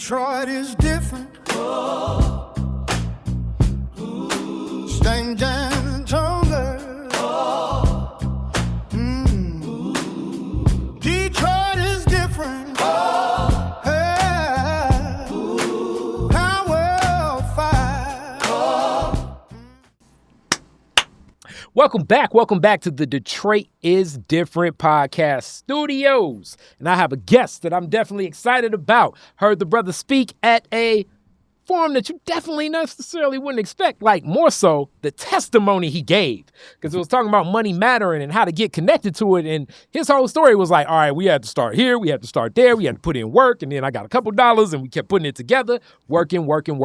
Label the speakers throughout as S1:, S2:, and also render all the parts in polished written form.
S1: Detroit is different. Stank jam stronger. Detroit is different. Hey, power fire.
S2: Welcome back to the Detroit is Different podcast studios. And I have a guest that I'm definitely excited about. Heard the brother speak at a forum that you definitely necessarily wouldn't expect, like more so the testimony he gave. Because it was talking about money mattering and how to get connected to it. And his whole story was like, all right, we had to start here, we had to start there, we had to put in work, and then I got a couple dollars and we kept putting it together, working. And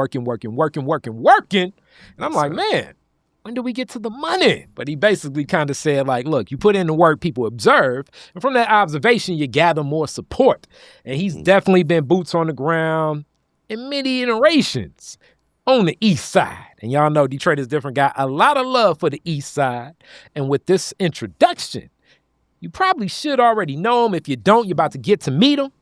S2: I'm like, man, when do we get to the money? But he basically kind of said, like, look, you put in the work, people observe. And from that observation, you gather more support. And he's definitely been boots on the ground in many iterations on the East Side. And y'all know Detroit is Different got a lot of love for the East Side. And with this introduction, you probably should already know him. If you don't, you're about to get to meet him.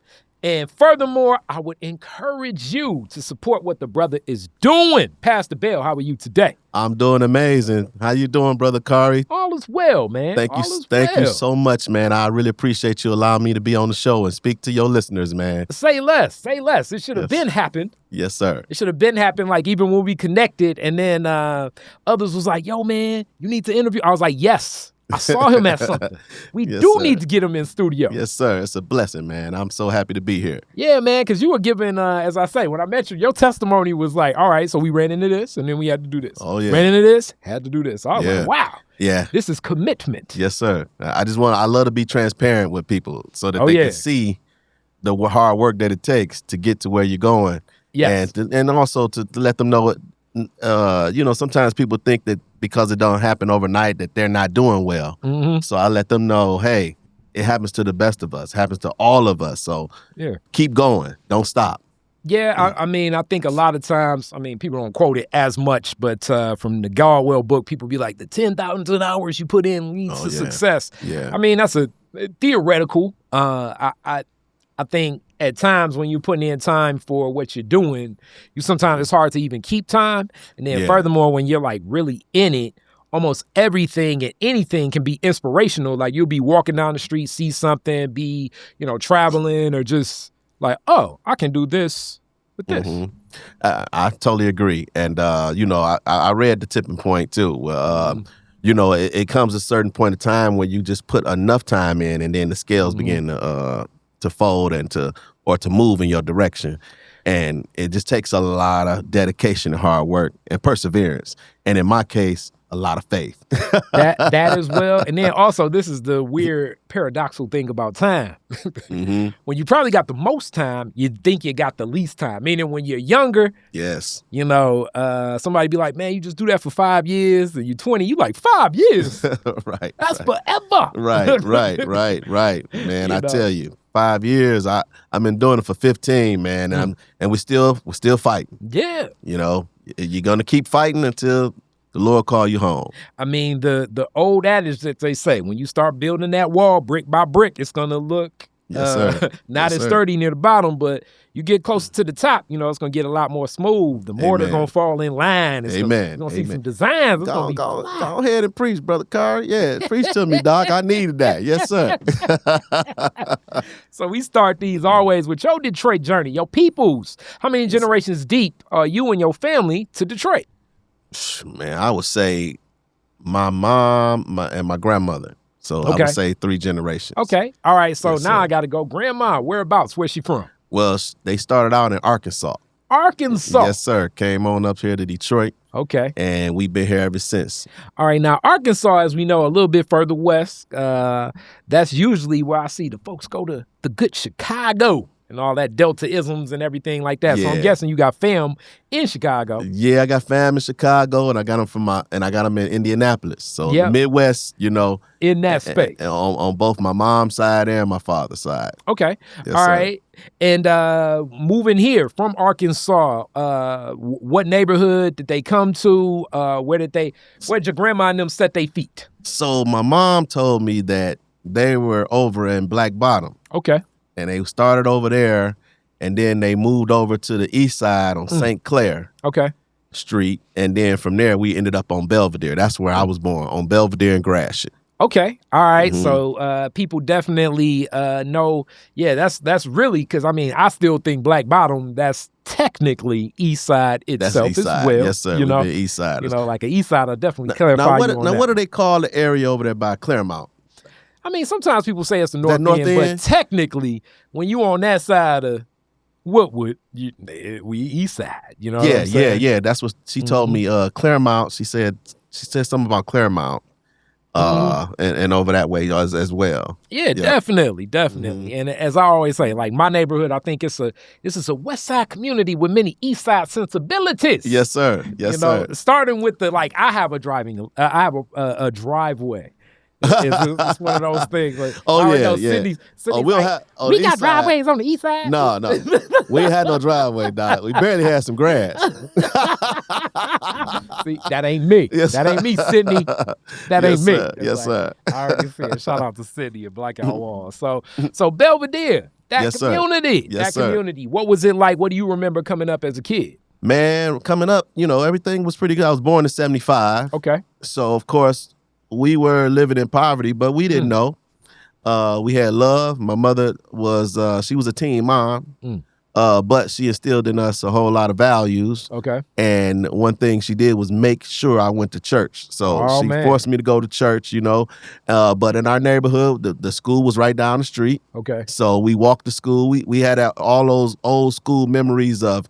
S2: And furthermore, I would encourage you to support what the brother is doing. Pastor Bell, how are you today?
S3: I'm doing amazing. How you doing, Brother Kari?
S2: All is well, man.
S3: Thank you so much, man. I really appreciate you allowing me to be on the show and speak to your listeners, man.
S2: Say less. It should have been happened.
S3: Yes, sir.
S2: It should have been happened, like, even when we connected, and then others was like, yo, man, you need to interview. I was like, yes. I saw him at something. We need to get him in studio.
S3: Yes, sir. It's a blessing, man. I'm so happy to be here.
S2: Yeah, man, because you were giving, as I say, when I met you, your testimony was like, all right, so we ran into this, and then we had to do this.
S3: Oh, yeah.
S2: Ran into this, had to do this. I was like, wow.
S3: Yeah.
S2: This is commitment.
S3: Yes, sir. I love to be transparent with people so that they can see the hard work that it takes to get to where you're going.
S2: Yes.
S3: And also to let them know, sometimes people think that because it don't happen overnight that they're not doing well.
S2: Mm-hmm.
S3: So I let them know, hey, it happens to the best of us, happens to all of us. So keep going. Don't stop.
S2: Yeah, I mean, I think a lot of times, people don't quote it as much, but from the Galwell book, people be like, the 10,000 hours you put in leads to success.
S3: Yeah.
S2: I mean, that's a theoretical. I think at times when you're putting in time for what you're doing, sometimes it's hard to even keep time. And then furthermore, when you're like really in it, almost everything and anything can be inspirational. Like you'll be walking down the street, see something, be, traveling, or just like, oh, I can do this with this.
S3: Mm-hmm. I totally agree. And, I read The Tipping Point too. It comes a certain point of time where you just put enough time in and then the scales begin to fold and to move in your direction. And it just takes a lot of dedication and hard work and perseverance. And in my case, a lot of faith.
S2: that as well. And then also, this is the weird paradoxical thing about time.
S3: Mm-hmm.
S2: When you probably got the most time, you think you got the least time. Meaning when you're younger,
S3: yes,
S2: somebody be like, man, you just do that for 5 years. And you're 20, you like 5 years.
S3: Right.
S2: That's forever.
S3: Right. Man, I tell you, 5 years, I've been doing it for 15, man. And we're still fighting.
S2: Yeah.
S3: You're going to keep fighting until the Lord call you home.
S2: I mean, the old adage that they say, when you start building that wall brick by brick, it's going to look not as sturdy near the bottom, but you get closer to the top, it's going to get a lot more smooth. The mortar's going to fall in line. You're going to see some designs.
S3: Go ahead and preach, Brother Carr. Yeah, preach to me, Doc. I needed that. Yes, sir.
S2: So we start these always with your Detroit journey, your peoples. How many generations deep are you and your family to Detroit?
S3: Man, I would say my mom and my grandmother. So I would say 3 generations.
S2: Okay. All right. So now I got to go. Grandma, whereabouts? Where's she from?
S3: Well, they started out in Arkansas.
S2: Arkansas?
S3: Yes, sir. Came on up here to Detroit.
S2: Okay.
S3: And we've been here ever since.
S2: All right. Now, Arkansas, as we know, a little bit further west, that's usually where I see the folks go to the good Chicago and all that Delta-isms and everything like that.
S3: Yeah.
S2: So I'm guessing you got fam in Chicago.
S3: Yeah, I got fam in Chicago, and I got them in Indianapolis. So the Midwest,
S2: in that space,
S3: on both my mom's side and my father's side.
S2: Okay,
S3: yes,
S2: all
S3: sir.
S2: right. And moving here from Arkansas, what neighborhood did they come to? Where'd your grandma and them set their feet?
S3: So my mom told me that they were over in Black Bottom.
S2: Okay.
S3: And they started over there, and then they moved over to the east side on St. Clair
S2: Okay.
S3: Street, and then from there we ended up on Belvedere. That's where I was born, on Belvedere and Gratiot.
S2: Okay. All right. So people definitely know. Yeah, that's really, because I mean, I still think Black Bottom, that's technically East Side
S3: That's
S2: itself
S3: east
S2: as
S3: side.
S2: well.
S3: Yes, sir.
S2: You know,
S3: We've been east side.
S2: you know, like an East Side, I'll definitely clarify you on that.
S3: What do they call the area over there by Claremont?
S2: I mean, sometimes people say it's the north,
S3: North
S2: end,
S3: end?
S2: but technically, when you on that side of Woodwood, we East Side. You know? What I'm saying?
S3: Yeah. That's what she told me. Claremont. She said something about Claremont. And over that way as well.
S2: Yeah, definitely. And as I always say, like my neighborhood, I think this is a West Side community with many East Side sensibilities.
S3: Yes, sir. Yes, sir.
S2: Starting with I have a driveway. It's one of those things. Like, Sydney, we got driveways on the east side.
S3: No, we ain't had no driveway, dog. We barely had some grass.
S2: See, that ain't me.
S3: Yes,
S2: that ain't me, Sydney. That ain't me.
S3: Sir. Yes, sir.
S2: I already said, shout out to Sydney and Blackout Wall. So Belvedere, that community, community. What was it like? What do you remember coming up as a kid?
S3: Man, coming up, everything was pretty good. I was born in 1975.
S2: Okay.
S3: So, of course, we were living in poverty, but we didn't know. We had love. My mother she was a teen mom, but she instilled in us a whole lot of values.
S2: Okay.
S3: And one thing she did was make sure I went to church. So she forced me to go to church, But in our neighborhood, the school was right down the street.
S2: Okay.
S3: So we walked to school. We had all those old school memories of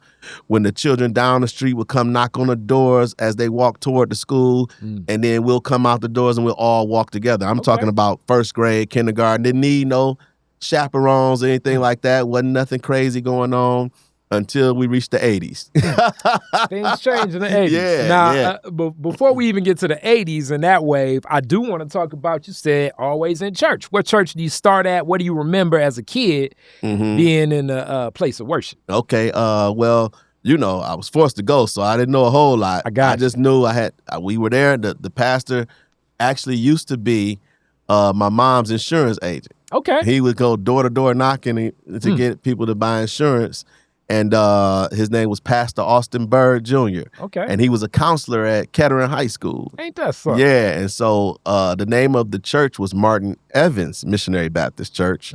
S3: when the children down the street would come knock on the doors as they walk toward the school, and then we'll come out the doors and we'll all walk together. I'm talking about first grade, kindergarten. Didn't need no chaperones or anything like that. Wasn't nothing crazy going on until we reached the 80s.
S2: Things changed in the 80s.
S3: Yeah,
S2: now, before we even get to the 80s and that wave, I do want to talk about, you said, always in church. What church do you start at? What do you remember as a kid being in a place of worship?
S3: Okay, well, I was forced to go, so I didn't know a whole lot. I just knew we were there. The pastor actually used to be my mom's insurance agent.
S2: Okay.
S3: He would go door to door knocking to get people to buy insurance. And his name was Pastor Austin Byrd Jr.
S2: Okay.
S3: And he was a counselor at Kettering High School.
S2: Ain't that something?
S3: Yeah. And so the name of the church was Martin Evans Missionary Baptist Church,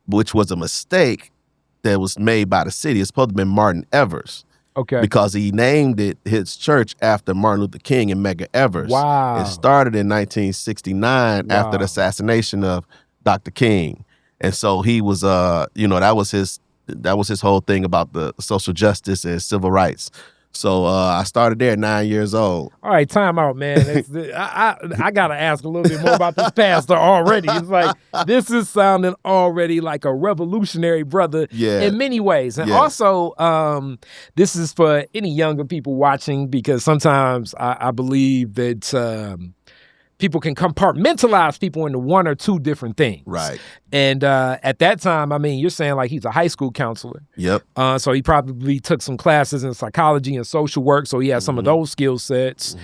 S3: which was a mistake that was made by the city. It's supposed to have been Martin Evers.
S2: Okay.
S3: Because he named his church after Martin Luther King and Medgar Evers.
S2: Wow.
S3: It started in 1969 after the assassination of Dr. King. And so he was, that was his whole thing about the social justice and civil rights. So I started there at 9 years old.
S2: All right, time out, man. I got to ask a little bit more about this pastor already. It's like, this is sounding already like a revolutionary brother in many ways. And also, this is for any younger people watching, because sometimes I believe that people can compartmentalize people into one or two different things.
S3: Right.
S2: And at that time, I mean, you're saying like he's a high school counselor.
S3: Yep.
S2: So he probably took some classes in psychology and social work. So he has some of those skill sets.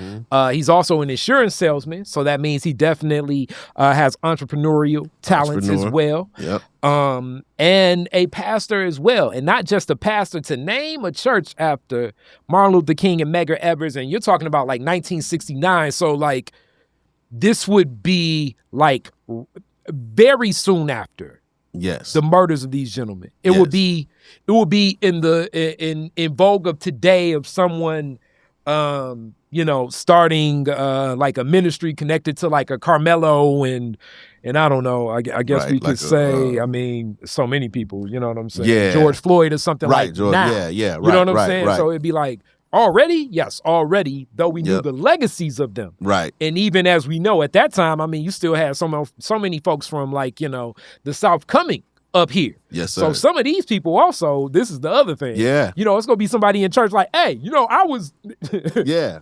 S2: He's also an insurance salesman. So that means he definitely has entrepreneurial talents as well.
S3: Yep.
S2: And a pastor as well. And not just a pastor, to name a church after Martin Luther King and Medgar Evers. And you're talking about like 1969. So like, this would be like very soon after the murders of these gentlemen. It would be in vogue of today of someone starting like a ministry connected to like a Carmelo and I don't know. I guess we could say. I mean, so many people. You know what I'm saying?
S3: Yeah.
S2: George Floyd or something like
S3: George,
S2: that.
S3: Yeah.
S2: You know what I'm saying? So it'd be like. Already? Yes, already, though we knew the legacies of them.
S3: Right.
S2: And even as we know at that time, I mean, you still had so many folks from like, the South coming up here.
S3: Yes, sir.
S2: So some of these people also, this is the other thing.
S3: Yeah.
S2: It's going to be somebody in church like, hey, I was,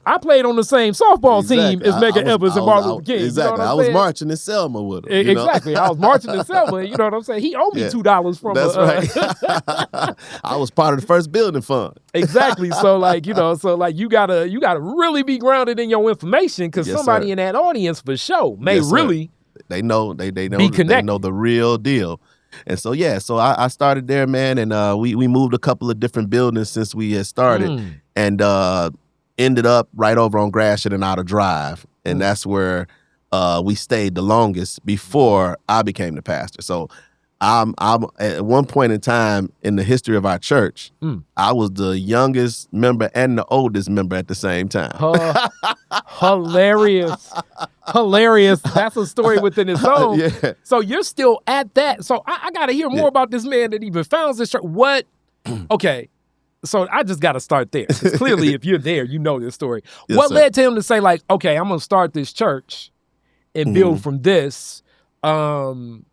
S2: I played on the same softball team as Medgar Evers and Martin Luther King.
S3: Exactly. I was marching in Selma with him.
S2: Exactly. I was marching in Selma. You know what I'm saying? He owed me $2 from
S3: That's right. I was part of the first building fund.
S2: Exactly. So you gotta really be grounded in your information, because somebody in that audience for sure may really
S3: they know
S2: be connected.
S3: They know the real deal. And so, yeah, so I started there, man, and we moved a couple of different buildings since we had started, and ended up right over on Gratiot and Outer Drive, and that's where we stayed the longest before I became the pastor. So I'm at one point in time in the history of our church, I was the youngest member and the oldest member at the same time.
S2: Hilarious. That's a story within its own.
S3: Yeah.
S2: So you're still at that. So I got to hear more about this man that even founds this church. What? Okay. So I just got to start there. 'Cause clearly, if you're there, you know this story.
S3: Yes,
S2: What
S3: sir.
S2: led to him to say, like, okay, I'm going to start this church and build from this, from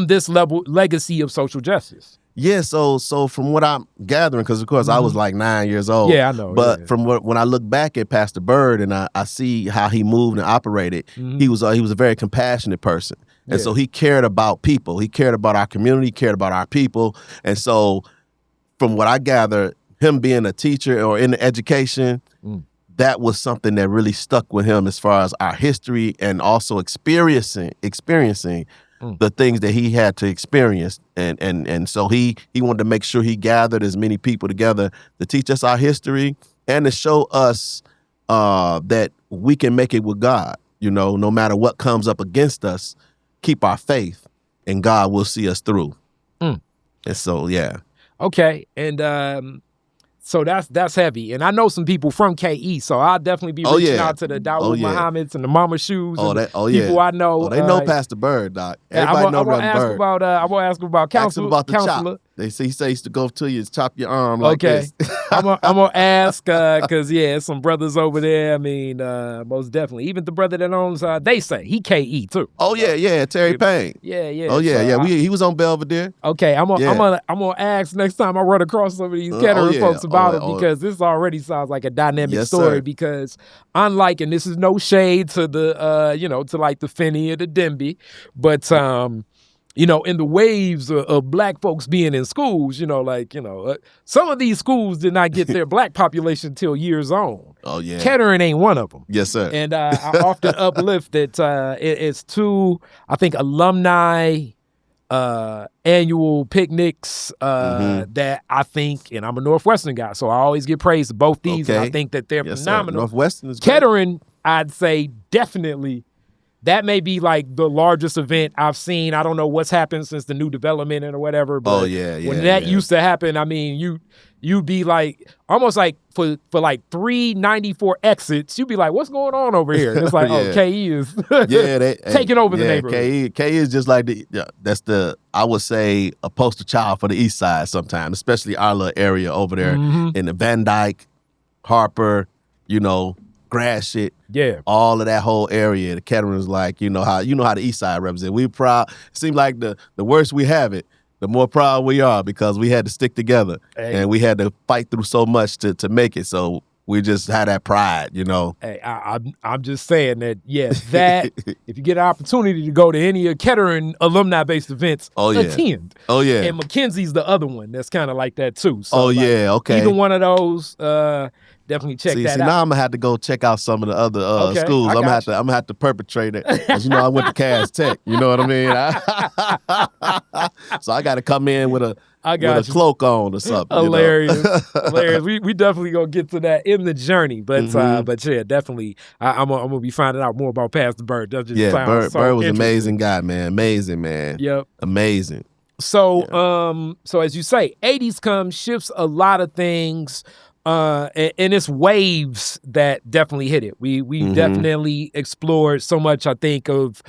S2: this legacy of social justice?
S3: Yeah, so from what I'm gathering, because of course I was like 9 years old.
S2: Yeah, I know.
S3: But from when I look back at Pastor Byrd and I see how he moved and operated, he was a very compassionate person, and so he cared about people. He cared about our community, cared about our people, and so from what I gather, him being a teacher or in education, that was something that really stuck with him as far as our history and also experiencing the things that he had to experience. And so he wanted to make sure he gathered as many people together to teach us our history and to show us that we can make it with God. You know, no matter what comes up against us, keep our faith and God will see us through. And so, yeah.
S2: Okay. And so that's heavy. And I know some people from KE, so I'll definitely be reaching out to the Dawood Muhammad's and the Mama Shoes and people I know.
S3: They know Pastor Byrd, Doc. Everybody know Brother Byrd.
S2: I want to ask him about counselor.
S3: Ask him about the
S2: counselor.
S3: chop. He said he used to go to you and chop your arm like this.
S2: I'm gonna ask because some brothers over there. I mean, most definitely. Even the brother that owns they say he KE too.
S3: Oh yeah, Terry Payne.
S2: Yeah.
S3: Oh yeah. He was on Belvedere.
S2: Okay, I'm gonna ask next time I run across some of these Kettering folks about it because this already sounds like a dynamic story.
S3: Sir.
S2: Because unlike, and this is no shade to the to like the Finney or the Denby, but in the waves of black folks being in schools, some of these schools did not get their black population till years on.
S3: Oh, yeah.
S2: Kettering ain't one of them.
S3: Yes, sir.
S2: And I often uplift that it's two, I think, alumni annual picnics that I think, and I'm a Northwestern guy, so I always give praise to both these, and I think that they're phenomenal.
S3: Northwestern is great.
S2: Kettering, I'd say definitely. That may be like the largest event I've seen. I don't know what's happened since the new development or whatever. But when that used to happen, I mean, you'd be like almost like for like 394 exits, you'd be like, "What's going on over here?" And it's like, oh, KE is taking over the neighborhood.
S3: KE is just like that's I would say a poster child for the East Side sometimes, especially our little area over there in the Van Dyke, Harper, Gratiot, all of that whole area. The Kettering's like, how the East Side represent. We proud. It seems like the worse we have it, the more proud we are because we had to stick together and we had to fight through so much to make it. So we just had that pride,
S2: Hey, I'm just saying that, that if you get an opportunity to go to any of Kettering alumni-based events, attend.
S3: Oh, yeah.
S2: And McKenzie's the other one that's kind of like that, too. So,
S3: okay.
S2: Either one of those, definitely check that out.
S3: Now I'm gonna have to go check out some of the other schools. I'm gonna have to perpetrate it. As I went to Cass Tech. You know what I mean? So I got to come in with a cloak on or something.
S2: Hilarious. We definitely gonna get to that in the journey. But yeah, definitely I'm gonna be finding out more about Pastor Byrd. That just sounds
S3: Byrd was an amazing guy, man. Amazing, man.
S2: Yep.
S3: Amazing.
S2: So so as you say, 80s comes, shifts a lot of things. And it's waves that definitely hit it. We definitely explored so much, I think, of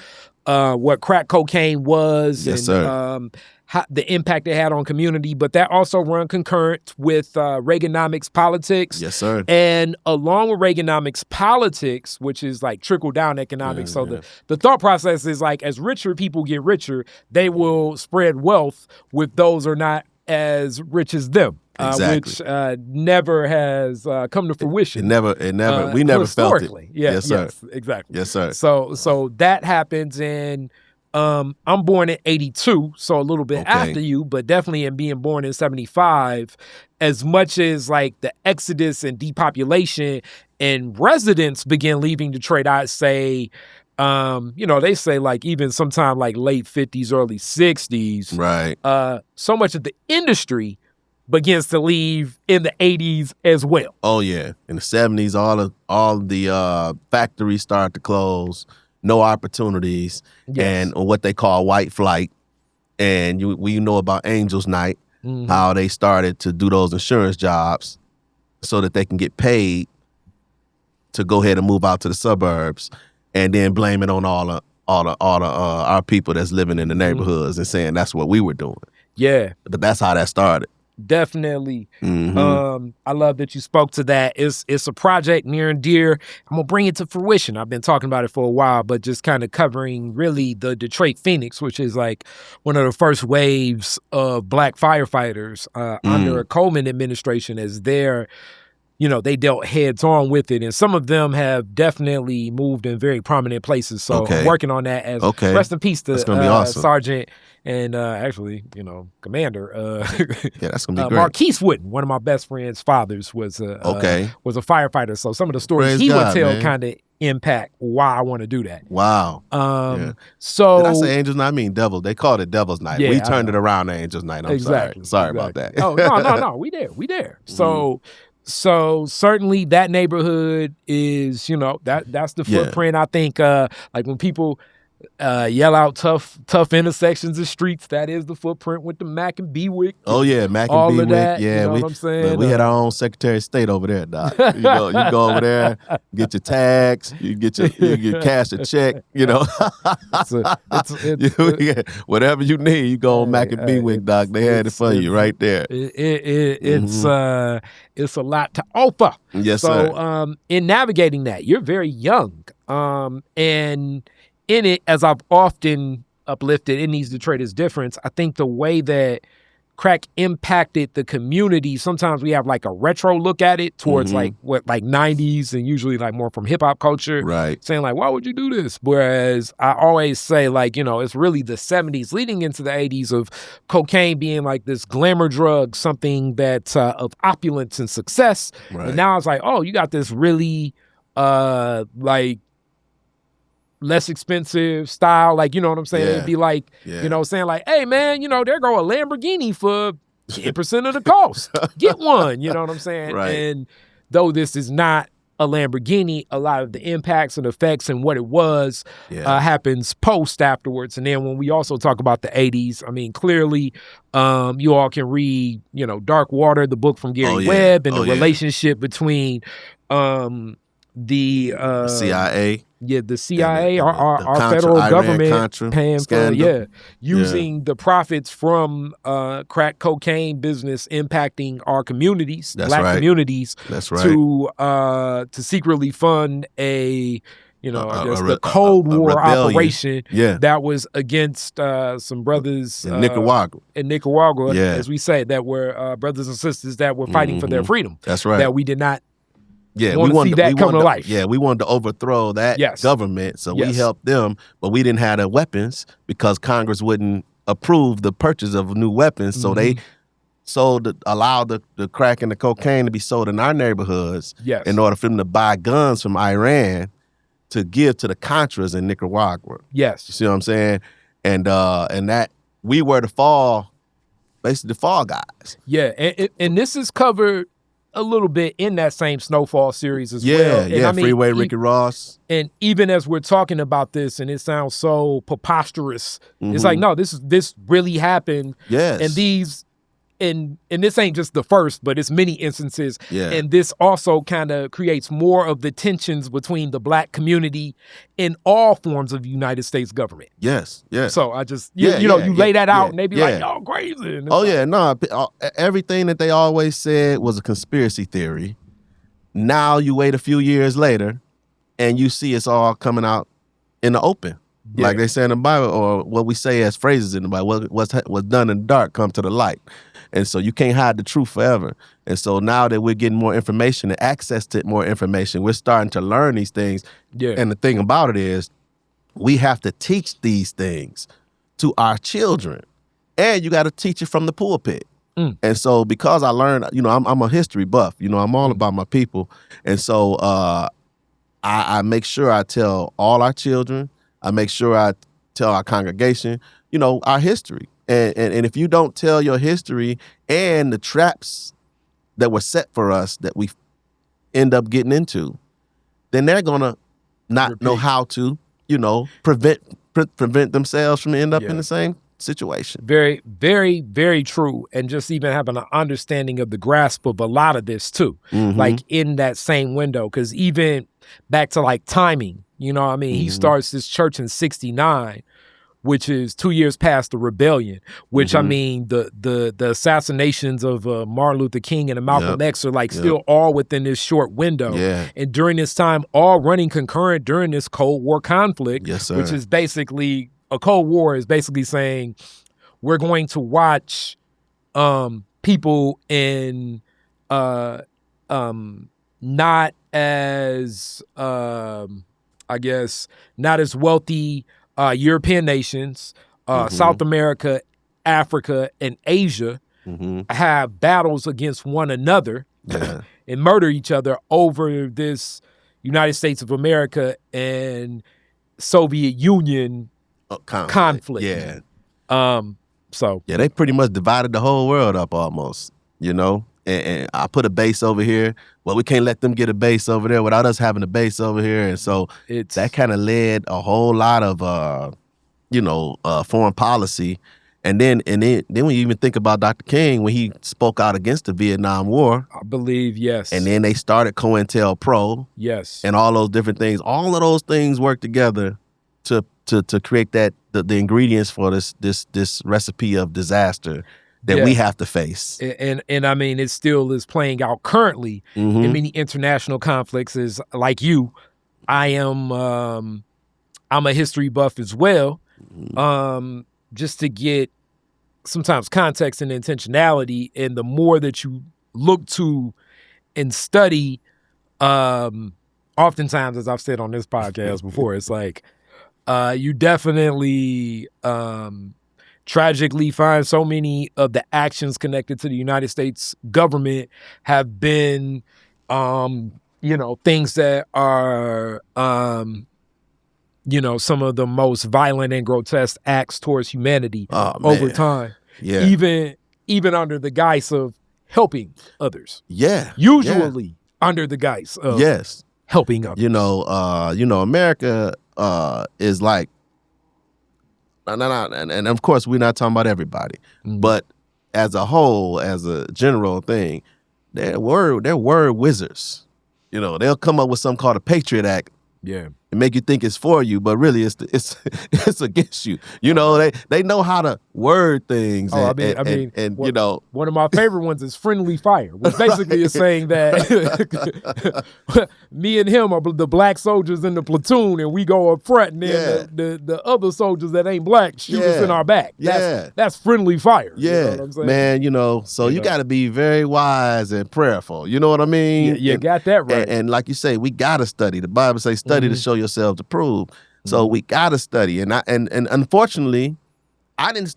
S2: what crack cocaine was and how the impact it had on community, but that also run concurrent with Reaganomics politics.
S3: Yes, sir.
S2: And along with Reaganomics politics, which is like trickle-down economics, the thought process is like as richer people get richer, they will spread wealth with those who are not as rich as them. Which never has come to fruition.
S3: It never. We never felt it.
S2: Yes, exactly.
S3: Yes, sir.
S2: So that happens, and I'm born in 82, so a little bit after you, but definitely in being born in 75. As much as like the exodus and depopulation and residents began leaving Detroit, I'd say They say like even sometime like late 50s, early 60s,
S3: Right.
S2: so much of the industry begins to leave in the 80s as well.
S3: Oh yeah, in the 70s, all the factories start to close, no opportunities, and what they call white flight. And we know about Angels Night, how they started to do those insurance jobs so that they can get paid to go ahead and move out to the suburbs, and then blame it on all our people that's living in the neighborhoods and saying that's what we were doing.
S2: Yeah,
S3: but that's how that started.
S2: Definitely. I love that you spoke to that. It's a project near and dear. I'm gonna bring it to fruition. I've been talking about it for a while, but just kind of covering really the Detroit Phoenix, which is like one of the first waves of black firefighters under a Coleman administration, as they dealt heads on with it. And some of them have definitely moved in very prominent places. So I'm working on that as rest in peace to
S3: awesome.
S2: Sergeant and Commander.
S3: That's gonna be great.
S2: Marquise Wooden, one of my best friend's fathers, was a firefighter. So some of the stories he would tell kind of impact why I want to do that.
S3: Wow.
S2: So
S3: did I say Angels Night? I mean Devils. They called it Devil's Night. We turned it around to Angels Night. I'm sorry about that.
S2: Oh no. We there. So certainly that neighborhood is, that's the footprint. I think like when people yell out tough intersections and streets, that is the footprint with the Mac and Bewick.
S3: Oh yeah, Mac and
S2: all
S3: Bewick.
S2: Of that,
S3: yeah,
S2: what I'm saying?
S3: We had our own Secretary of State over there, Doc. You go over there, get your tags, you cash a check. Whatever you need, you go on Mac and Bewick, Doc. They had it for you right there.
S2: It's a lot to offer.
S3: Yes, sir.
S2: So in navigating that, you're very young, and in it, as I've often uplifted in these Detroiters difference, I think the way that crack impacted the community, sometimes we have like a retro look at it towards like 90s and usually like more from hip hop culture.
S3: Right.
S2: Saying like, why would you do this? Whereas I always say like, it's really the 70s leading into the 80s of cocaine being like this glamour drug, something that's of opulence and success. Right. And now it's like, oh, you got this really less expensive style, like, you know what I'm saying? It'd be like, saying like, hey man, there go a Lamborghini for 10% of the cost. Get one, you know what I'm saying?
S3: Right.
S2: And though this is not a Lamborghini, a lot of the impacts and effects and what it was happens post afterwards. And then when we also talk about the 80s, I mean, clearly you all can read, Dark Water, the book from Gary Webb, and the relationship between the
S3: CIA.
S2: Yeah, the CIA, our federal government paying
S3: scandal.
S2: Using the profits from crack cocaine business impacting our communities, black communities, to secretly fund the Cold War operation that was against some brothers
S3: in Nicaragua.
S2: As we say, that were brothers and sisters that were fighting for their freedom.
S3: That's right.
S2: That we did not.
S3: Yeah,
S2: we wanted that come to life.
S3: Yeah, we wanted to overthrow that government, so we helped them, but we didn't have the weapons because Congress wouldn't approve the purchase of new weapons, so they allowed the crack and the cocaine to be sold in our neighborhoods in order for them to buy guns from Iran to give to the Contras in Nicaragua.
S2: Yes.
S3: You see what I'm saying? And that we were the fall guys.
S2: Yeah, and this is covered a little bit in that same Snowfall series as well.
S3: Yeah, I mean, Freeway Ricky Ross.
S2: And even as we're talking about this, and it sounds so preposterous, it's like, no, this really happened.
S3: Yes.
S2: And this ain't just the first, but it's many instances.
S3: Yeah.
S2: And this also kind of creates more of the tensions between the black community in all forms of United States government.
S3: Yes, yes.
S2: So I just, you lay that out and they be like, y'all crazy.
S3: Everything that they always said was a conspiracy theory. Now you wait a few years later and you see it's all coming out in the open. Yeah. Like they say in the Bible, or what we say as phrases in the Bible, what's done in the dark come to the light. And so you can't hide the truth forever. And so now that we're getting more information and access to more information, we're starting to learn these things. Yeah. And the thing about it is we have to teach these things to our children. And you got to teach it from the pulpit. And so because I learned, I'm a history buff, I'm all about my people. And so I make sure I tell all our children. I make sure I tell our congregation, our history. And if you don't tell your history and the traps that were set for us that we end up getting into, then they're gonna not know how to, prevent themselves from end up in the same situation.
S2: Very, very, very true. And just even having an understanding of the grasp of a lot of this too, like in that same window. Because even back to like timing, he starts this church in 1969, which is 2 years past the rebellion, which the assassinations of Martin Luther King and Malcolm X are like still all within this short window.
S3: Yeah.
S2: And during this time, all running concurrent during this Cold War conflict,
S3: Yes, sir.
S2: which is basically a Cold War is basically saying we're going to watch people in not as not as wealthy European nations, South America, Africa, and Asia have battles against one another and murder each other over this United States of America and Soviet Union conflict.
S3: Yeah.
S2: So
S3: they pretty much divided the whole world up almost, and I put a base over here. Well, we can't let them get a base over there without us having a base over here. And so that kind of led a whole lot of, foreign policy. And then when you even think about Dr. King, when he spoke out against the Vietnam War.
S2: I believe, yes.
S3: And then they started COINTELPRO.
S2: Yes.
S3: And all those different things. All of those things work together to create the ingredients for this recipe of disaster that we have to face.
S2: And I mean, it still is playing out currently in many international conflicts. Is like you, I'm a history buff as well. Just to get sometimes context and intentionality, and the more that you look to and study, oftentimes, as I've said on this podcast before, it's like you definitely tragically find so many of the actions connected to the United States government have been, things that are, some of the most violent and grotesque acts towards humanity over time.
S3: Yeah.
S2: Even under the guise of helping others.
S3: Yeah.
S2: Usually under the guise of helping others.
S3: America is like, and of course we're not talking about everybody, but as a whole, as a general thing, they're word wizards. They'll come up with something called a Patriot Act.
S2: Yeah.
S3: And make you think it's for you, but really it's against you. They know how to word things.
S2: One of my favorite ones is friendly fire, which basically is saying that me and him are the black soldiers in the platoon, and we go up front, and then the other soldiers that ain't black shoot us in our back. That's friendly fire.
S3: Yeah,
S2: you know what I'm saying?
S3: Man. So you got to be very wise and prayerful. You know what I mean?
S2: You got that right.
S3: And like you say, we got to study. The Bible says, "Study to show yourselves approved." So we gotta study, and unfortunately, I didn't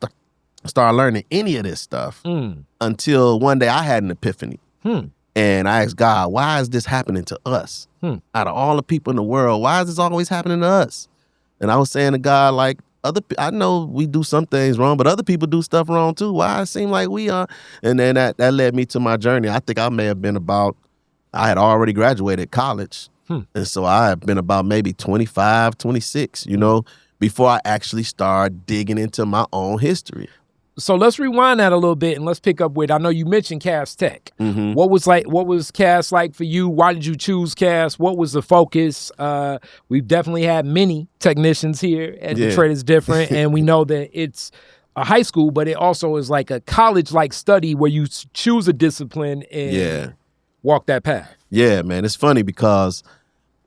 S3: start learning any of this stuff until one day I had an epiphany, and I asked God, "Why is this happening to us? Out of all the people in the world, why is this always happening to us?" And I was saying to God, like, I know we do some things wrong, but other people do stuff wrong too. Why it seem like we are? And then that led me to my journey. I think I may have been I had already graduated college. And so I have been about maybe 25, 26, before I actually start digging into my own history.
S2: So let's rewind that a little bit and let's pick up with, I know you mentioned Cass Tech. What was Cass like for you? Why did you choose Cass? What was the focus? We've definitely had many technicians here at Detroit is Different, and we know that it's a high school, but it also is like a college-like study where you choose a discipline and walk that path.
S3: Yeah, man. It's funny because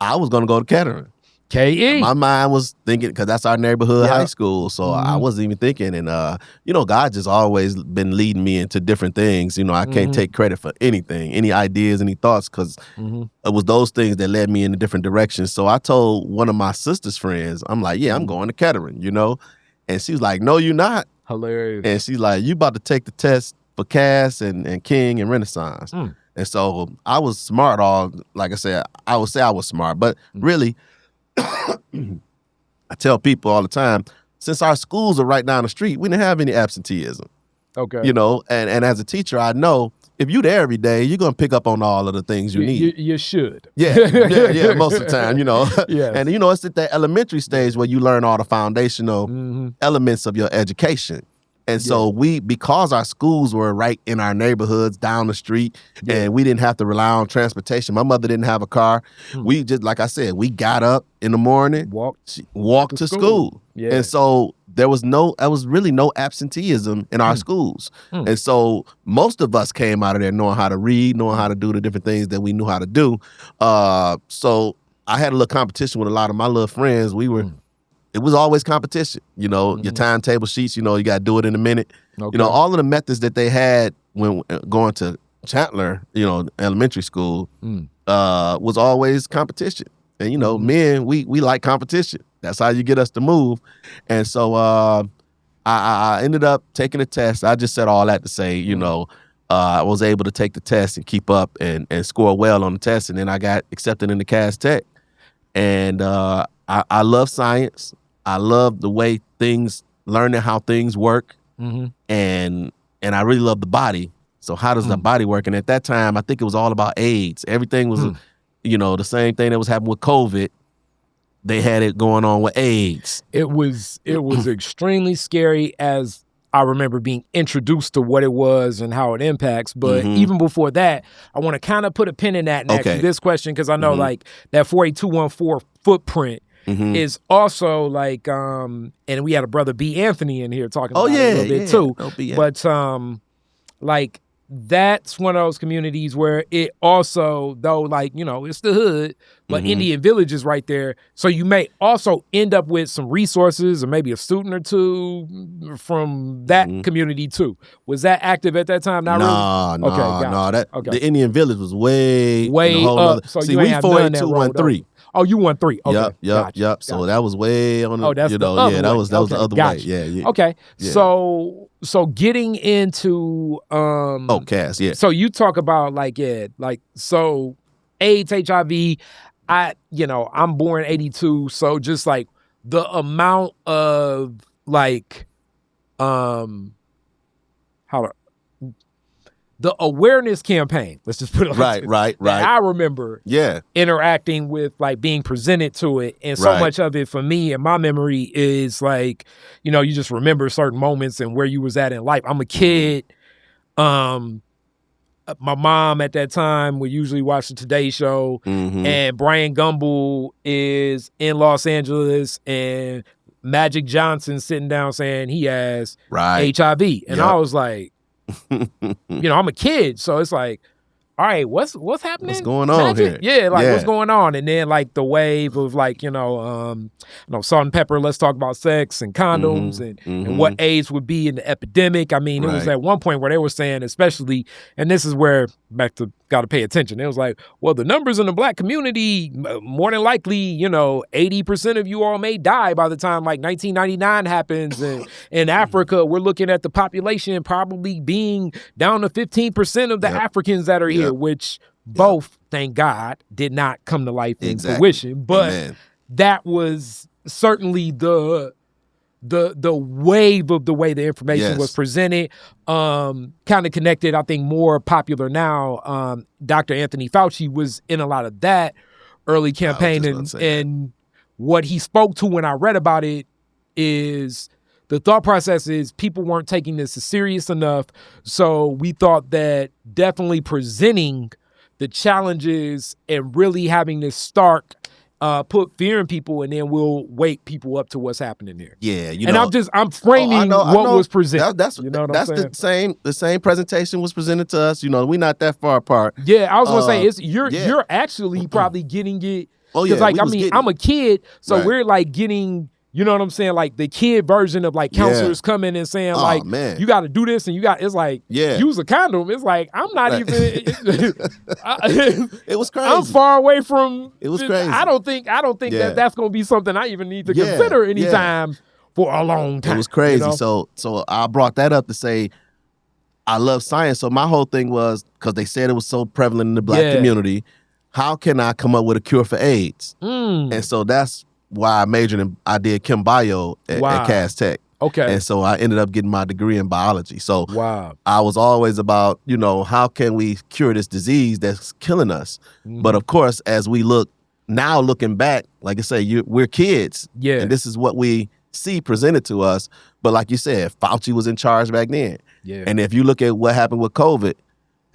S3: I was going to go to Kettering.
S2: KE.
S3: My mind was thinking, because that's our neighborhood high school. So I wasn't even thinking. And, God just always been leading me into different things. I can't take credit for anything, any ideas, any thoughts, because it was those things that led me in a different direction. So I told one of my sister's friends, I'm like, I'm going to Kettering, And she was like, no, you're not.
S2: Hilarious.
S3: And she's like, you about to take the test for Cass and King and Renaissance. And so I was smart like I said, I would say I was smart. But really, I tell people all the time, since our schools are right down the street, we didn't have any absenteeism.
S2: Okay.
S3: You know, and as a teacher, I know if you're there every day, you're going to pick up on all of the things you need.
S2: You should.
S3: Yeah, most of the time, you know.
S2: Yes.
S3: And, you know, it's at that elementary stage where you learn all the foundational elements of your education. And so because our schools were right in our neighborhoods down the street and we didn't have to rely on transportation. My mother didn't have a car. We just, like I said, we got up in the morning, walked to school.
S2: Yeah.
S3: And so there was really no absenteeism in our schools. And so most of us came out of there knowing how to read, knowing how to do the different things that we knew how to do. So I had a little competition with a lot of my little friends. It was always competition, you know, your timetable sheets, you know, you got to do it in a minute. Okay. You know, all of the methods that they had when going to Chandler, you know, elementary school, was always competition. And, you know, men, we like competition. That's how you get us to move. And so I ended up taking a test. I just said all that to say, you know, I was able to take the test and keep up and score well on the test. And then I got accepted into Cass Tech. And I love science. I love the way learning how things work. And I really love the body. So how does the body work? And at that time, I think it was all about AIDS. Everything was, you know, the same thing that was happening with COVID. They had it going on with AIDS.
S2: It was extremely scary as I remember being introduced to what it was and how it impacts. But even before that, I want to kind of put a pin in that and ask you this question, because I know like that 48214 footprint is also like, and we had a brother B. Anthony in here talking about it a little bit too. But like that's one of those communities where it also, though, like, you know, it's the hood, but Indian Village is right there. So you may also end up with some resources or maybe a student or two from that community too. Was that active at that time? Not really? Okay.
S3: The Indian Village was way
S2: up. So
S3: see,
S2: you
S3: we
S2: ain't have none that
S3: 48213.
S2: Oh, you won 3. Okay.
S3: Yep. So that was way on the,
S2: that's
S3: you
S2: the
S3: know,
S2: other
S3: that
S2: way.
S3: was the other way. Yeah.
S2: Okay.
S3: Yeah.
S2: So getting into
S3: Cass, yeah.
S2: So you talk about like so AIDS, HIV, I'm born 82, so just like the amount of like the awareness campaign, let's just put it like this,
S3: right.
S2: I remember interacting with, like, being presented to it. And so much of it for me and my memory is like, you know, you just remember certain moments and where you was at in life. I'm a kid. My mom at that time would usually watch the Today Show, and Brian Gumble is in Los Angeles, and Magic Johnson sitting down saying he has HIV. And I was like, you know, I'm a kid, so it's like, all right, what's happening?
S3: What's going on here?
S2: Yeah, what's going on? And then like the wave of like, Salt and Pepper, let's talk about sex and condoms and what AIDS would be in the epidemic. I mean, it was at one point where they were saying, especially, and this is where back to got to pay attention. It was like, well, the numbers in the black community, more than likely, 80% of you all may die by the time like 1999 happens. And in Africa, we're looking at the population probably being down to 15% of the Africans that are here, which both, thank God, did not come to life in fruition. But that was certainly the wave of the way the information was presented, kind of connected, I think more popular now. Dr. Anthony Fauci was in a lot of that early campaign, and what he spoke to when I read about it is the thought process is people weren't taking this as serious enough. So we thought that definitely presenting the challenges and really having this stark put fear in people, and then we'll wake people up to what's happening there.
S3: Yeah,
S2: I'm framing what was presented.
S3: That's the same presentation was presented to us. We're not that far apart.
S2: Yeah, I was gonna say you're actually probably getting it.
S3: Oh yeah,
S2: I'm a kid, so we're like getting. You know what I'm saying? Like the kid version of like counselors coming and saying like, you got to do this, and it's like, use a condom. It's like, I'm not even.
S3: It was crazy.
S2: I'm far away from.
S3: It was crazy.
S2: I don't think that that's going to be something I even need to consider anytime for a long time.
S3: It was crazy. So I brought that up to say, I love science. So my whole thing was, because they said it was so prevalent in the Black community, how can I come up with a cure for AIDS? And so that's why I majored in, I did chem bio at Cass Tech.
S2: Okay.
S3: And so I ended up getting my degree in biology. So I was always about, how can we cure this disease that's killing us? But of course, as we looking back, like I say, we're kids. Yeah. And this is what we see presented to us. But like you said, Fauci was in charge back then. Yeah. And if you look at what happened with COVID,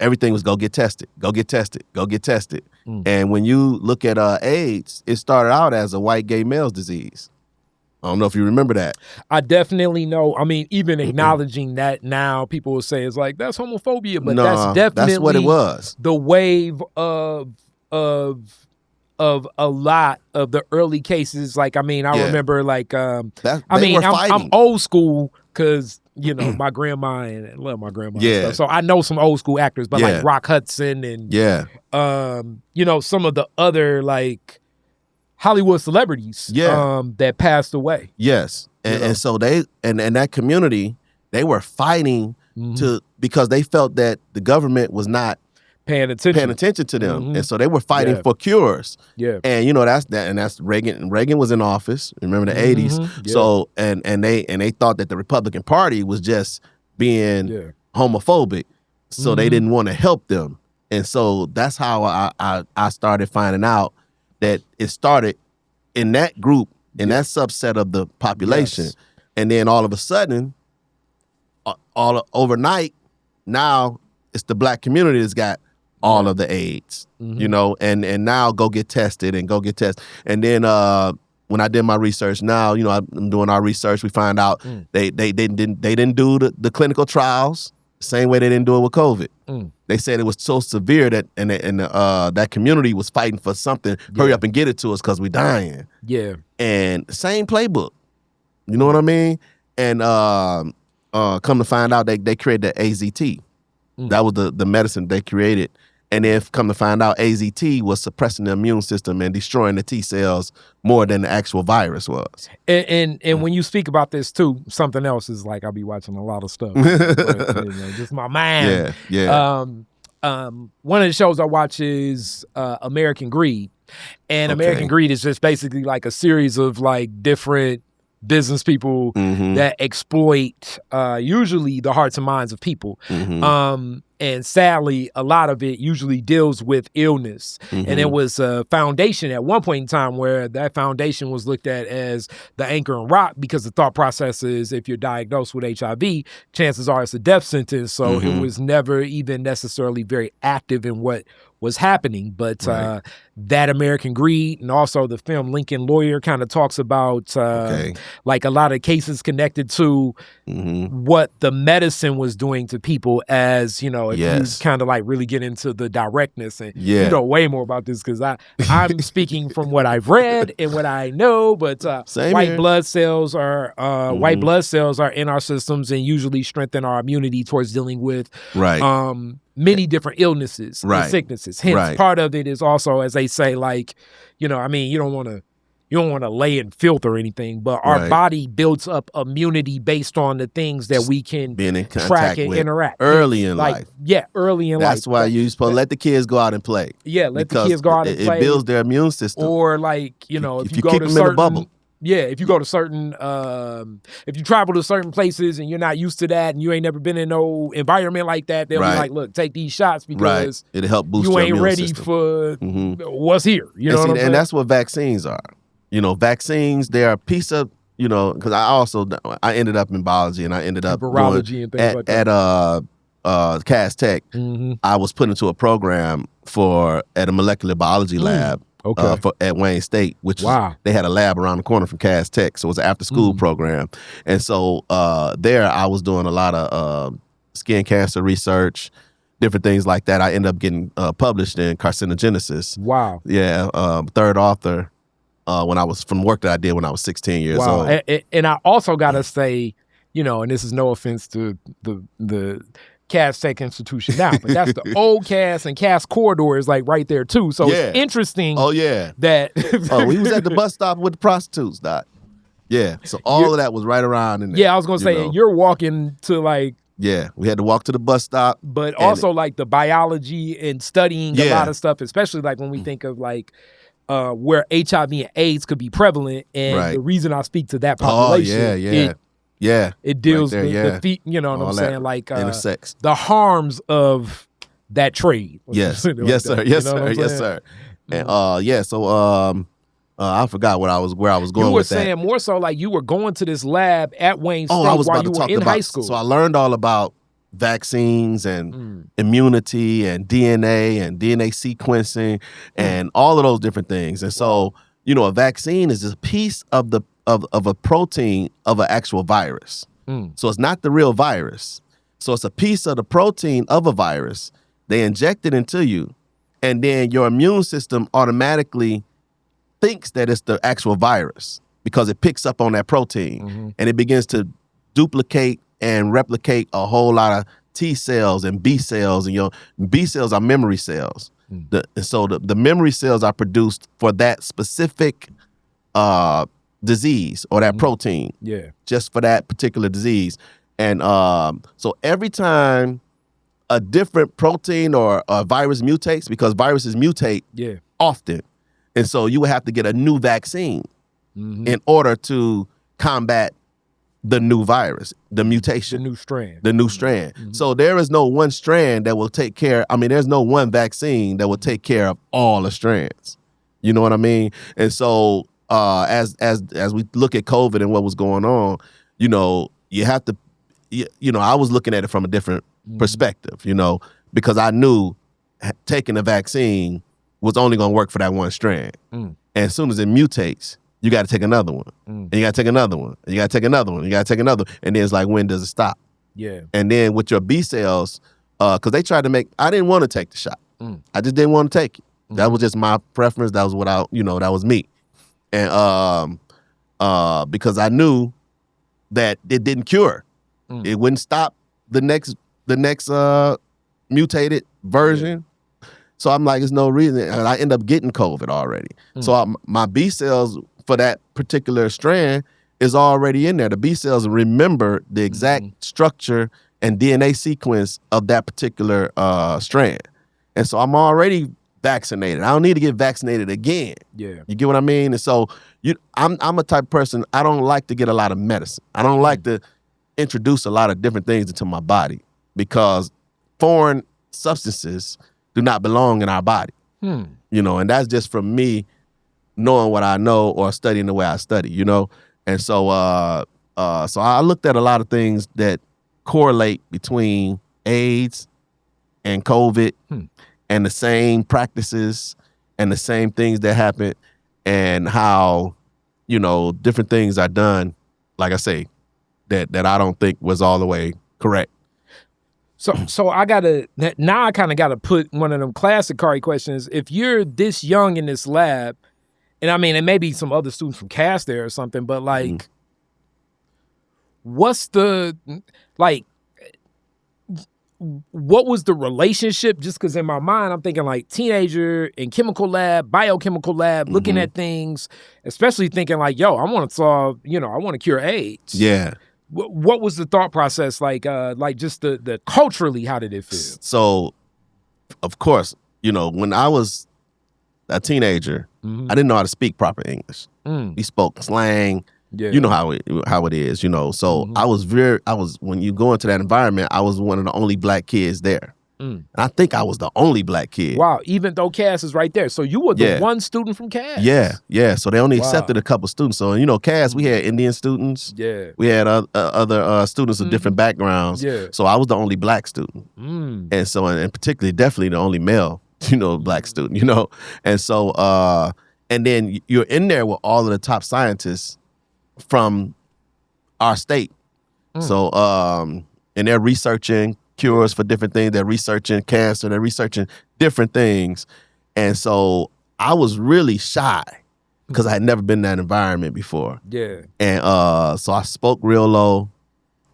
S3: everything was go get tested, go get tested, go get tested. And when you look at AIDS, it started out as a white gay male's disease. I don't know if you remember that.
S2: I definitely know. I mean, even acknowledging that now, people will say it's like, that's homophobia, but that's definitely
S3: that's what it was.
S2: The wave of a lot of the early cases. Like, I mean, I remember like, I'm old school because, my grandma, and I love my grandma. And stuff. So I know some old school actors, but like Rock Hudson and, some of the other like Hollywood celebrities that passed away.
S3: Yes. And so they, and that community, they were fighting because they felt that the government was not
S2: paying attention
S3: to them. And so they were fighting for cures. Yeah. And that's Reagan. Reagan was in office, remember the 80s. Yeah. So and they thought that the Republican Party was just being homophobic. So they didn't want to help them. And so that's how I started finding out that it started in that group, in that subset of the population. Yes. And then all of a sudden, overnight, now it's the Black community that's got all of the AIDS, and now go get tested. And then when I did my research, now, I'm doing our research, we find out they didn't do the clinical trials the same way they didn't do it with COVID. They said it was so severe that and that community was fighting for something. Hurry up and get it to us because we dying. Yeah. And same playbook. You know what I mean? And come to find out, they created the AZT. That was the medicine they created. And then come to find out, AZT was suppressing the immune system and destroying the T cells more than the actual virus was.
S2: And when you speak about this too, something else is like, I'll be watching a lot of stuff. But, just my mind.
S3: Yeah.
S2: One of the shows I watch is American Greed. And American Greed is just basically like a series of like different business people that exploit usually the hearts and minds of people. And sadly, a lot of it usually deals with illness. And it was a foundation at one point in time where that foundation was looked at as the anchor and rock, because the thought process is if you're diagnosed with HIV, chances are it's a death sentence. So it was never even necessarily very active in what was happening. But that American Greed, and also the film Lincoln Lawyer, kind of talks about like a lot of cases connected to what the medicine was doing to people, as if you kind of like really get into the directness, and you know way more about this because I'm speaking from what I've read and what I know. But white blood cells are in our systems and usually strengthen our immunity towards dealing with many different illnesses and sicknesses. Hence, part of it is also, as they say, like, you don't want to lay in filth or anything, but our body builds up immunity based on the things that we can track and interact
S3: early in life.
S2: Yeah, early in life.
S3: That's why you're supposed to let the kids go out and play.
S2: Yeah, let the kids go out and play.
S3: It builds their immune system.
S2: Or like, if you go
S3: keep
S2: to
S3: them in a bubble.
S2: Yeah, if you go to certain, if you travel to certain places and you're not used to that and you ain't never been in no environment like that, they'll be like, look, take these shots because
S3: it'll help boost
S2: you
S3: your
S2: ain't
S3: immune
S2: ready
S3: system.
S2: for what's here. You know what I'm saying?
S3: And that's what vaccines are. Vaccines, they're a piece of, because I ended up in biology and I ended up
S2: virology and things like that.
S3: At Cass Tech. I was put into a program at a molecular biology lab. At Wayne State, which they had a lab around the corner from Cass Tech, so it was an after-school program. And so there I was doing a lot of skin cancer research, different things like that. I ended up getting published in Carcinogenesis. Wow. Yeah, third author when I was, from work that I did when I was 16 years old.
S2: And I also got to say, and this is no offense to the Cass Tech institution now, but that's the old Cass, and Cass corridor is like right there too. So it's interesting.
S3: Oh yeah.
S2: That
S3: we was at the bus stop with the prostitutes, Doc. Yeah. So all of that was right around in there.
S2: Yeah, I was gonna say you're walking to like
S3: Yeah, we had to walk to the bus stop.
S2: But also like the biology and studying a lot of stuff, especially like when we think of like where HIV and AIDS could be prevalent. And the reason I speak to that population, it deals with the feet, you know what I'm saying? Like the harms of that trade.
S3: Yes, sir. Yes, sir. And so I forgot where I was going with that.
S2: You were saying more so like you were going to this lab at Wayne State while you were in high school.
S3: So I learned all about vaccines and immunity and DNA sequencing and all of those different things. And so, you know, a vaccine is a piece of a protein of an actual virus. So it's not the real virus. So it's a piece of the protein of a virus. They inject it into you, and then your immune system automatically thinks that it's the actual virus because it picks up on that protein and it begins to duplicate and replicate a whole lot of T cells and B cells. And B cells are memory cells. So the memory cells are produced for that specific disease or that protein.
S2: Yeah.
S3: Just for that particular disease. And so every time a different protein or a virus mutates, because viruses mutate often. And so you would have to get a new vaccine in order to combat the new virus, the mutation.
S2: The new strand.
S3: So there is no one strand that will take care. I mean, there's no one vaccine that will take care of all the strands. You know what I mean? And so as we look at COVID and what was going on, you know, you have to, you know, I was looking at it from a different perspective, you know, because I knew taking a vaccine was only going to work for that one strand. And as soon as it mutates, you got to take another one. And you got to take another one. And you got to take another one. You got to take another. And then it's like, when does it stop?
S2: Yeah.
S3: And then with your B cells, because they tried to make, I didn't want to take the shot. I just didn't want to take it. That was just my preference. That was what that was me. And because I knew that it didn't cure. It wouldn't stop the next mutated version. So I'm like, there's no reason. And I end up getting COVID already. So my B cells for that particular strand is already in there. The B cells remember the exact structure and DNA sequence of that particular strand. And so I'm already vaccinated. I don't need to get vaccinated again.
S2: Yeah.
S3: You get what I mean? And so I'm a type of person, I don't like to get a lot of medicine. I don't like to introduce a lot of different things into my body because foreign substances do not belong in our body. You know, and that's just from me knowing what I know or studying the way I study, you know? And so so I looked at a lot of things that correlate between AIDS and COVID and the same practices and the same things that happen and how, you know, different things are done, like I say, that I don't think was all the way correct.
S2: So I kind of gotta put one of them classic Kari questions. If you're this young in this lab, and I mean, and maybe some other students from Cass there or something, but like, what's the, like, what was the relationship? Just because in my mind, I'm thinking like teenager in chemical lab, biochemical lab, looking at things, especially thinking like, yo, I want to solve, you know, I want to cure AIDS.
S3: Yeah.
S2: What was the thought process like just the culturally, how did it feel?
S3: So, of course, you know, when I was a teenager, I didn't know how to speak proper English. We spoke slang.
S2: Yeah.
S3: You know how it is, you know. So I was when you go into that environment, I was one of the only black kids there. And I think I was the only black kid.
S2: Wow, even though Cass is right there. So you were the one student from Cass.
S3: Yeah. So they only accepted a couple students. So, you know, Cass, we had Indian students.
S2: Yeah.
S3: We had other students of different backgrounds.
S2: Yeah.
S3: So I was the only black student. And so, and particularly, definitely the only male, you know, black student, you know. And so, and then you're in there with all of the top scientists from our state. So, and they're researching cures for different things. They're researching cancer. They're researching different things. And so I was really shy because I had never been in that environment before.
S2: Yeah.
S3: And so I spoke real low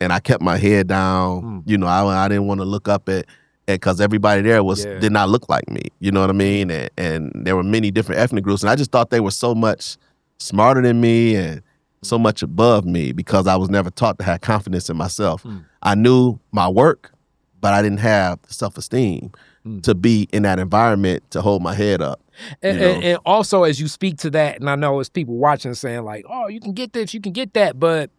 S3: and I kept my head down. You know, I didn't want to look up at because everybody there did not look like me. You know what I mean? And there were many different ethnic groups. And I just thought they were so much smarter than me and so much above me because I was never taught to have confidence in myself. I knew my work, but I didn't have the self-esteem to be in that environment to hold my head up.
S2: And also, as you speak to that, and I know it's people watching saying like, oh, you can get this, you can get that. But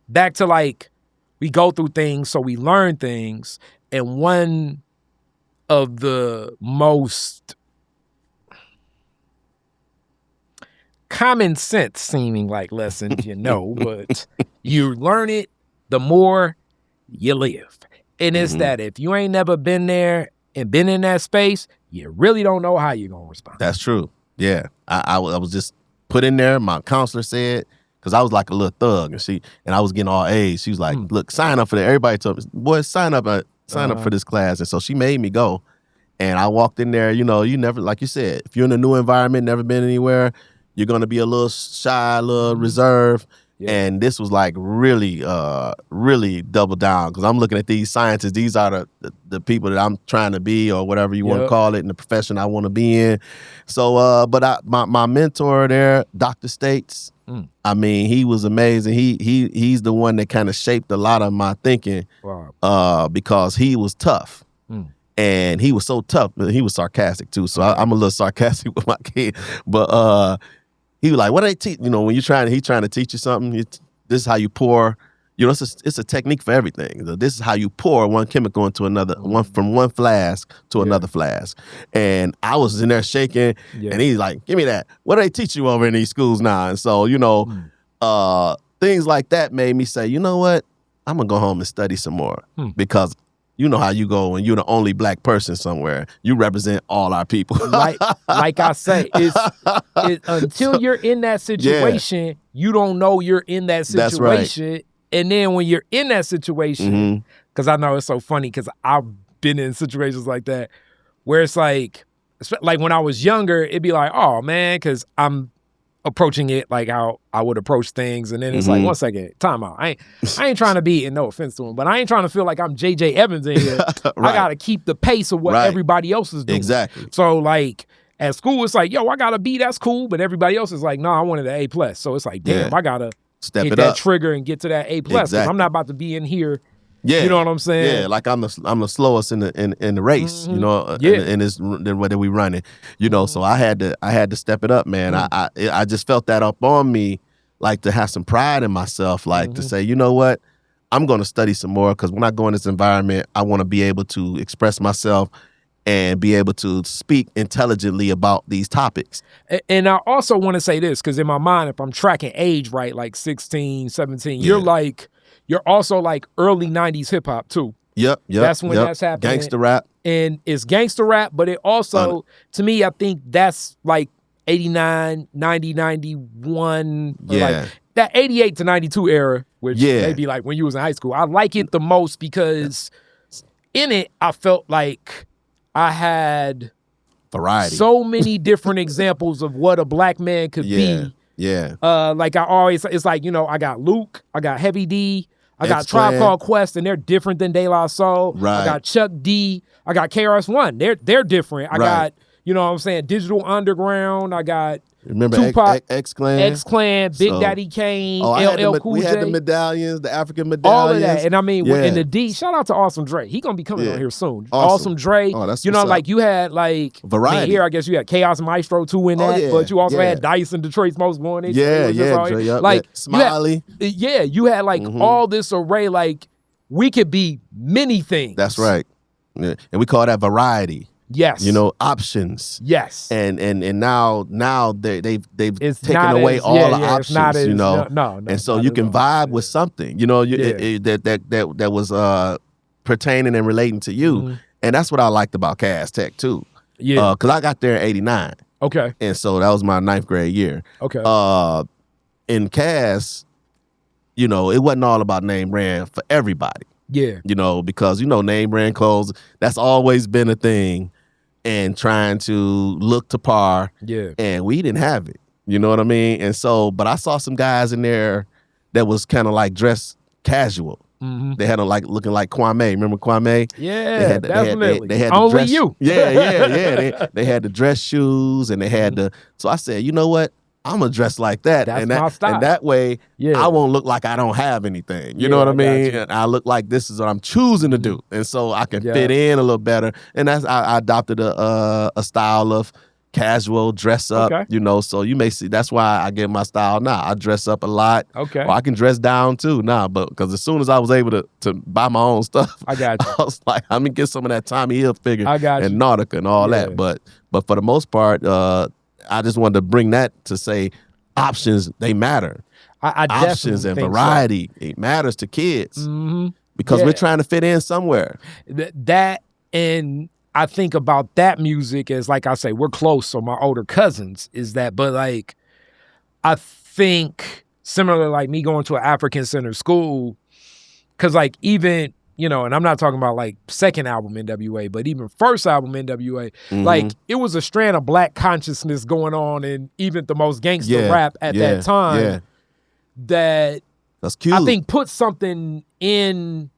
S2: back to like, we go through things, so we learn things. And one of the most common sense seeming like lessons, but you learn it the more you live. And it's that if you ain't never been there and been in that space, you really don't know how you're going to respond.
S3: That's true. Yeah. I was just put in there. My counselor said, because I was like a little thug, and I was getting all A's. She was like, look, sign up for that. Everybody told me, boy, sign up for this class. And so she made me go. And I walked in there, you never, like you said, if you're in a new environment, never been anywhere, you're going to be a little shy, a little reserved. Yeah. And this was like really, really double down, because I'm looking at these scientists. These are the people that I'm trying to be, or whatever you want to call it, in the profession I want to be in. So, but my mentor there, Dr. States, I mean, he was amazing. He's the one that kind of shaped a lot of my thinking. Wow. Because he was tough. And he was so tough. He was sarcastic too. So I'm a little sarcastic with my kid. But he was like, what they teach? When he's trying to teach you something, this is how you pour. It's a technique for everything. This is how you pour one chemical into another, from one flask to another flask. And I was in there shaking, and he's like, give me that. What do they teach you over in these schools now? And so, things like that made me say, you know what? I'm going to go home and study some more, because you know how you go when you're the only black person somewhere. You represent all our people.
S2: like I say, until you're in that situation, you don't know you're in that situation.
S3: That's right.
S2: And then when you're in that situation, because I know it's so funny, because I've been in situations like that where it's like when I was younger, it'd be like, oh man, because I'm approaching it like how I would approach things, and then it's like, one second, time out. I ain't trying to be, and no offense to him, but I ain't trying to feel like I'm J.J. Evans in here. Right. I got to keep the pace of what everybody else is doing.
S3: Exactly.
S2: So like at school, it's like, yo, I got a B, that's cool, but everybody else is like, no, I wanted an A+. So it's like, damn, I got to hit that trigger and get to that A+. Because I'm not about to be in here. Yeah, you know what I'm saying?
S3: Yeah, like I'm the slowest in the race, in this the way that we run it, So I had to step it up, man. I just felt that up on me, like to have some pride in myself, like to say, you know what, I'm going to study some more, because when I go in this environment, I want to be able to express myself and be able to speak intelligently about these topics.
S2: And I also want to say this, because in my mind, if I'm tracking age right, like 16, 17, you're also like early 90s hip hop too.
S3: Yep.
S2: That's when that's happening.
S3: Gangsta rap.
S2: And it's gangster rap, but it also, to me, I think that's like 89, 90, 91.
S3: Yeah.
S2: Like that 88 to 92 era, which maybe like when you was in high school. I like it the most because in it, I felt like I had
S3: variety.
S2: So many different examples of what a black man could be.
S3: Yeah.
S2: Like I always, it's like, I got Luke, I got Heavy D, I got Tribe Called Quest, and they're different than De La Soul.
S3: Right.
S2: I got Chuck D, I got KRS-One. They're different. I got, what I'm saying, Digital Underground. I got Tupac, X-Clan, Big Daddy Kane, LL Cool J.
S3: We had the medallions, the African medallions.
S2: All of that. And I mean, in the D, shout out to Awesome Dre. He gonna be coming on here soon. Awesome Dre.
S3: Oh, that's
S2: like you had like
S3: variety.
S2: I mean, here, I guess you had Chaos Maestro too in that, but you also had Dyson, Detroit's Most Wanted.
S3: Dre,
S2: like
S3: Smiley.
S2: You had like all this array. Like we could be many things.
S3: That's right. Yeah. And we call that variety.
S2: Yes.
S3: Options.
S2: Yes.
S3: And now they've taken away all the options,
S2: No,
S3: and so you can vibe with something, that was pertaining and relating to you. And that's what I liked about Cass Tech too. Yeah. Because I got there in 89.
S2: Okay.
S3: And so that was my 9th grade year.
S2: Okay.
S3: In Cass, it wasn't all about name brand for everybody.
S2: Yeah.
S3: Because, name brand clothes, that's always been a thing, and trying to look to par. Yeah. And we didn't have it. You know what I mean? And so, but I saw some guys in there that was kind of like dressed casual. They had them like looking like Kwame. Remember Kwame?
S2: Yeah, definitely.
S3: They had
S2: Only
S3: dress,
S2: you.
S3: Yeah. They had the dress shoes, and they had the. So I said, you know what? I'm gonna dress like that.
S2: That's
S3: and
S2: my style.
S3: And that way,
S2: Yeah.
S3: I won't look like I don't have anything. You
S2: Yeah,
S3: know what I
S2: I got
S3: mean?
S2: you.
S3: And I look like this is what I'm choosing to do, and so I can fit in a little better. And that's I adopted a style of casual dress up.
S2: Okay.
S3: You know, so you may see that's why I get my style now. I dress up a lot.
S2: Okay.
S3: Or I can dress down too now, but because as soon as I was able to buy my own stuff,
S2: I got you.
S3: I was like, I'm gonna get some of that Tommy Hilfiger
S2: I got
S3: and
S2: you.
S3: Nautica and all
S2: Yeah.
S3: that. But for the most part, I just wanted to bring that to say options, they matter.
S2: I
S3: Options
S2: definitely
S3: and
S2: think
S3: variety, it matters to kids because
S2: Yeah.
S3: we're trying to fit in somewhere.
S2: That and I think about that music as, like I say, we're close, so my older cousins is that, but like I think similar like me going to an African Center school, because like even, you know, and I'm not talking about like second album NWA, but even first album NWA, like it was a strand of black consciousness going on in even the most gangster rap at that time that
S3: that's cute.
S2: I think put something in,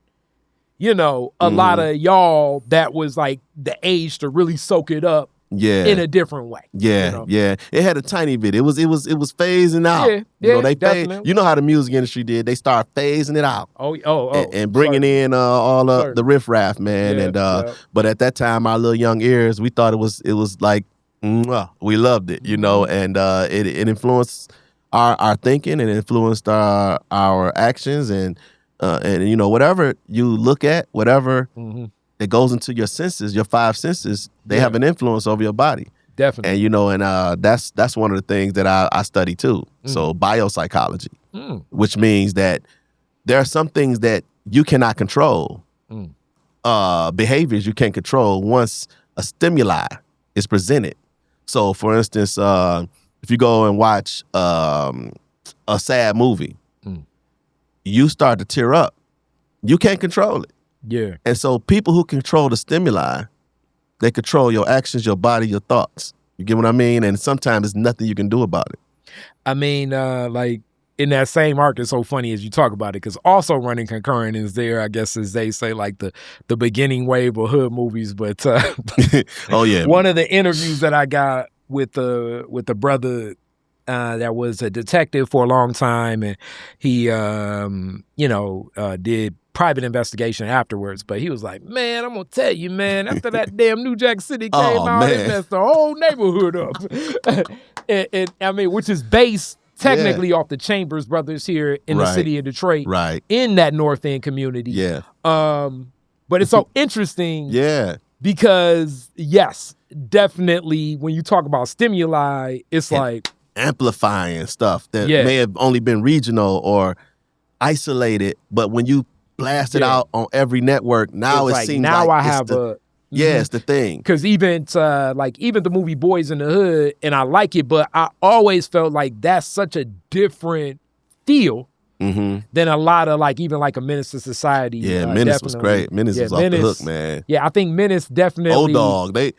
S2: you know, a lot of y'all that was like the age to really soak it up in a different way.
S3: Yeah,
S2: you know?
S3: yeah. It had a tiny bit. It was phasing out.
S2: Yeah,
S3: you know, they
S2: definitely.
S3: you know how the music industry did. They start phasing it out.
S2: Oh,
S3: and bringing in all the riffraff, man.
S2: Yeah,
S3: and but at that time, our little young ears, we thought it was like we loved it, you know, and it influenced our thinking and influenced our actions and you know, whatever you look at, whatever that goes into your senses, your five senses, they have an influence over your body.
S2: Definitely.
S3: And you know, and that's one of the things that I study too. So biopsychology, which means that there are some things that you cannot control, behaviors you can't control once a stimuli is presented. So, for instance, if you go and watch a sad movie, you start to tear up. You can't control it.
S2: Yeah.
S3: And so people who control the stimuli, they control your actions, your body, your thoughts. You get what I mean? And sometimes there's nothing you can do about it.
S2: I mean, like in that same arc, it's so funny as you talk about it, because also running concurrent is there, I guess, as they say, like the beginning wave of hood movies. But
S3: oh yeah,
S2: one of the interviews that I got with the brother that was a detective for a long time, and he did private investigation afterwards, but he was like, man, I'm gonna tell you, man, after that damn New Jack City came out, it messed the whole neighborhood up. and I mean, which is based technically off the Chambers brothers here in the city of Detroit, in that North End community.
S3: Yeah.
S2: But it's so interesting.
S3: Yeah.
S2: Because yes, definitely when you talk about stimuli, it's like
S3: amplifying stuff that may have only been regional or isolated, but when you blast it out on every network, now it seems
S2: now
S3: like
S2: I have
S3: it's the thing.
S2: Because even the movie Boys in the Hood, and I like it, but I always felt like that's such a different feel than a lot of even a Menace to Society.
S3: Yeah, Menace was great. Menace was off the hook, man.
S2: Yeah, I think Menace definitely
S3: Old Dog. They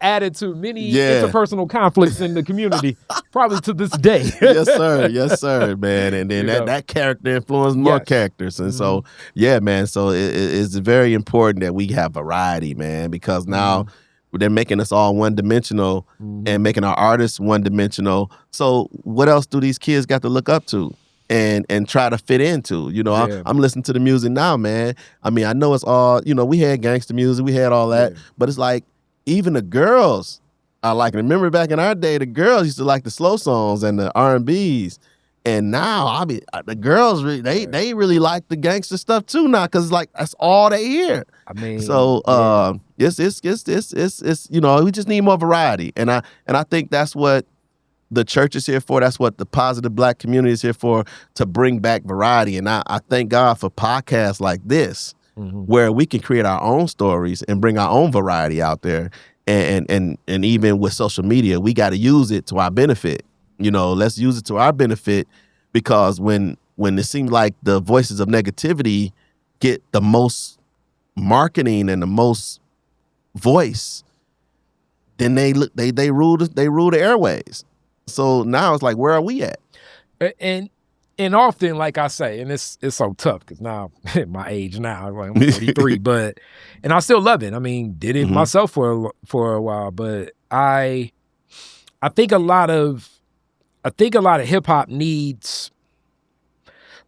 S2: added to many interpersonal conflicts in the community, probably to this day.
S3: Yes, sir, man. And then that character influenced more characters, and so man. So it's very important that we have variety, man, because now they're making us all one-dimensional and making our artists one-dimensional. So what else do these kids got to look up to and try to fit into? You know, I'm listening to the music now, man. I mean, I know it's all, you know, we had gangster music, we had all that, but it's like even the girls are like, remember back in our day, the girls used to like the slow songs and the R&Bs. And now, the girls, they really like the gangster stuff too now, because like that's all they hear.
S2: I mean,
S3: so it's you know, we just need more variety, and I think that's what the church is here for. That's what the positive Black community is here for, to bring back variety. And I thank God for podcasts like this, where we can create our own stories and bring our own variety out there. And even with social media, we got to use it to our benefit. You know, let's use it to our benefit, because when it seems like the voices of negativity get the most marketing and the most voice, then they rule the airways. So now it's like, where are we at?
S2: And often, like I say, and it's so tough because now at my age now, I'm 43, and I still love it. I mean, did it myself for a while, but I think a lot of I think a lot of hip hop needs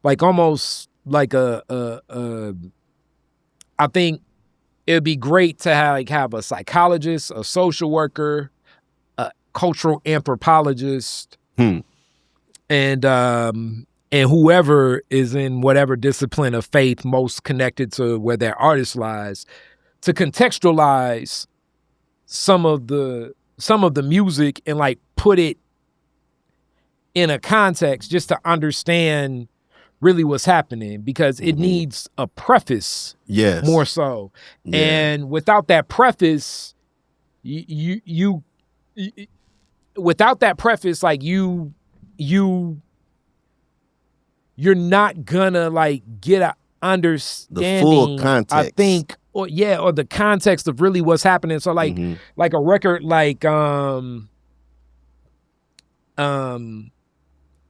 S2: like almost like I think it'd be great to have a psychologist, a social worker, a cultural anthropologist, and whoever is in whatever discipline of faith most connected to where their artist lies, to contextualize some of the music and like put it in a context just to understand really what's happening, because it needs a preface, more so. Yeah. And without that preface, you without that preface, like you're not gonna like get a understanding,
S3: the full context,
S2: I think, or the context of really what's happening. So like like a record like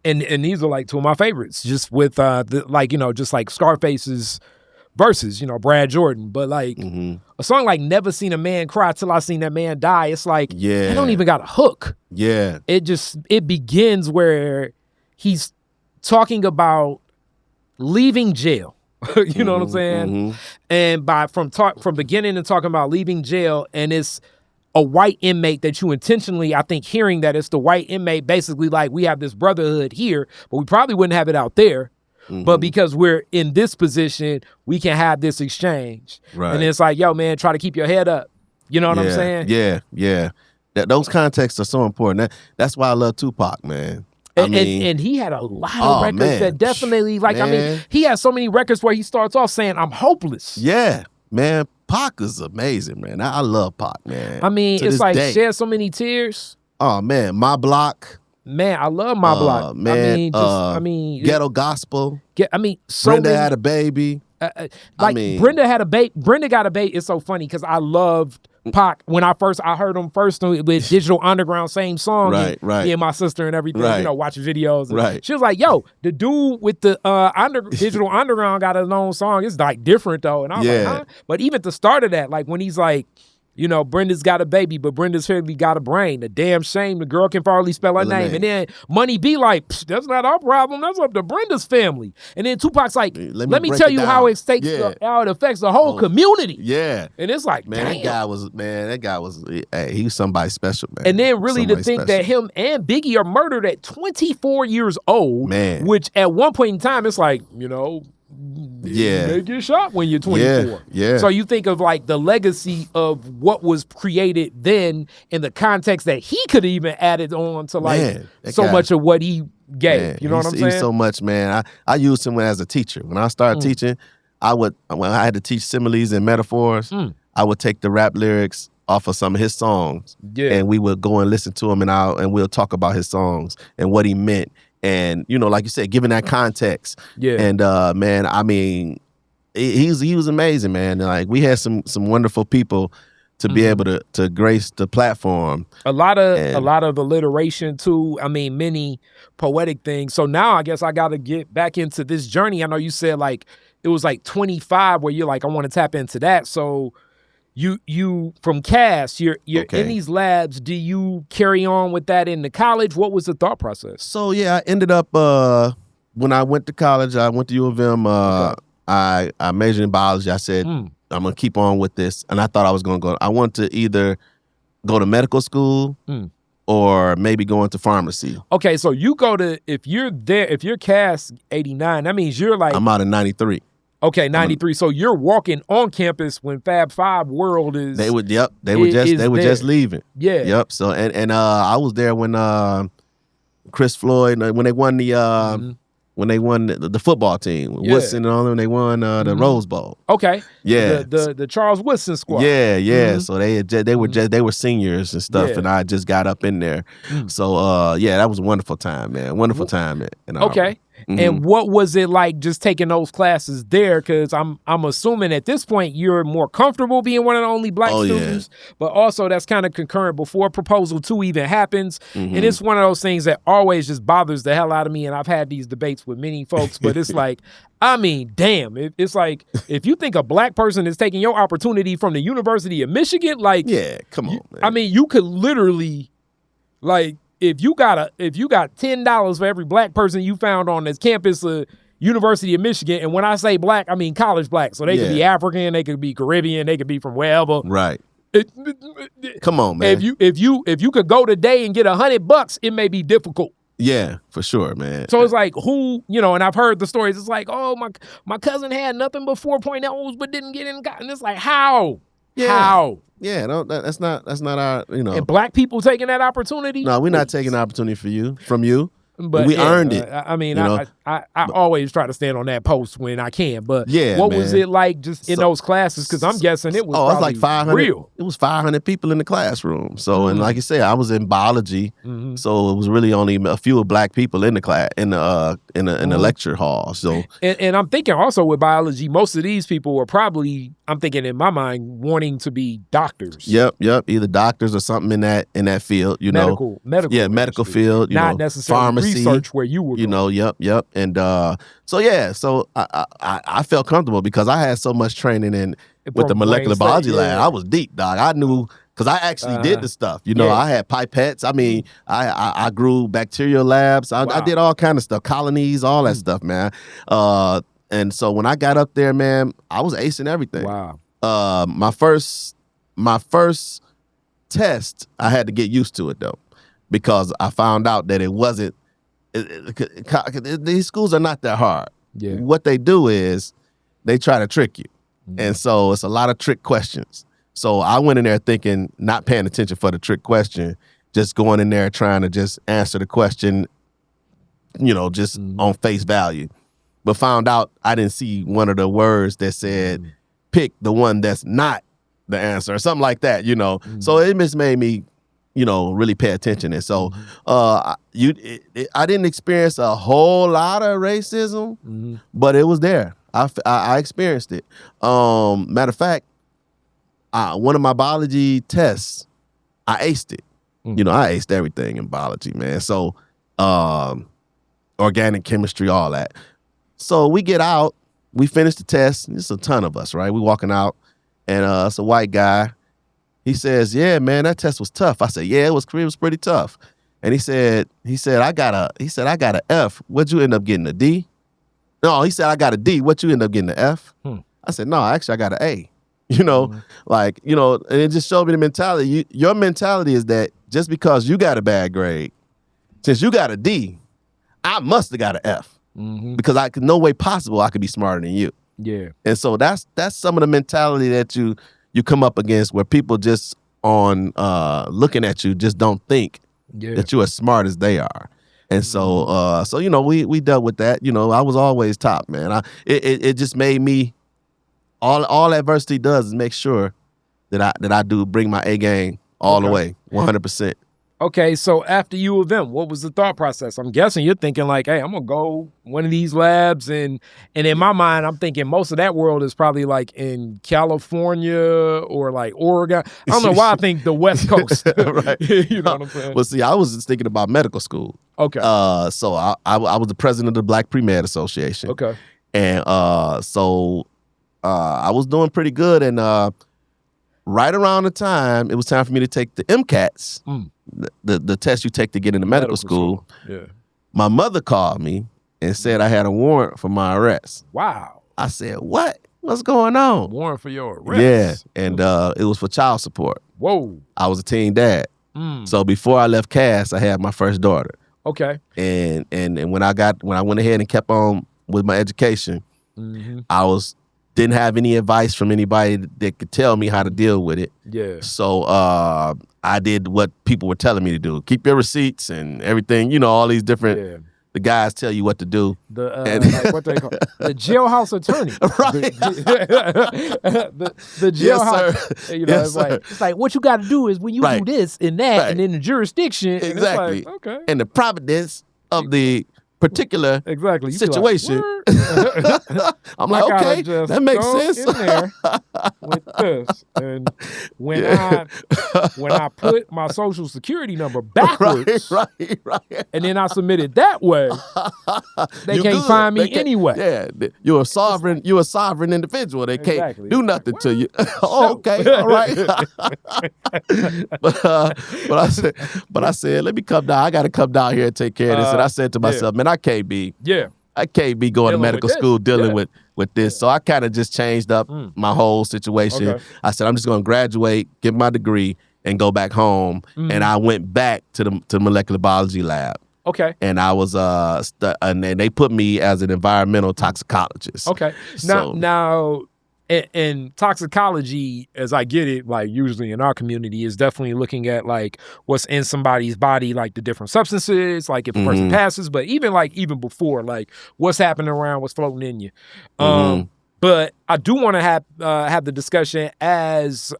S2: and these are like two of my favorites, just with just like Scarface's verses, Brad Jordan. But like a song like Never Seen a Man Cry Till I Seen That Man Die, it's like I don't even got a hook. Yeah. It begins where he's talking about leaving jail. You know what I'm saying? And from beginning to talking about leaving jail, and it's a white inmate that you intentionally, I think, hearing that it's the white inmate, basically like we have this brotherhood here, but we probably wouldn't have it out there. But because we're in this position, we can have this exchange. Right. And it's like, yo, man, try to keep your head up. You know what I'm saying?
S3: Yeah. Those contexts are so important. That's why I love Tupac, man.
S2: And he had a lot of records that definitely, like, man. I mean, he has so many records where he starts off saying, I'm hopeless.
S3: Yeah, man. Pac is amazing, man. I love Pac, man.
S2: I mean, it's like Shed So Many Tears.
S3: Oh, man. My Block.
S2: Man, I love My Block.
S3: Man, Ghetto Gospel. Brenda Had a Baby.
S2: Brenda Had a Baby. Brenda Got a Baby. It's so funny because I loved Pac when I heard him first with Digital Underground, same song. Right. Me and my sister and everything, watching videos. And she was like, yo, the dude with the Digital Underground got his own song. It's like different though. And I was like, huh? But even at the start of that, like when he's like, Brenda's got a baby, but Brenda's really got a brain. A damn shame the girl can hardly spell her name. And then Money be like, that's not our problem. That's up to Brenda's family. And then Tupac's like, let me tell you how it affects the whole community. Yeah. And it's like,
S3: man, that guy was, he was somebody special, man.
S2: And then really to think that him and Biggie are murdered at 24 years old, man, which at one point in time, it's like, you may get shot when you're 24. Yeah. So you think of like the legacy of what was created then in the context that he could even added on to like much of what he gave. Man, you know what I'm saying?
S3: He's so much, man. I used him as a teacher. When I started teaching, when I had to teach similes and metaphors, I would take the rap lyrics off of some of his songs, and we would go and listen to him, and we'll talk about his songs and what he meant. And, like you said, given that context. Yeah. And, man, I mean, he was amazing, man. Like, we had some wonderful people to be able to grace the platform.
S2: A lot of alliteration, too. I mean, many poetic things. So now I guess I got to get back into this journey. I know you said, like, it was like 25 where you're like, I want to tap into that. So you from Cass, you're in these labs. Do you carry on with that into college? What was the thought process?
S3: So I ended up when I went to college, I went to U of M. I majored in biology. I said I'm gonna keep on with this, and I thought I was gonna go. I wanted to either go to medical school or maybe go into pharmacy.
S2: Okay, so you go to if you're Cass 89, that means you're like
S3: I'm out in 93.
S2: Okay, 93. So you're walking on campus when Fab Five World is.
S3: They were just leaving. Yeah. Yep. So and I was there when Chris Floyd when they won the the football team, Woodson and all them, they won the Rose Bowl.
S2: Okay. Yeah. The Charles Woodson squad.
S3: Yeah. So they were seniors and stuff, and I just got up in there. So that was a wonderful time, man. Wonderful time.
S2: Okay. And what was it like just taking those classes there? Because I'm assuming at this point you're more comfortable being one of the only black students, but also that's kind of concurrent before Proposal 2 even happens. And it's one of those things that always just bothers the hell out of me. And I've had these debates with many folks, but it's like, I mean, damn, it's like if you think a black person is taking your opportunity from the University of Michigan, like,
S3: come on, man.
S2: I mean, you could literally, like, if you got $10 for every black person you found on this campus of University of Michigan, and when I say black, I mean college black. So they could be African, they could be Caribbean, they could be from wherever.
S3: Right. Come on, man.
S2: If you could go today and get $100, it may be difficult.
S3: Yeah, for sure, man.
S2: So it's like who, and I've heard the stories. It's like, oh, my cousin had nothing but 4.0s but didn't get in. And it's like, how?
S3: Yeah.
S2: How?
S3: Yeah, no, that's not our,
S2: And black people taking that opportunity?
S3: No, we're not taking the opportunity from you.
S2: But
S3: we earned it.
S2: I mean, I always try to stand on that post when I can. But what was it like just in those classes? Because I'm guessing it was
S3: it was like 500.
S2: Real.
S3: It was 500 people in the classroom. So and like you said, I was in biology, so it was really only a few black people in the class in the lecture hall. So
S2: and I'm thinking also with biology, most of these people were probably, I'm thinking in my mind, wanting to be doctors.
S3: Yep, either doctors or something in that field.
S2: Medical,
S3: medical field.
S2: Not necessarily
S3: pharmacy.
S2: Research where you were going.
S3: Yep. And so I felt comfortable because I had so much training with the molecular biology lab. I was deep, dog. I knew because I actually did the stuff. I had pipettes. I mean, I grew bacterial labs. I did all kind of stuff, colonies, all that stuff, man. And so when I got up there, man, I was acing everything.
S2: Wow.
S3: My first test, I had to get used to it though, because I found out that it wasn't. These schools are not that hard.
S2: Yeah.
S3: What they do is they try to trick you. And so it's a lot of trick questions. So I went in there thinking, not paying attention for the trick question, just going in there trying to just answer the question, just on face value. But found out I didn't see one of the words that said, pick the one that's not the answer or something like that, So it just made me really pay attention. And so I didn't experience a whole lot of racism, but it was there. I experienced it. Matter of fact, one of my biology tests, I aced it. I aced everything in biology, man. So organic chemistry, all that. So we get out, we finish the test. There's a ton of us, right? We walking out, and it's a white guy. He says, "Yeah, man, that test was tough." I said, "Yeah, it was pretty tough." And he said, I got a F. What'd you end up getting, a D? No, he said, I got a D. What you end up getting, an F? I said, no, actually I got an A. And it just showed me the mentality. Your mentality is that just because you got a bad grade, since you got a D, I must have got an F. Because no way possible I could be smarter than you.
S2: Yeah.
S3: And so that's some of the mentality that you come up against, where people just on looking at you just don't think that you're as smart as they are. And so we dealt with that. I was always top, man. It just made me, all adversity does is make sure that I do bring my A game all the way, 100%.
S2: Okay, so after U of M, what was the thought process? I'm guessing you're thinking like, hey, I'm going to go one of these labs. And in my mind, I'm thinking most of that world is probably like in California or like Oregon. I don't know why I think the West Coast.
S3: Right.
S2: You know what I'm saying?
S3: Well, see, I was just thinking about medical school.
S2: Okay.
S3: So I was the president of the Black Pre-Med Association.
S2: Okay.
S3: And so I was doing pretty good. And right around the time it was time for me to take the MCATs, the test you take to get into medical school.
S2: Yeah.
S3: My mother called me and said I had a warrant for my arrest.
S2: Wow.
S3: I said, what? What's going on?
S2: Warrant for your arrest.
S3: Yeah. And it was for child support.
S2: Whoa.
S3: I was a teen dad. So before I left Cass, I had my first daughter.
S2: Okay.
S3: And when I went ahead and kept on with my education, I didn't have any advice from anybody that could tell me how to deal with it.
S2: Yeah.
S3: So I did what people were telling me to do. Keep your receipts and everything. All these different. The guys tell you what to do.
S2: Like what they call the jailhouse attorney.
S3: Right.
S2: The jailhouse.
S3: Yes,
S2: it's like what you got to do is when you do this and that, and then the jurisdiction.
S3: Exactly.
S2: And it's like, okay.
S3: And the providence of the particular
S2: exactly. You
S3: situation.
S2: Be like,
S3: I'm like,
S2: I gotta
S3: okay,
S2: just
S3: that makes
S2: go
S3: sense.
S2: in there with this, and when I put my social security number backwards,
S3: right.
S2: and then I submitted that way, they
S3: You
S2: can't
S3: good.
S2: find me
S3: They can't-
S2: anyway.
S3: Yeah, you're a sovereign. You're a sovereign individual. They can't
S2: Exactly.
S3: do nothing to you. Oh, okay, all right. but I said, let me come down. I got to come down here and take care of this. And I said to myself, man, I can't be going to
S2: Dealing
S3: medical
S2: with
S3: school
S2: this.
S3: dealing with this. So I kind of just changed up my whole situation.
S2: Okay.
S3: I said, I'm just going to graduate, get my degree, and go back home. And I went back to the molecular biology lab.
S2: Okay.
S3: And I was and they put me as an environmental toxicologist.
S2: Okay. Now, in toxicology, as I get it, like usually in our community, is definitely looking at like what's in somebody's body, like the different substances, like if a person passes, but even before, like what's happening around, what's floating in you. But I do want to have the discussion as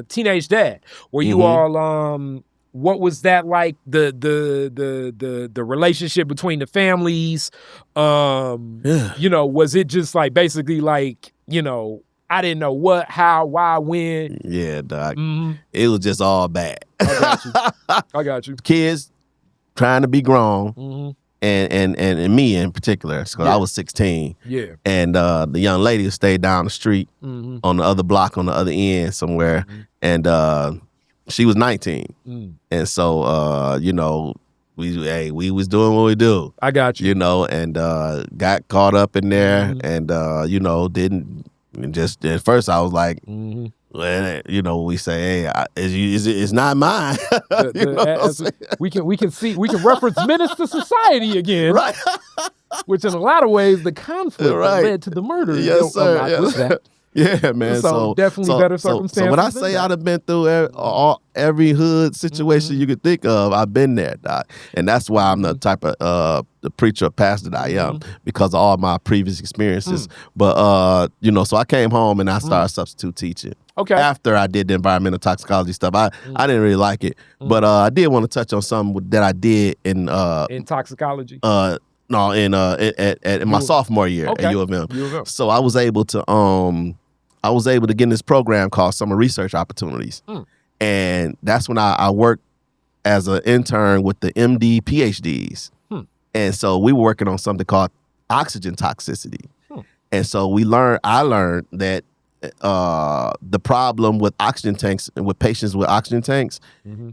S2: teenage dad, where you all what was that like? The relationship between the families. You know, was it just like basically like, you know, I didn't know what, how, why, when.
S3: Yeah, doc. It was just all bad.
S2: I got you.
S3: Kids trying to be grown, and me in particular, because I was 16.
S2: Yeah.
S3: And the young lady stayed down the street on the other block, on the other end somewhere, and she was 19. And so, you know, we was doing what we do.
S2: I got you.
S3: You know, and got caught up in there, and you know, didn't. Just at first, I was like, well, you know, we say, hey, it's not mine.
S2: We can reference Menace to Society again,
S3: right?
S2: Which in a lot of ways, the conflict that led to the murder.
S3: Yes, sir. Yeah, man.
S2: So definitely better circumstances.
S3: So when I say I'd have been through every hood situation you could think of, I've been there, Doc. And that's why I'm the type of the preacher or pastor that I am, because of all my previous experiences. But you know, so I came home and I started substitute teaching.
S2: Okay.
S3: After I did the environmental toxicology stuff, I didn't really like it, but I did want to touch on something that I did in
S2: toxicology.
S3: No, in my sophomore year at U of M. So I was able to get in this program called Summer Research Opportunities. And that's when I worked as an intern with the MD PhDs. And so we were working on something called oxygen toxicity. And so I learned that the problem with oxygen tanks, with patients with oxygen tanks,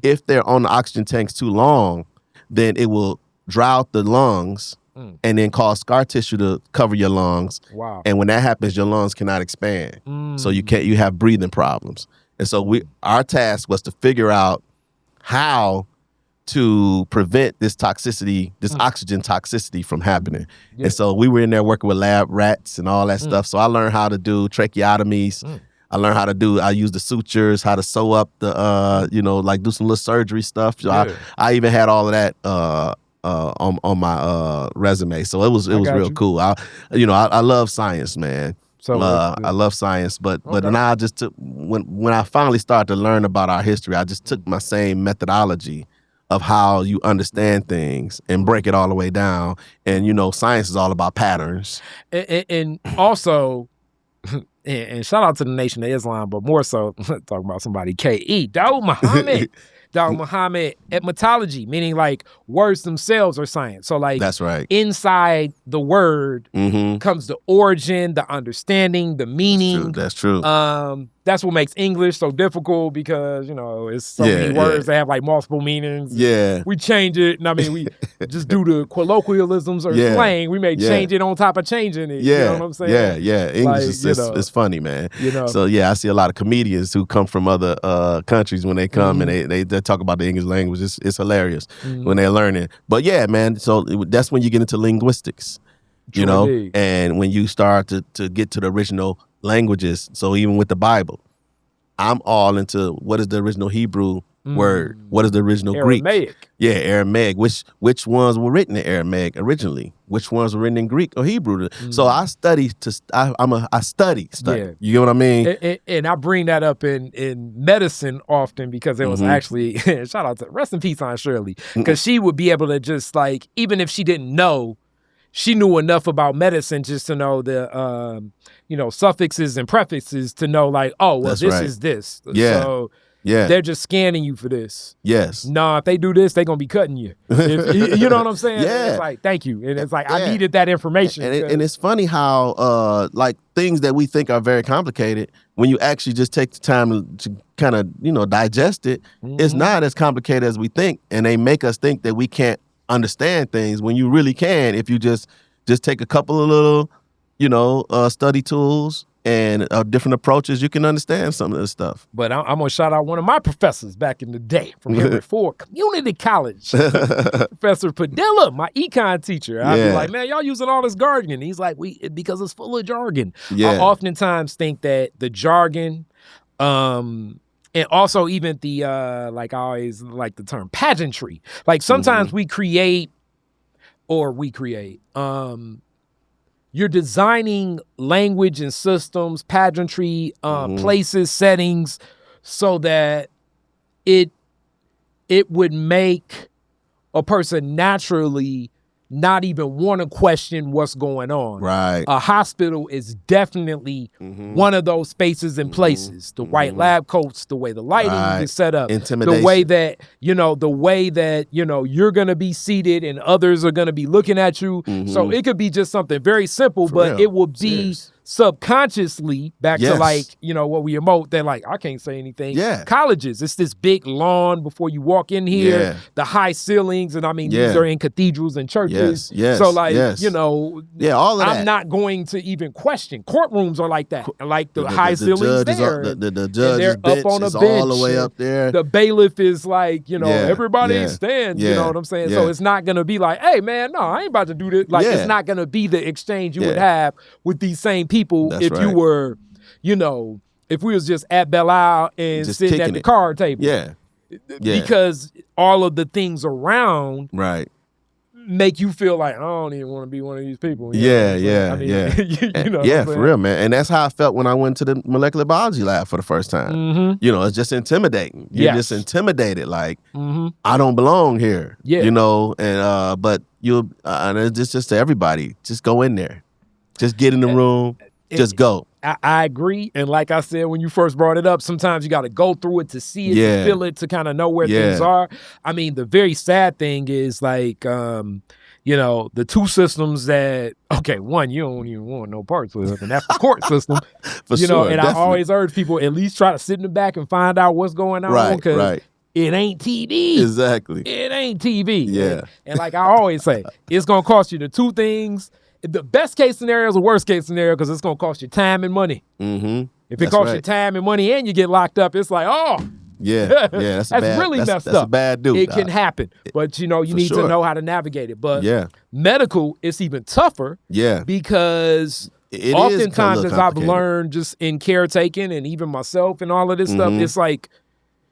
S3: if they're on the oxygen tanks too long, then it will dry out the lungs and then cause scar tissue to cover your lungs.
S2: Wow.
S3: And when that happens, your lungs cannot expand. So you have breathing problems. And so our task was to figure out how to prevent this toxicity, this oxygen toxicity from happening. And so we were in there working with lab rats and all that stuff. So I learned how to do tracheotomies. I used the sutures, how to sew up the, you know, like do some little surgery stuff. So I even had all of that on my resume. So it was real cool. I love science, man. So I love science, but now I just took, when I finally started to learn about our history, I just took my same methodology of how you understand things and break it all the way down. And, you know, science is all about patterns.
S2: And also, and shout out to the Nation of Islam, but more so, talking about somebody, K.E. Dawood Muhammad. Dawood Muhammad etymology, meaning like words themselves are science. So like
S3: that's right.
S2: Inside the word comes the origin, the understanding, the meaning.
S3: That's true.
S2: That's what makes English so difficult, because, you know, it's so many words that have like multiple meanings.
S3: Yeah.
S2: We change it, and I mean, we just do the colloquialisms or slang. We may change it on top of changing it. You know what I'm saying?
S3: Yeah. English is funny, man.
S2: You know.
S3: So yeah, I see a lot of comedians who come from other countries when they come and they talk about the English language. It's hilarious when they're learning. But yeah, man. So that's when you get into linguistics. You know, and when you start to get to the original languages, so even with the Bible, I'm all into what is the original Hebrew word, what is the original
S2: Aramaic.
S3: Greek? Yeah, Aramaic. Which ones were written in Aramaic originally? Which ones were written in Greek or Hebrew? So I study I study.
S2: Yeah.
S3: You get what I mean?
S2: And I bring that up in medicine often, because it was actually shout out to rest in peace Aunt Shirley, because she would be able to just like, even if she didn't know she knew enough about medicine just to know the suffixes and prefixes to know like, oh, well,
S3: That's
S2: this
S3: right.
S2: is this.
S3: Yeah.
S2: So
S3: Yeah.
S2: they're just scanning you for this.
S3: Yes.
S2: Nah, if they do this, they're gonna be cutting you. You know what I'm saying?
S3: Yeah.
S2: It's like, thank you. And it's like, I
S3: Yeah.
S2: needed that information.
S3: And it's funny how like things that we think are very complicated, when you actually just take the time to kind of, digest it, it's not as complicated as we think. And they make us think that we can't understand things when you really can if you just take a couple of little, study tools and different approaches, you can understand some of this stuff.
S2: But I'm going to shout out one of my professors back in the day from Henry Ford Community College, Professor Padilla, my econ teacher. I'd be like, man, y'all using all this jargon. He's like, because it's full of jargon.
S3: Yeah.
S2: I oftentimes think that the jargon, and also even the, like I always like the term pageantry. Like sometimes we create, you're designing language and systems, pageantry, places, settings, so that it would make a person naturally not even want to question what's going on.
S3: Right.
S2: A hospital is definitely one of those spaces and places. The white lab coats, the way the lighting is set up,
S3: Intimidation.
S2: the way that you're going to be seated and others are going to be looking at you. So it could be just something very simple, but
S3: real.
S2: it will be subconsciously back to
S3: Yes.
S2: like, what we emote. They're like, I can't say anything.
S3: Yeah.
S2: Colleges, it's this big lawn before you walk in here,
S3: Yeah.
S2: the high ceilings, and I mean,
S3: Yeah.
S2: these are in cathedrals and churches.
S3: Yes.
S2: So like,
S3: yes.
S2: all of
S3: that.
S2: I'm not going to even question. Courtrooms are like that. Like the high ceilings
S3: judge
S2: there.
S3: Is the
S2: and
S3: judge's
S2: they're
S3: bench
S2: up on a
S3: is
S2: bench.
S3: all the way up there.
S2: The bailiff is like, everybody
S3: yeah,
S2: stand. You
S3: yeah,
S2: know what I'm saying?
S3: yeah.
S2: So it's not going to be like, hey, man, no, I ain't about to do this. Like,
S3: Yeah.
S2: it's not going to be the exchange you would
S3: Yeah.
S2: have with these same people
S3: That's
S2: if you
S3: right.
S2: were, if we was just at Belle Isle and
S3: Just
S2: sitting at
S3: kicking
S2: the
S3: it.
S2: card table.
S3: Yeah.
S2: Because all of the things around
S3: Right.
S2: make you feel like I don't even want to be one of these people.
S3: Yeah,
S2: you know what I'm saying? I mean,
S3: yeah, for real, man. And that's how I felt when I went to the molecular biology lab for the first time. It's just intimidating. You're just intimidated, like I don't belong here.
S2: Yeah.
S3: And but and it's just to everybody. Just go in there. Just get in the room. Just go.
S2: I agree. And like I said, when you first brought it up, sometimes you got to go through it to see it, to feel it, to kind of know where things are. I mean, the very sad thing is like, the two systems that, one, you don't even want no parts with, and that's the court system.
S3: For sure,
S2: And
S3: definitely.
S2: I always urge people at least try to sit in the back and find out what's going on.
S3: Right,
S2: Because
S3: right.
S2: it ain't TV.
S3: Exactly.
S2: It ain't TV.
S3: Yeah.
S2: And like I always say, it's going to cost you the two things. The best case scenario is the worst case scenario because it's going to cost you time and money.
S3: Mm-hmm.
S2: If it costs you time and money and you get locked up, it's like,
S3: Yeah, that's bad.
S2: really messed
S3: That's
S2: up.
S3: a bad dude.
S2: It can happen. But, you need to know how to navigate it. But medical, it's even tougher because
S3: It
S2: oftentimes,
S3: is
S2: as I've learned just in caretaking and even myself and all of this stuff, it's like,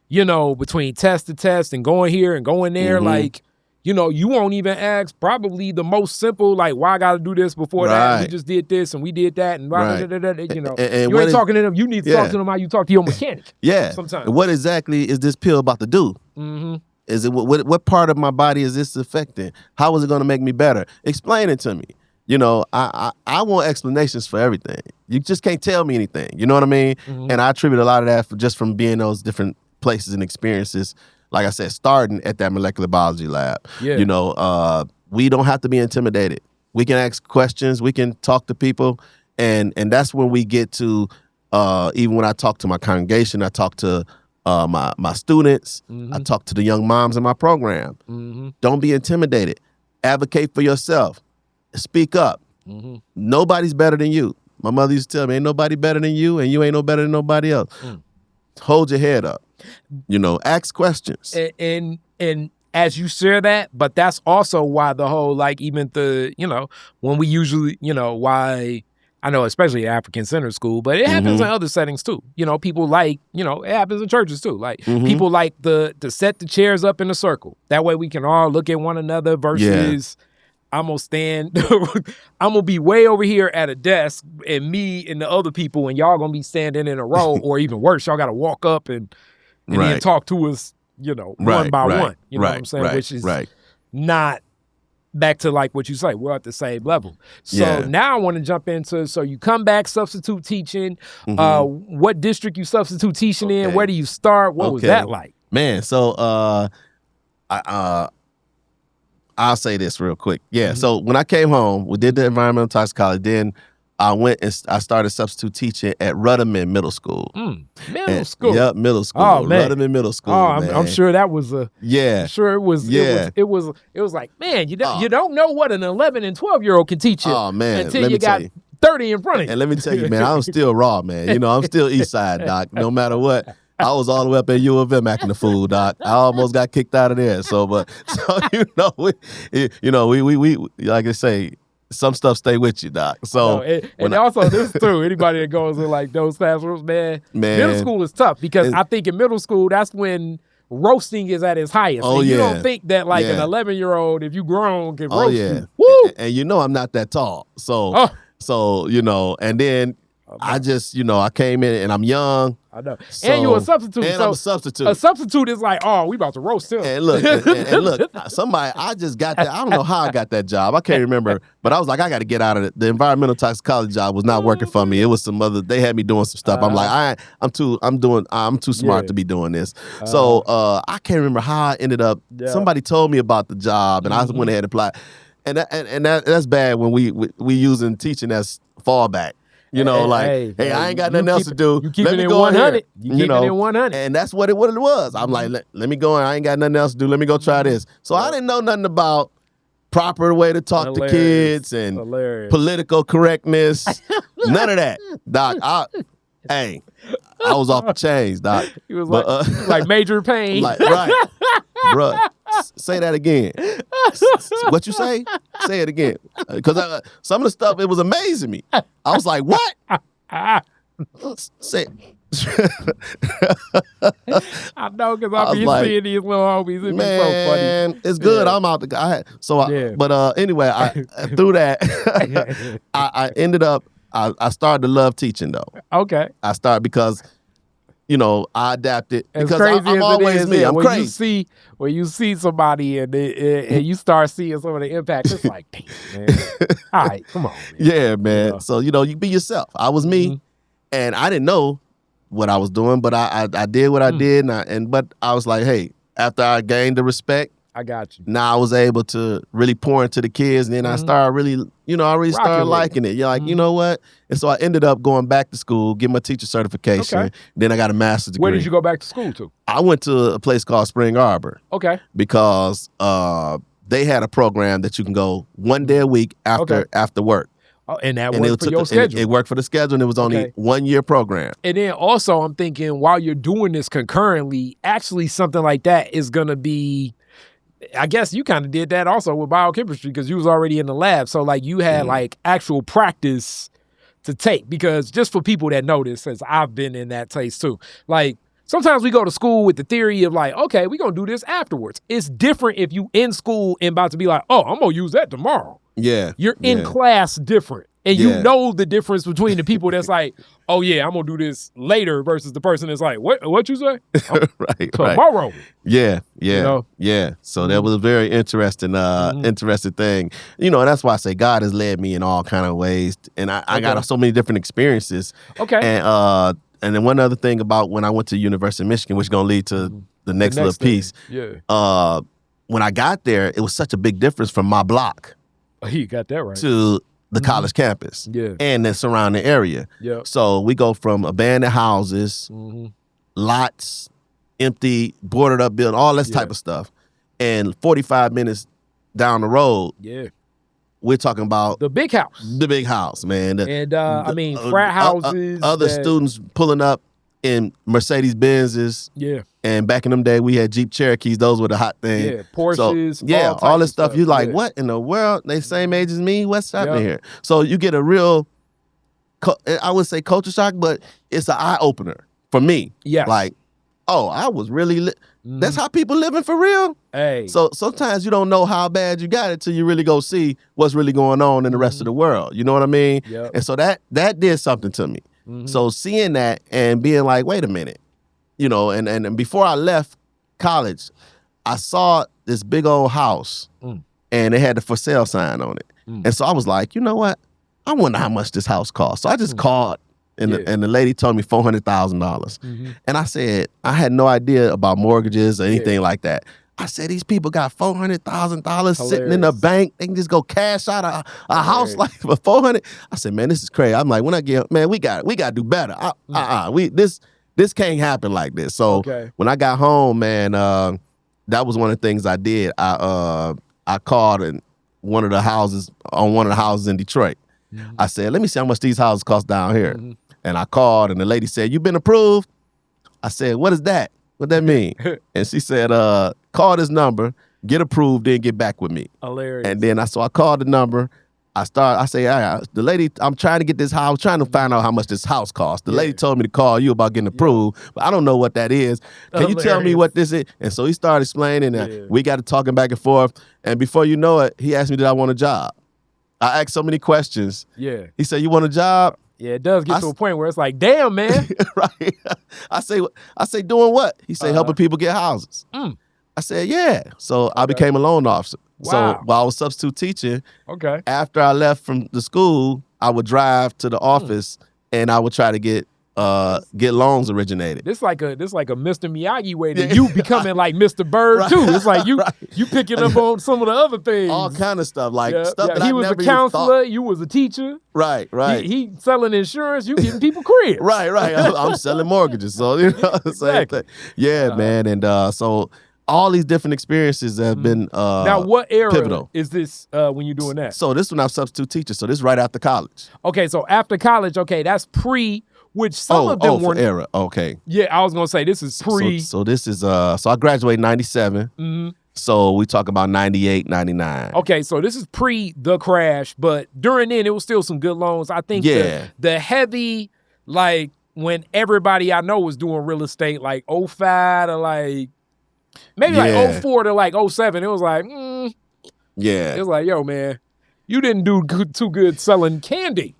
S2: between test to test and going here and going there, like, you won't even ask probably the most simple, like, why I got to do this before that? We just did this and we did that. And,
S3: and
S2: you ain't talking to them. You need to talk to them how you talk to your mechanic. Sometimes.
S3: And what exactly is this pill about to do? Is it what part of my body is this affecting? How is it going to make me better? Explain it to me. I want explanations for everything. You just can't tell me anything. You know what I mean? And I attribute a lot of that just from being those different places and experiences. Like I said, starting at that molecular biology lab. We don't have to be intimidated. We can ask questions. We can talk to people. And that's when we get to, even when I talk to my congregation, I talk to my students, I talk to the young moms in my program. Don't be intimidated. Advocate for yourself. Speak up. Nobody's better than you. My mother used to tell me, ain't nobody better than you, and you ain't no better than nobody else. Hold your head up. Ask questions.
S2: And as you share that, but that's also why the whole, like, even the, when we usually, why, I know especially African Center School, but it happens in other settings too. People like, it happens in churches too. Like, people like to set the chairs up in a circle. That way we can all look at one another versus I'm going to stand, I'm going to be way over here at a desk and me and the other people and y'all going to be standing in a row or even worse, y'all got to walk up and then talk to us, one by one. You know what I'm saying? Which is not back to like what you say, we're at the same level. So now I want to jump into, so you come back substitute teaching. What district you substitute teaching in? Where do you start? What was that like?
S3: Man, so I'll say this real quick. Yeah, so when I came home, we did the environmental toxicology. Then I went and I started substitute teaching at Rudderman Middle School.
S2: Middle school.
S3: Yep, middle school.
S2: Oh, man.
S3: Rudderman Middle School.
S2: Oh,
S3: man.
S2: I'm sure that was
S3: Yeah.
S2: I'm sure it was.
S3: Yeah.
S2: It was like, man, you don't know what an 11 and 12-year-old can teach you.
S3: Oh man,
S2: until
S3: let
S2: you
S3: me tell
S2: got
S3: you.
S2: 30 in front of you.
S3: And let me tell you, man, I'm still raw, man. You know, I'm still East Side, Doc. No matter what. I was all the way up at U of M acting the fool, Doc. I almost got kicked out of there. So we like I say, some stuff stay with you, Doc. So
S2: and also this too, anybody that goes in like those classrooms, man, middle school is tough because I think in middle school that's when roasting is at its highest.
S3: Oh,
S2: and you
S3: yeah.
S2: don't think that like an 11-year-old, if you grown, can roast you.
S3: Woo! And you know I'm not that tall. So and then I just, I came in and I'm young.
S2: I know. And you're a substitute.
S3: And I'm a substitute.
S2: A substitute is like, oh, we about to roast him.
S3: And look, and look, somebody, I just got that. I don't know how I got that job. I can't remember. But I was like, I got to get out of it. The environmental toxicology job was not working for me. It was some other, they had me doing some stuff. I'm like, I'm too smart to be doing this. So I can't remember how I ended up. Somebody told me about the job and I went ahead and applied. And that's bad when we using teaching as fallback. You know, hey, I ain't got nothing else to do.
S2: You keep
S3: let
S2: it
S3: me
S2: in
S3: go
S2: 100.
S3: You
S2: keep it in 100.
S3: And that's what it was. I'm like, let me go in. I ain't got nothing else to do. Let me go try this. So I didn't know nothing about proper way to talk to kids and political correctness. None of that, Doc. I was off the chains, Doc.
S2: He was like major pain.
S3: Right. Bruh, say that again. What you say? Say it again. Because some of the stuff, it was amazing me. I was like, what? Say it.
S2: I know, because I'll be seeing these little homies. It'd be so funny.
S3: It's good. I'm out the But anyway, through that, I ended up, I started to love teaching, though.
S2: Okay.
S3: I started because I adapted because
S2: I'm
S3: always me. I'm crazy.
S2: When you see somebody and you start seeing some of the impact, it's like, damn, man. All right, come on, man.
S3: Yeah, man. So, you be yourself. I was me, and I didn't know what I was doing, but I did what I did, but I was like, hey, after I gained the respect,
S2: I got you.
S3: Now I was able to really pour into the kids, and then I started really, started liking it. You're like, you know what? And so I ended up going back to school, getting my teacher certification. Okay. Then I got a master's degree.
S2: Where did you go back to school to?
S3: I went to a place called Spring Arbor.
S2: Okay.
S3: Because they had a program that you can go one day a week after work.
S2: Oh, and that worked for your schedule.
S3: It worked for the schedule, and it was only 1 year program.
S2: And then also I'm thinking, while you're doing this concurrently, actually something like that is going to be, I guess you kind of did that also with biochemistry because you was already in the lab. So like you had like actual practice to take, because just for people that know this, since I've been in that place too, like sometimes we go to school with the theory of like, okay, we're going to do this afterwards. It's different if you in school and about to be like, oh, I'm going to use that tomorrow.
S3: Yeah.
S2: You're in class different. And you know the difference between the people that's like, oh yeah, I'm gonna do this later versus the person that's like, what you say?
S3: Right.
S2: Tomorrow.
S3: Yeah. Yeah. So that was a very interesting interesting thing. And that's why I say God has led me in all kind of ways. And I got so many different experiences.
S2: Okay.
S3: And then one other thing about when I went to University of Michigan, which is gonna lead to the next little piece.
S2: Yeah.
S3: When I got there, it was such a big difference from my block.
S2: Oh, you got that right.
S3: To the college campus and the surrounding area.
S2: Yeah.
S3: So we go from abandoned houses, lots, empty, boarded up building, all this type of stuff. And 45 minutes down the road, we're talking about
S2: the big house.
S3: The big house, man.
S2: Frat houses.
S3: Other students pulling up in Mercedes Benzes.
S2: Yeah.
S3: And back in them days, we had Jeep Cherokees. Those were the hot thing.
S2: Yeah, Porsches.
S3: So, all this stuff. You like, what in the world? They same age as me? What's happening here? So you get a real, I would say culture shock, but it's an eye opener for me.
S2: Yes.
S3: Like, oh, I was really, that's how people living for real?
S2: Hey.
S3: So sometimes you don't know how bad you got it till you really go see what's really going on in the rest of the world. You know what I mean?
S2: Yep.
S3: And so that did something to me. So seeing that and being like, wait a minute. And before I left college, I saw this big old house and it had the for sale sign on it. And so I was like, you know what? I wonder how much this house costs. So I just called, and the lady told me $400,000. And I said, I had no idea about mortgages or anything like that. I said, these people got $400,000 sitting in the bank. They can just go cash out a house like for $400. I said, man, this is crazy. I'm like, when I get, man, we got to do better. This can't happen like this. So when I got home, man, that was one of the things I did. I called one of the houses in Detroit. I said, let me see how much these houses cost down here. And I called, and the lady said, you been approved? I said, what is that? What that mean? And she said, call this number, get approved, then get back with me.
S2: Hilarious.
S3: And then I called the number. I say, the lady, I'm trying to get this house, trying to find out how much this house costs. The lady told me to call you about getting approved, but I don't know what that is. Can you tell me what this is? And so he started explaining, we got to talking back and forth. And before you know it, he asked me, did I want a job? I asked so many questions. Yeah. He said, you want a job?
S2: Yeah, it does get to a point where it's like, damn, man.
S3: Right. I say, doing what? He said, helping people get houses. I said, yeah. So I became a loan officer.
S2: Wow.
S3: So while I was substitute teaching, after I left from the school, I would drive to the office and I would try to get loans originated.
S2: This like a Mr. Miyagi way to you becoming like Mr. Byrd too. It's like you picking up on some of the other things.
S3: All kind of stuff. Like stuff that
S2: he was a counselor, you was a teacher.
S3: Right.
S2: He selling insurance, you getting people cribs.
S3: Right. I'm selling mortgages. So same thing. Yeah, man. And so all these different experiences have been
S2: now what era
S3: pivotal.
S2: Is this when you're doing that?
S3: So this when I'm substitute teacher. So this is right after college.
S2: Okay, so after college, that's pre, which some of them were
S3: era. Okay.
S2: Yeah, I was gonna say this is pre.
S3: So this is so I graduated in 97. So we talk about 98, 99.
S2: Okay, so this is pre the crash, but during then it was still some good loans. I think the heavy, like when everybody I know was doing real estate, like 05 to like maybe like 04 to like 07, it was like, it was like, yo, man, you didn't do too good selling candy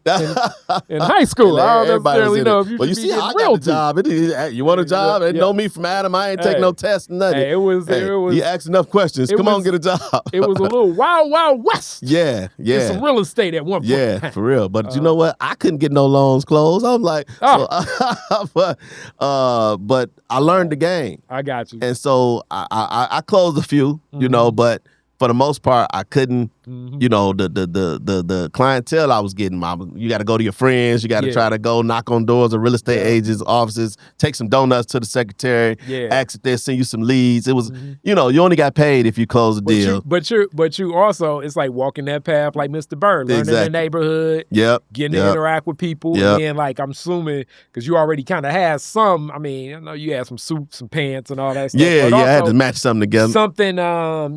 S2: in high school. I don't necessarily know if you should be getting real
S3: job. You want a job? They know me from Adam. I ain't take no test, nothing.
S2: It was.
S3: You asked enough questions. Come on, get a job.
S2: It was a little wild, wild west.
S3: Yeah.
S2: In some real estate at one point.
S3: Yeah, for real. But you know what? I couldn't get no loans closed. I'm like, but I learned the game.
S2: I got you.
S3: And so I closed a few, you know, but for the most part, I couldn't, you know, the clientele I was getting, you got to go to your friends, you got to try to go knock on doors of real estate agents' offices, take some donuts to the secretary, ask if they'll send you some leads. It was, you know, you only got paid if you close a deal.
S2: But you also, it's like walking that path like Mr. Byrd, learning the neighborhood, getting to interact with people, and then like I'm assuming, because you already kind of had some, I mean, I know you had some suits, some pants and all that stuff.
S3: Yeah, I had to match something together.
S2: Something,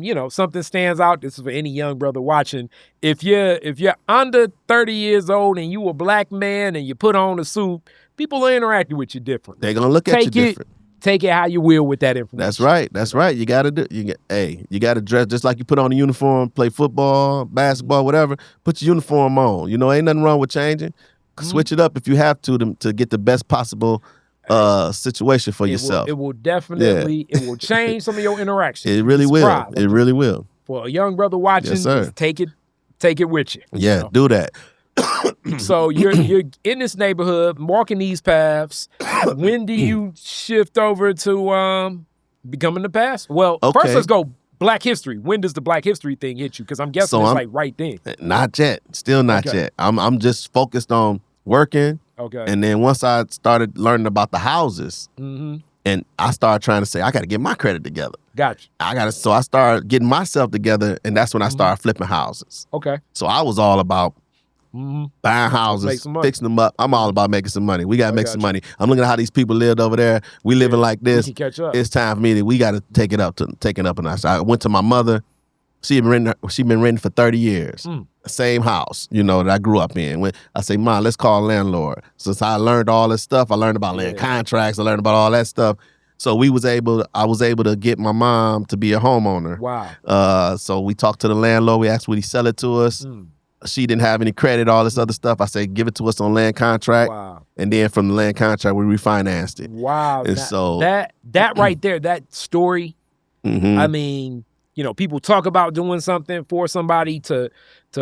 S2: you know, something stands out. This is for any young brother watching. If you're under 30 years old and you a black man and you put on a suit, people are interacting with you different.
S3: They're gonna look at you different.
S2: Take it how you will with that information.
S3: That's right. You gotta you gotta dress just like you put on a uniform, play football, basketball, whatever. Put your uniform on. You know, ain't nothing wrong with changing. Switch it up if you have to get the best possible situation for yourself.
S2: It will definitely it will change some of your interactions.
S3: It really will. It really will.
S2: For a young brother watching, just take it with you.
S3: Yeah, do that.
S2: So you're in this neighborhood, walking these paths. When do you shift over to becoming the pastor? Well, first let's go Black History. When does the Black History thing hit you? Because I'm guessing it's like right then.
S3: Not yet. Still not yet. I'm just focused on working.
S2: Okay.
S3: And then once I started learning about the houses, and I started trying to say, I got to get my credit together.
S2: Gotcha.
S3: So I started getting myself together, and that's when I started flipping houses.
S2: Okay.
S3: So I was all about buying houses, fixing them up. I'm all about making some money. We got to make some money. I'm looking at how these people lived over there. We living like this.
S2: We can catch up.
S3: It's time for me we got to take it up a notch. I went to my mother. She been renting for 30 years. Same house, you know, that I grew up in. When I say, Mom, let's call a landlord. Since I learned all this stuff, I learned about land contracts, I learned about all that stuff. So I was able to get my mom to be a homeowner.
S2: Wow.
S3: So we talked to the landlord. We asked, would he sell it to us? She didn't have any credit, all this other stuff. I said, give it to us on land contract.
S2: Wow.
S3: And then from the land contract, we refinanced it.
S2: Wow.
S3: And so
S2: that right there, that story, I mean, people talk about doing something for somebody to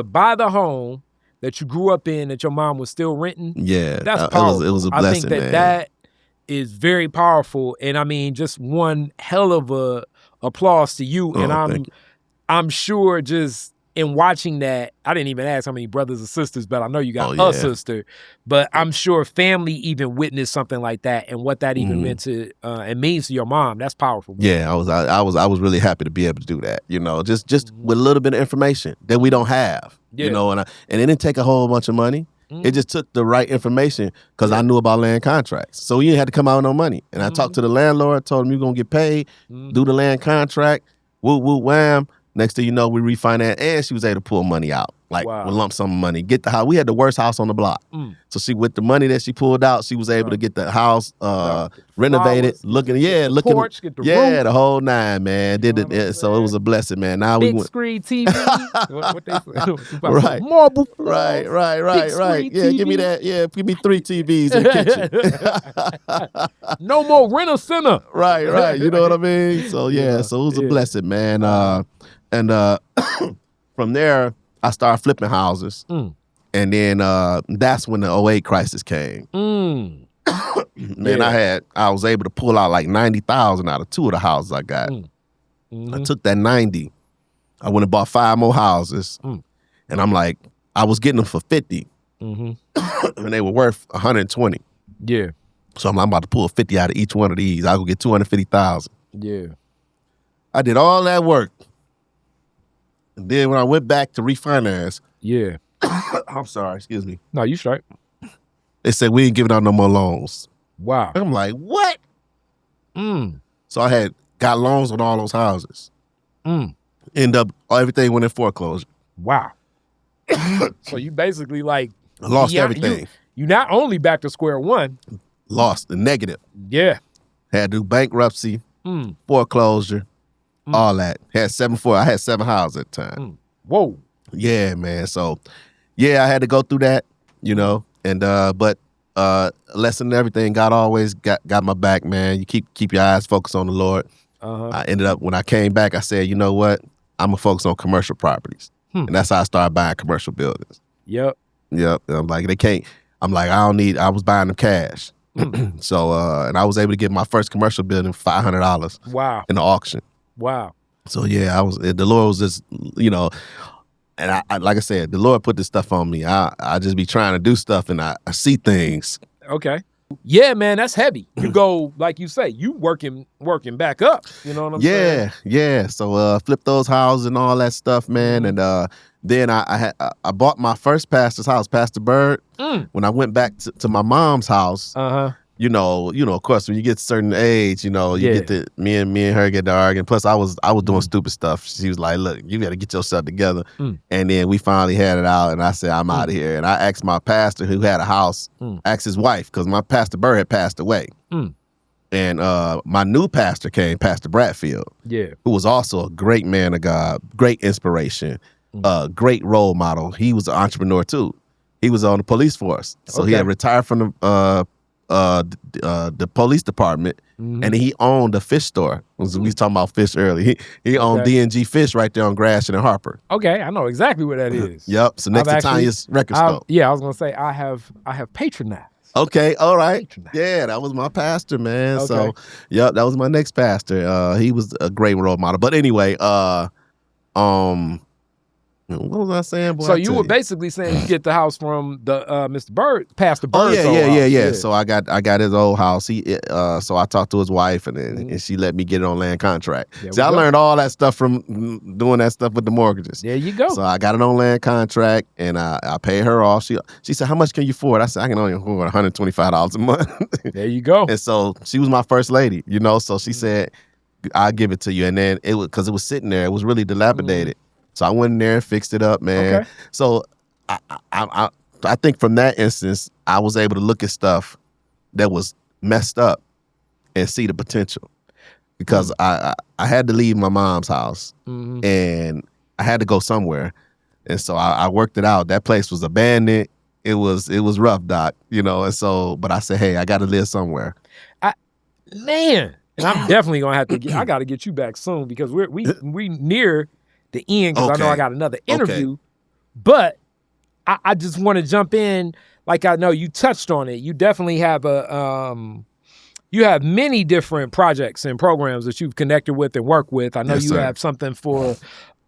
S2: buy the home that you grew up in that your mom was still renting.
S3: Yeah,
S2: that's powerful.
S3: It was a blessing,
S2: I think that is very powerful, and I mean, just one hell of a applause to you. And I'm sure just in watching that, I didn't even ask how many brothers or sisters, but I know you got a sister. But I'm sure family even witnessed something like that, and what that even meant to and means to your mom. That's powerful. Man.
S3: Yeah, I was really happy to be able to do that. Just with a little bit of information that we don't have. And it didn't take a whole bunch of money. It just took the right information because I knew about land contracts. So you had to come out with no money. And I talked to the landlord, told him you're going to get paid, do the land contract, woo, woo, wham. Next thing you know, we refinanced, and she was able to pull money out, with lump sum of money. Get the house. We had the worst house on the block. So with the money that she pulled out, she was able to get the house renovated, looking,
S2: porch, get the
S3: roof. The whole nine, man. So it was a blessing, man. Now
S2: big
S3: we went
S2: screen TV. what they say?
S3: Right.
S2: Marble.
S3: Right. Yeah,
S2: TV.
S3: give me that. Yeah, give me 3 TVs in the kitchen.
S2: No more rent-a-center.
S3: Right. You know what I mean? So so it was a blessing, man. And from there, I started flipping houses. And then that's when the '08 crisis came. Man, I was able to pull out like $90,000 out of 2 of the houses I got. I took that 90. I went and bought 5 more houses. And I'm like, I was getting them for 50. And they were worth 120.
S2: Yeah.
S3: So I'm about to pull 50 out of each one of these. I'll go get 250,000.
S2: Yeah.
S3: I did all that work. And then when I went back to refinance, I'm sorry, excuse me.
S2: No, you straight.
S3: They said we ain't giving out no more loans.
S2: Wow.
S3: I'm like, what? So I had got loans on all those houses. End up everything went in foreclosure.
S2: Wow. So you basically
S3: lost everything.
S2: You not only back to square one.
S3: Lost the negative.
S2: Yeah.
S3: Had to do bankruptcy, foreclosure, all that. I had 7 houses at the time.
S2: Whoa.
S3: Yeah, man. So, I had to go through that, and but lesson in everything, God always got my back, man. You keep your eyes focused on the Lord. I ended up, when I came back, I said, you know what? I'm going to focus on commercial properties. And that's how I started buying commercial buildings.
S2: Yep.
S3: And I'm like, I was buying them cash. So, and I was able to get my first commercial building for $500.
S2: Wow.
S3: In the auction.
S2: Wow.
S3: So the Lord was just, and I like I said, the Lord put this stuff on me. I just be trying to do stuff, and I see things.
S2: Okay. Yeah, man, that's heavy. You go, like you say, you working back up. You know what I'm saying?
S3: Yeah. So flip those houses and all that stuff, man. And then I bought my first pastor's house, Pastor Byrd. When I went back to my mom's house. Of course, when you get to a certain age, get to me and her get to arguing. Plus, I was doing stupid stuff. She was like, "Look, you got to get yourself together." And then we finally had it out, and I said, "I'm out of here." And I asked my pastor who had a house, asked his wife, because my Pastor Byrd had passed away. And my new pastor came, Pastor Bradfield, who was also a great man of God, great inspiration, great role model. He was an entrepreneur too. He was on the police force, so he had retired from the police department, and he owned a fish store. We was talking about fish earlier. He owned D&G Fish right there on Gratiot and Harper.
S2: Okay, I know exactly where that is.
S3: Yep. So next to Tanya's record store.
S2: Yeah, I was gonna say I have patronized.
S3: Okay, all right. Yeah, that was my pastor, man. Okay. So, that was my next pastor. He was a great role model. But anyway, what was I saying? Boy,
S2: so you were basically saying you get the house from the Mr. Byrd, Pastor Byrd.
S3: Yeah. So I got his old house. So I talked to his wife, and she let me get it on land contract. See, I learned all that stuff from doing that stuff with the mortgages.
S2: There you go.
S3: So I got it on land contract, and I paid her off. She said, "How much can you afford?" I said, "I can only afford $125 a month."
S2: There you go.
S3: And so she was my first lady, So she said, "I'll give it to you." And then it was sitting there. It was really dilapidated. So I went in there and fixed it up, man. Okay. So I think from that instance, I was able to look at stuff that was messed up and see the potential. Because I had to leave my mom's house, and I had to go somewhere. And so I worked it out. That place was abandoned. It was rough, Doc, And so, but I said, hey, I got to live somewhere.
S2: Man, And I'm definitely gonna have to I gotta get you back soon because we near the end because I know I got another interview. But I just want to jump in. Like I know you touched on it. You definitely have you have many different projects and programs that you've connected with and worked with. I know you have something for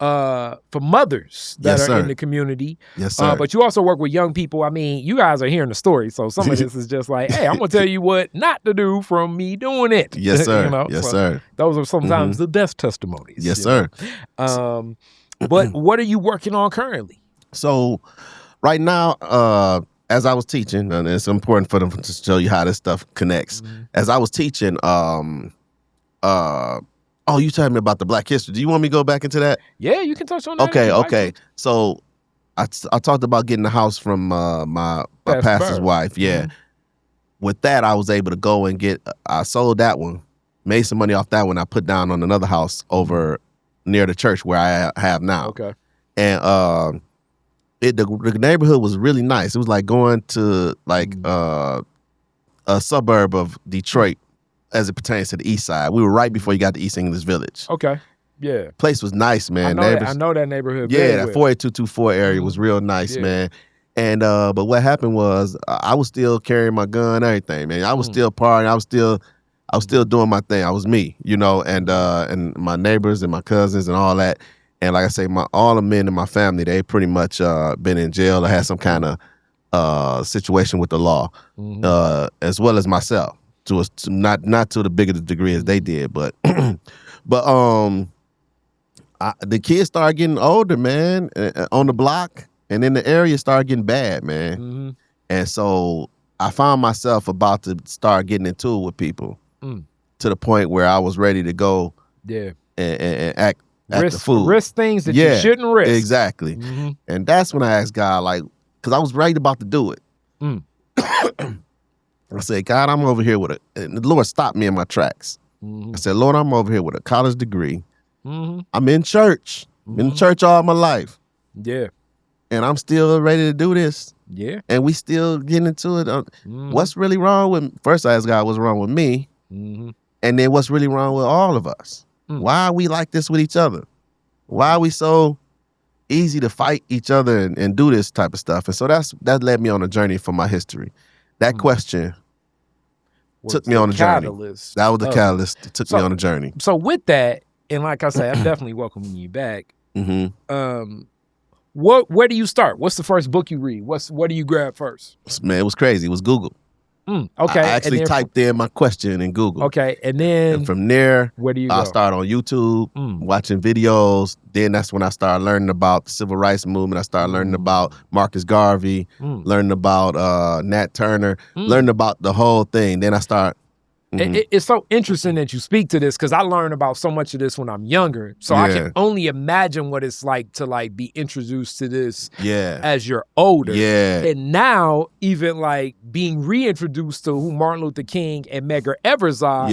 S2: mothers that are in the community.
S3: Yes, sir.
S2: But you also work with young people. I mean, you guys are hearing the story, so some of this is just like, hey, I'm gonna tell you what not to do from me doing it.
S3: Yes, sir.
S2: You know?
S3: Yes,
S2: so
S3: sir.
S2: Those are sometimes the best testimonies.
S3: Yes, sir.
S2: But what are you working on currently?
S3: So right now, as I was teaching, and it's important for them to show you how this stuff connects. As I was teaching, you telling me about the Black History. Do you want me to go back into that?
S2: Yeah, you can touch on that.
S3: Okay. So I talked about getting the house from my pastor's wife. Yeah. With that, I was able to go and I sold that one, made some money off that one. I put down on another house over near the church where I have now.
S2: Okay.
S3: And the neighborhood was really nice. It was like going to a suburb of Detroit as it pertains to the east side. We were right before you got to East English Village.
S2: Okay. Yeah.
S3: Place was nice, man.
S2: I know that neighborhood.
S3: Yeah, that 48224 area was real nice, man. And but what happened was I was still carrying my gun, everything, man. I was still partying. I was still doing my thing. I was me, you know, and my neighbors and my cousins and all that. And like I say, all the men in my family, they pretty much been in jail or had some kind of situation with the law, as well as myself. Not to the bigger degree as they did, but the kids started getting older, man, on the block, and then the area started getting bad, man. And so I found myself about to start getting into it with people to the point where I was ready to go and act the fool.
S2: Risk things that you shouldn't risk.
S3: Exactly. And that's when I asked God, like, because I was right about to do it. I said, God, I'm over here and the Lord stopped me in my tracks. I said, Lord, I'm over here with a college degree. I'm in church. Been in church all my life.
S2: Yeah.
S3: And I'm still ready to do this.
S2: Yeah.
S3: And we still getting into it. What's really wrong with, first I asked God, what's wrong with me? And then what's really wrong with all of us? Why are we like this with each other? Why are we so easy to fight each other and do this type of stuff? And so that led me on a journey for my history. That question took me on a journey. That was the catalyst that took me on a journey.
S2: So with that, and like I say, I'm definitely welcoming you back. Where do you start? What's the first book you read? What do you grab first?
S3: Man, it was crazy. It was Google.
S2: Okay.
S3: I actually typed in my question in Google.
S2: Okay. And then
S3: from there,
S2: where do you go?
S3: I started on YouTube, watching videos. Then that's when I started learning about the civil rights movement. I started learning about Marcus Garvey, learning about Nat Turner, learning about the whole thing. Then I start.
S2: It's so interesting that you speak to this because I learned about so much of this when I'm younger. So I can only imagine what it's like to be introduced to this as you're older. And now even being reintroduced to who Martin Luther King and Medgar Evers are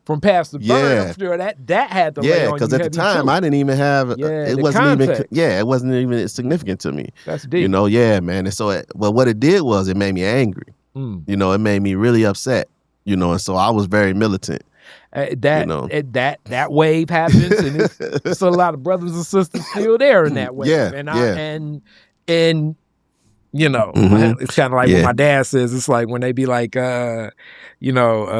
S2: from Pastor Byrd. I'm sure that had to lay on you.
S3: Because at the time I didn't even have it wasn't even significant to me.
S2: That's deep.
S3: You know, man. And so what it did was it made me angry. You know, it made me really upset. You know, and so I was very militant.
S2: That wave happens, and it's a lot of brothers and sisters still there in that wave. And you know, it's kind of like what my dad says. It's like when they be like, what's the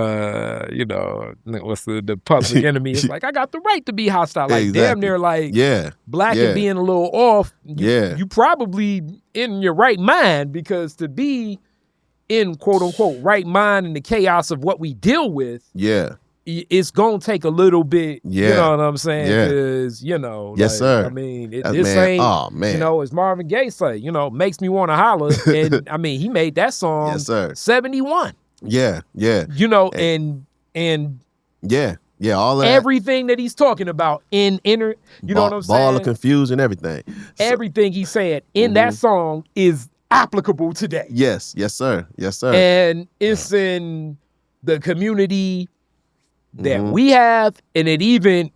S2: public enemy? It's like I got the right to be hostile. Like damn near black and being a little off. You probably in your right mind because to be in quote unquote right mind in the chaos of what we deal with, it's gonna take a little bit. You know what I'm saying? Because
S3: yes, sir.
S2: I mean, this ain't.
S3: Oh man,
S2: you know, as Marvin Gaye say, makes me want to holler. And I mean, he made that song.
S3: Yes, sir.
S2: 71.
S3: Yeah.
S2: You know, and
S3: all that
S2: everything that he's talking about in inner. You know what I'm saying?
S3: Ball of confusion, everything.
S2: Everything he said in that song is applicable today.
S3: Yes, sir.
S2: And it's in the community that we have, and it even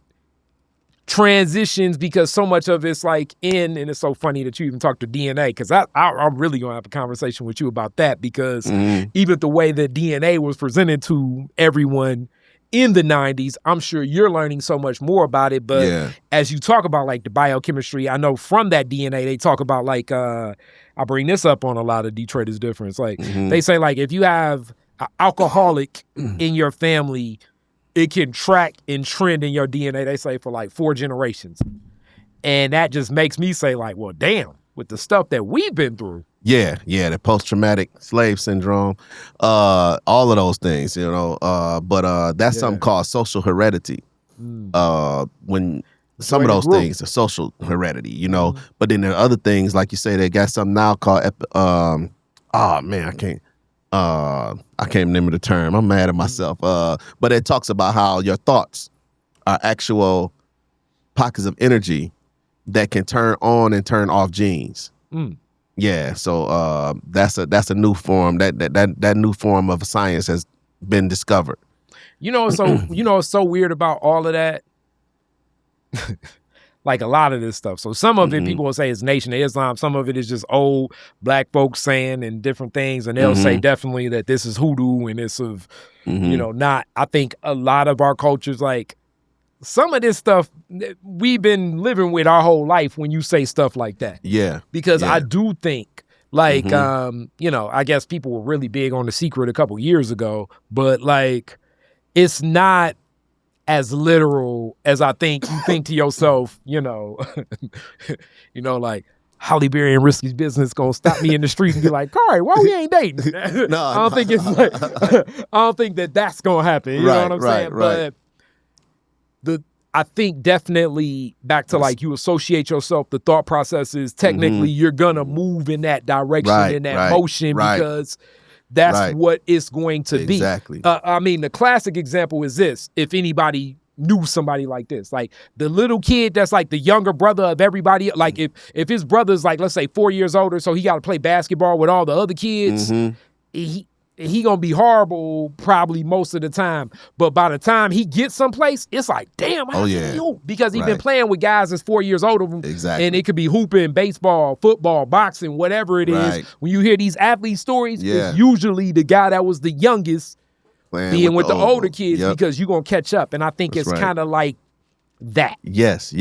S2: transitions because so much of it's and it's so funny that you even talk to DNA because I'm really gonna have a conversation with you about that because even the way that DNA was presented to everyone in the 90s. I'm sure you're learning so much more about it. But as you talk about like the biochemistry, I know from that DNA, they talk about like, I bring this up on a lot of Detroit is Different. Like they say like if you have an alcoholic in your family, it can track and trend in your DNA, they say, for like 4 generations. And that just makes me say like, well, damn, with the stuff that we've been through. Yeah,
S3: the post-traumatic slave syndrome, all of those things, you know. But that's something called social heredity. When some of those things are social heredity, you know. But then there are other things, like you say, they got something now called I can't remember the term. I'm mad at myself. But it talks about how your thoughts are actual pockets of energy that can turn on and turn off genes. Yeah, so that's a new form. That new form of science has been discovered.
S2: You know, so it's so weird about all of that. Like a lot of this stuff. So some of it, people will say it's Nation of Islam. Some of it is just old black folks saying and different things. And they'll say definitely that this is hoodoo and it's of, you know, not. I think a lot of our cultures, like some of this stuff we've been living with our whole life when you say stuff like that.
S3: Yeah.
S2: Because I do think like, you know, I guess people were really big on The Secret a couple years ago, but like it's not as literal as I think. You think to yourself, you know, like Holly Berry and Risky's Business gonna stop me in the street and be like, all right, why we ain't dating? No, I don't think it's like, I don't think that's gonna happen. You know what I'm saying?
S3: Right.
S2: But I think definitely back to like you associate yourself, the thought process is technically you're gonna move in that direction, in that motion because that's what it's going to be.
S3: Exactly.
S2: I mean, the classic example is this. If anybody knew somebody like this, like the little kid that's like the younger brother of everybody, like if his brother's like, let's say 4 years older, so he got to play basketball with all the other kids, he gonna be horrible probably most of the time. But by the time he gets someplace, it's like, damn, how can he hoop? Because he's been playing with guys that's 4 years older than him.
S3: Exactly.
S2: And it could be hooping, baseball, football, boxing, whatever it is. When you hear these athlete stories, it's usually the guy that was the youngest being with the older kids because you're gonna catch up. And I think it's kind of like that.
S3: Yes.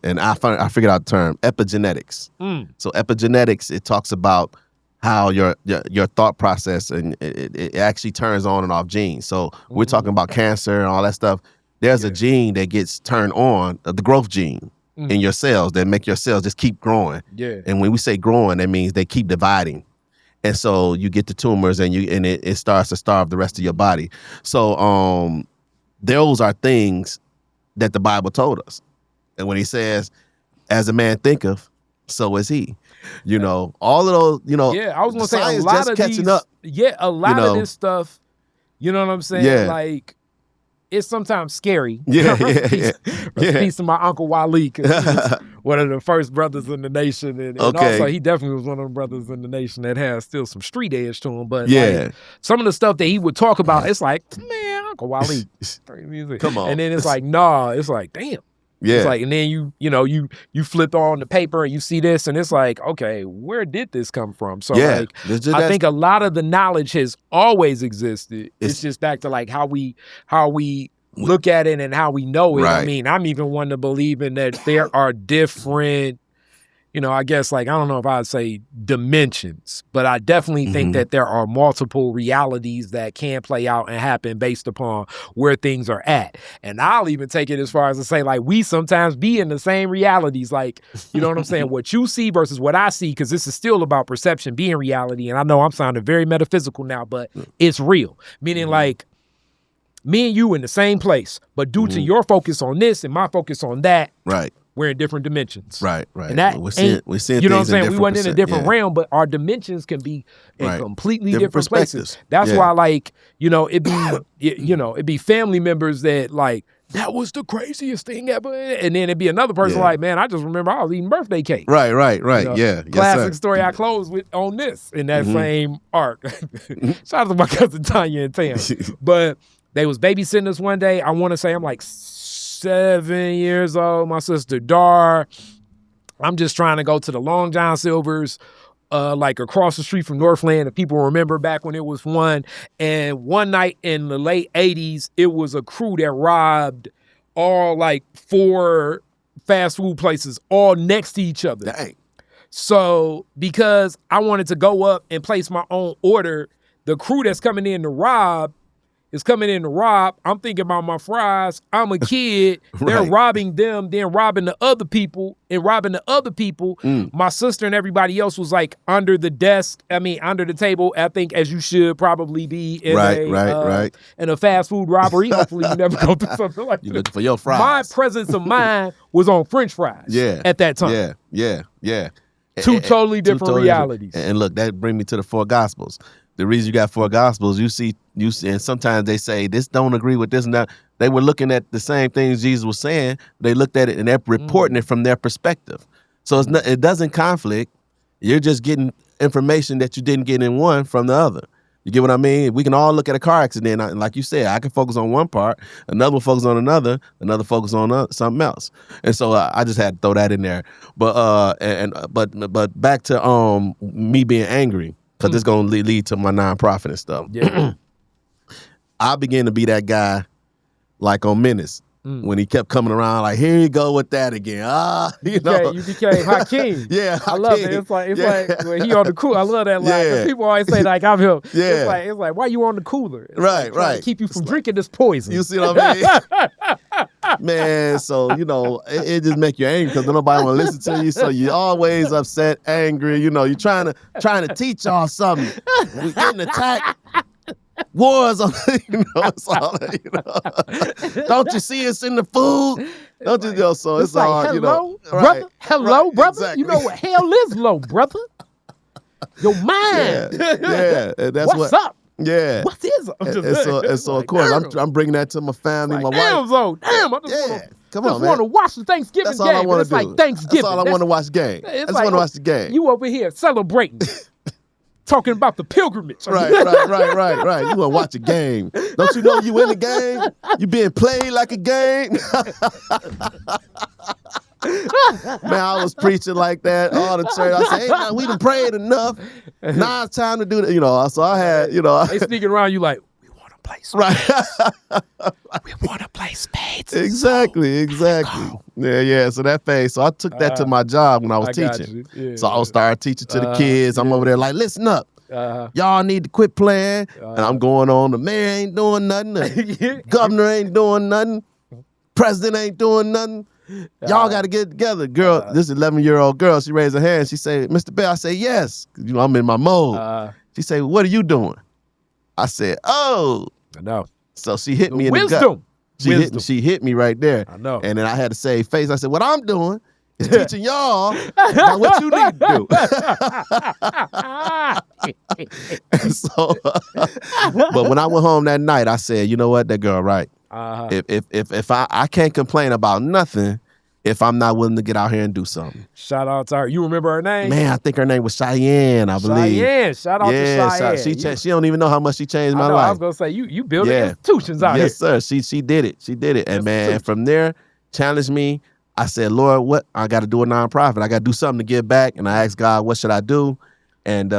S3: And I figured out the term epigenetics. So epigenetics, it talks about how your thought process and it actually turns on and off genes. So we're talking about cancer and all that stuff. There's a gene that gets turned on, the growth gene in your cells that make your cells just keep growing. Yeah. And when we say growing, that means they keep dividing. And so you get the tumors and it starts to starve the rest of your body. So those are things that the Bible told us. And when he says, as a man thinketh, so is he. You know, all of those, you know.
S2: Yeah, I was going to say a lot of
S3: catching up.
S2: Yeah, a lot of this stuff, you know what I'm saying?
S3: Yeah.
S2: Like, it's sometimes scary.
S3: Yeah.
S2: Peace to my Uncle Wally, because he's one of the first brothers in the nation. And also, he definitely was one of the brothers in the nation that has still some street edge to him. But like, some of the stuff that he would talk about, it's like, man, Uncle Wally.
S3: Come on.
S2: And then it's like, nah, it's like, damn.
S3: Yeah.
S2: It's like, and then you flip on the paper and you see this and it's like, okay, where did this come from? So like, I think a lot of the knowledge has always existed. It's just back to like how we look at it and how we know it.
S3: Right.
S2: I mean, I'm even one to believe in that there are different, I guess like, I don't know if I'd say dimensions, but I definitely think that there are multiple realities that can play out and happen based upon where things are at. And I'll even take it as far as to say, like, we sometimes be in the same realities. Like, you know what I'm saying? What you see versus what I see, because this is still about perception being reality. And I know I'm sounding very metaphysical now, but it's real. Meaning like, me and you in the same place, but due to your focus on this and my focus on that, we're in different dimensions.
S3: Right.
S2: And that
S3: we're seeing
S2: you know what I'm saying? We
S3: weren't
S2: in a different realm, but our dimensions can be in completely different places. That's
S3: Yeah.
S2: why, like, it'd be family members that like, that was the craziest thing ever. And then it'd be another person like, man, I just remember I was eating birthday cake.
S3: Right. Yeah.
S2: Classic story I closed with on this in that same arc. Shout out to my cousin Tanya and Tam. But they was babysitting us one day. I want to say I'm like 7 years old. My sister Dar. I'm just trying to go to the Long John Silver's like across the street from Northland, if people remember back when it was one. And one night in the late 80s, it was a crew that robbed all like 4 fast food places all next to each other.
S3: Dang.
S2: So because I wanted to go up and place my own order, the crew that's coming in to rob is coming in to rob. I'm thinking about my fries. I'm a kid. They're
S3: Right.
S2: robbing them, then robbing the other people and robbing the other people. My sister and everybody else was like under the desk. I mean, under the table, I think, as you should probably be in
S3: Right.
S2: in a fast food robbery. Hopefully you never go through something like
S3: You
S2: that.
S3: looking for your fries.
S2: My presence of mind was on French fries
S3: Yeah.
S2: at that time.
S3: Yeah.
S2: Two totally different
S3: totally
S2: realities.
S3: And look, that bring me to the 4 Gospels. The reason you got 4 Gospels, you see, and sometimes they say this don't agree with this and that. They were looking at the same things Jesus was saying. They looked at it and they're reporting it from their perspective. So it's not, it doesn't conflict. You're just getting information that you didn't get in one from the other. You get what I mean? We can all look at a car accident, and like you said, I can focus on one part, another one focus on another focus on something else. And so I just had to throw that in there. But but back to me being angry, because it's gonna lead to my nonprofit and stuff.
S2: Yeah.
S3: I began to be that guy, like on Menace, when he kept coming around, like, here you go with that again. You know.
S2: You became Hakeem.
S3: Yeah,
S2: I love it.
S3: Hakeem.
S2: It's like
S3: Yeah.
S2: when he on the cooler. I love that line. 'Cause
S3: Yeah.
S2: people always say like I'm him.
S3: Yeah.
S2: It's like why you on the cooler? It's
S3: Right,
S2: like trying to
S3: right.
S2: keep you from drinking this poison.
S3: You see what I mean? Man, so, you know, it just make you angry because nobody want to listen to you. So you always upset, angry. You know, you're trying to teach y'all something. We're getting attacked. Wars on, you know, it's all that, you know. Don't you see us in the food? Don't you know? So it's
S2: like,
S3: all,
S2: hello,
S3: you know.
S2: brother.
S3: Right,
S2: Hello,
S3: right,
S2: brother.
S3: exactly.
S2: You know what hell is low, brother? Your mind.
S3: Yeah, and that's
S2: What's up?
S3: Yeah.
S2: What is up?
S3: And so of course, I'm bringing that to my family, my
S2: Damn,
S3: wife.
S2: Zo. Damn, I just
S3: Yeah,
S2: wanna,
S3: come on,
S2: just
S3: man.
S2: want to watch the Thanksgiving
S3: That's all
S2: game.
S3: I want to
S2: It's
S3: do.
S2: like Thanksgiving.
S3: That's all I want to watch the game. I just
S2: like,
S3: want to watch the game.
S2: You over here celebrating, talking about the pilgrimage.
S3: Right. You want to watch a game. Don't you know you in the game? You being played like a game? Man, I was preaching like that all the church. I said, hey, man, we done prayed enough. Now it's time to do that. You know, so I had, you know.
S2: They sneaking around you like, we want to play spades.
S3: Right.
S2: We want to play spades.
S3: Exactly. Yeah. So that phase. So I took that to my job when I was
S2: I got
S3: teaching.
S2: you. Yeah,
S3: So I started teaching to the kids. I'm over there like, listen up. Y'all need to quit playing. And I'm going on, the mayor ain't doing nothing. The governor ain't doing nothing. President ain't doing nothing. Y'all got to get together. Girl, this 11-year-old girl, she raised her hand. She said, Mr. Bell, I say, yes. You know, I'm in my mode. She said, what are you doing? I said, oh.
S2: I know.
S3: So she hit me in the
S2: Wisdom.
S3: gut. She hit me right there.
S2: I know.
S3: And then I had to save face. I said, what I'm doing is teaching y'all about what you need to do. So, but when I went home that night, I said, you know what, that girl right. If I can't complain about nothing if I'm not willing to get out here and do something.
S2: Shout out to her. You remember her name?
S3: Man, I think her name was Cheyenne, I believe.
S2: Cheyenne. Shout out to Cheyenne.
S3: She don't even know how much she changed my
S2: I
S3: life.
S2: was gonna say you building institutions out here.
S3: Yes, sir. She did it. And man, from there, challenged me. I said, Lord, what? I got to do a nonprofit. I got to do something to give back. And I asked God, what should I do? And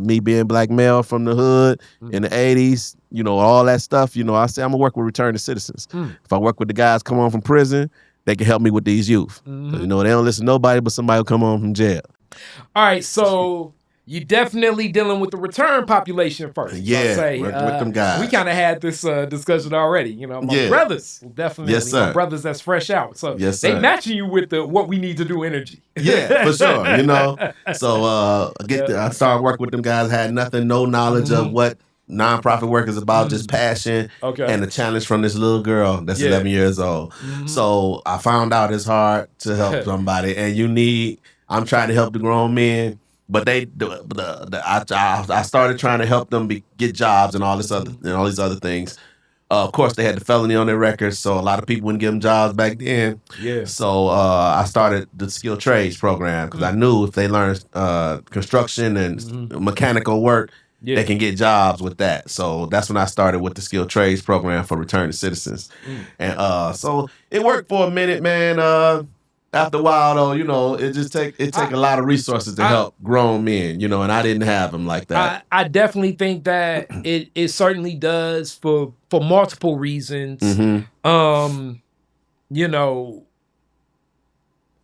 S3: me being black male from the hood in the 80s, you know, all that stuff, you know, I said, I'm going to work with returning citizens. If I work with the guys come home from prison, they can help me with these youth. You know, they don't listen to nobody, but somebody will come home from jail.
S2: All right, so you definitely dealing with the return population first.
S3: Yeah,
S2: say,
S3: with them guys.
S2: We kind of had this discussion already. You know, my brothers definitely.
S3: Yes, sir.
S2: My brothers that's fresh out. So
S3: yes,
S2: they matching you with the what we need to do energy.
S3: Yeah, for sure. You know, so I started working with them guys. Had nothing, no knowledge of what nonprofit work is about, just passion and a challenge from this little girl that's 11 years old. So I found out it's hard to help somebody, and I'm trying to help the grown men. But I started trying to help them get jobs and all these other things. Of course, they had the felony on their records, so a lot of people wouldn't give them jobs back then.
S2: Yeah.
S3: So I started the skilled trades program because I knew if they learned construction and mechanical work, they can get jobs with that. So that's when I started with the skilled trades program for returning citizens. And so it worked for a minute, man. after a while, though, you know, it take a lot of resources to help grown men, you know, and I didn't have them like that.
S2: I definitely think that it certainly does for multiple reasons.
S3: Mm-hmm.
S2: You know,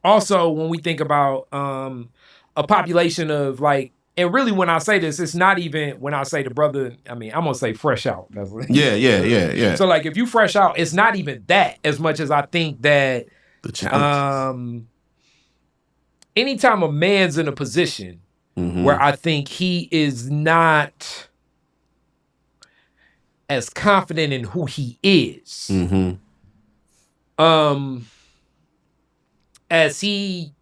S2: also when we think about a population of like, and really when I say this, it's not even when I say the brother, I mean, I'm gonna say fresh out. That's what,
S3: Yeah.
S2: So like if you fresh out, it's not even that as much as I think that
S3: The challenge.
S2: Anytime a man's in a position where I think he is not as confident in who he is, as he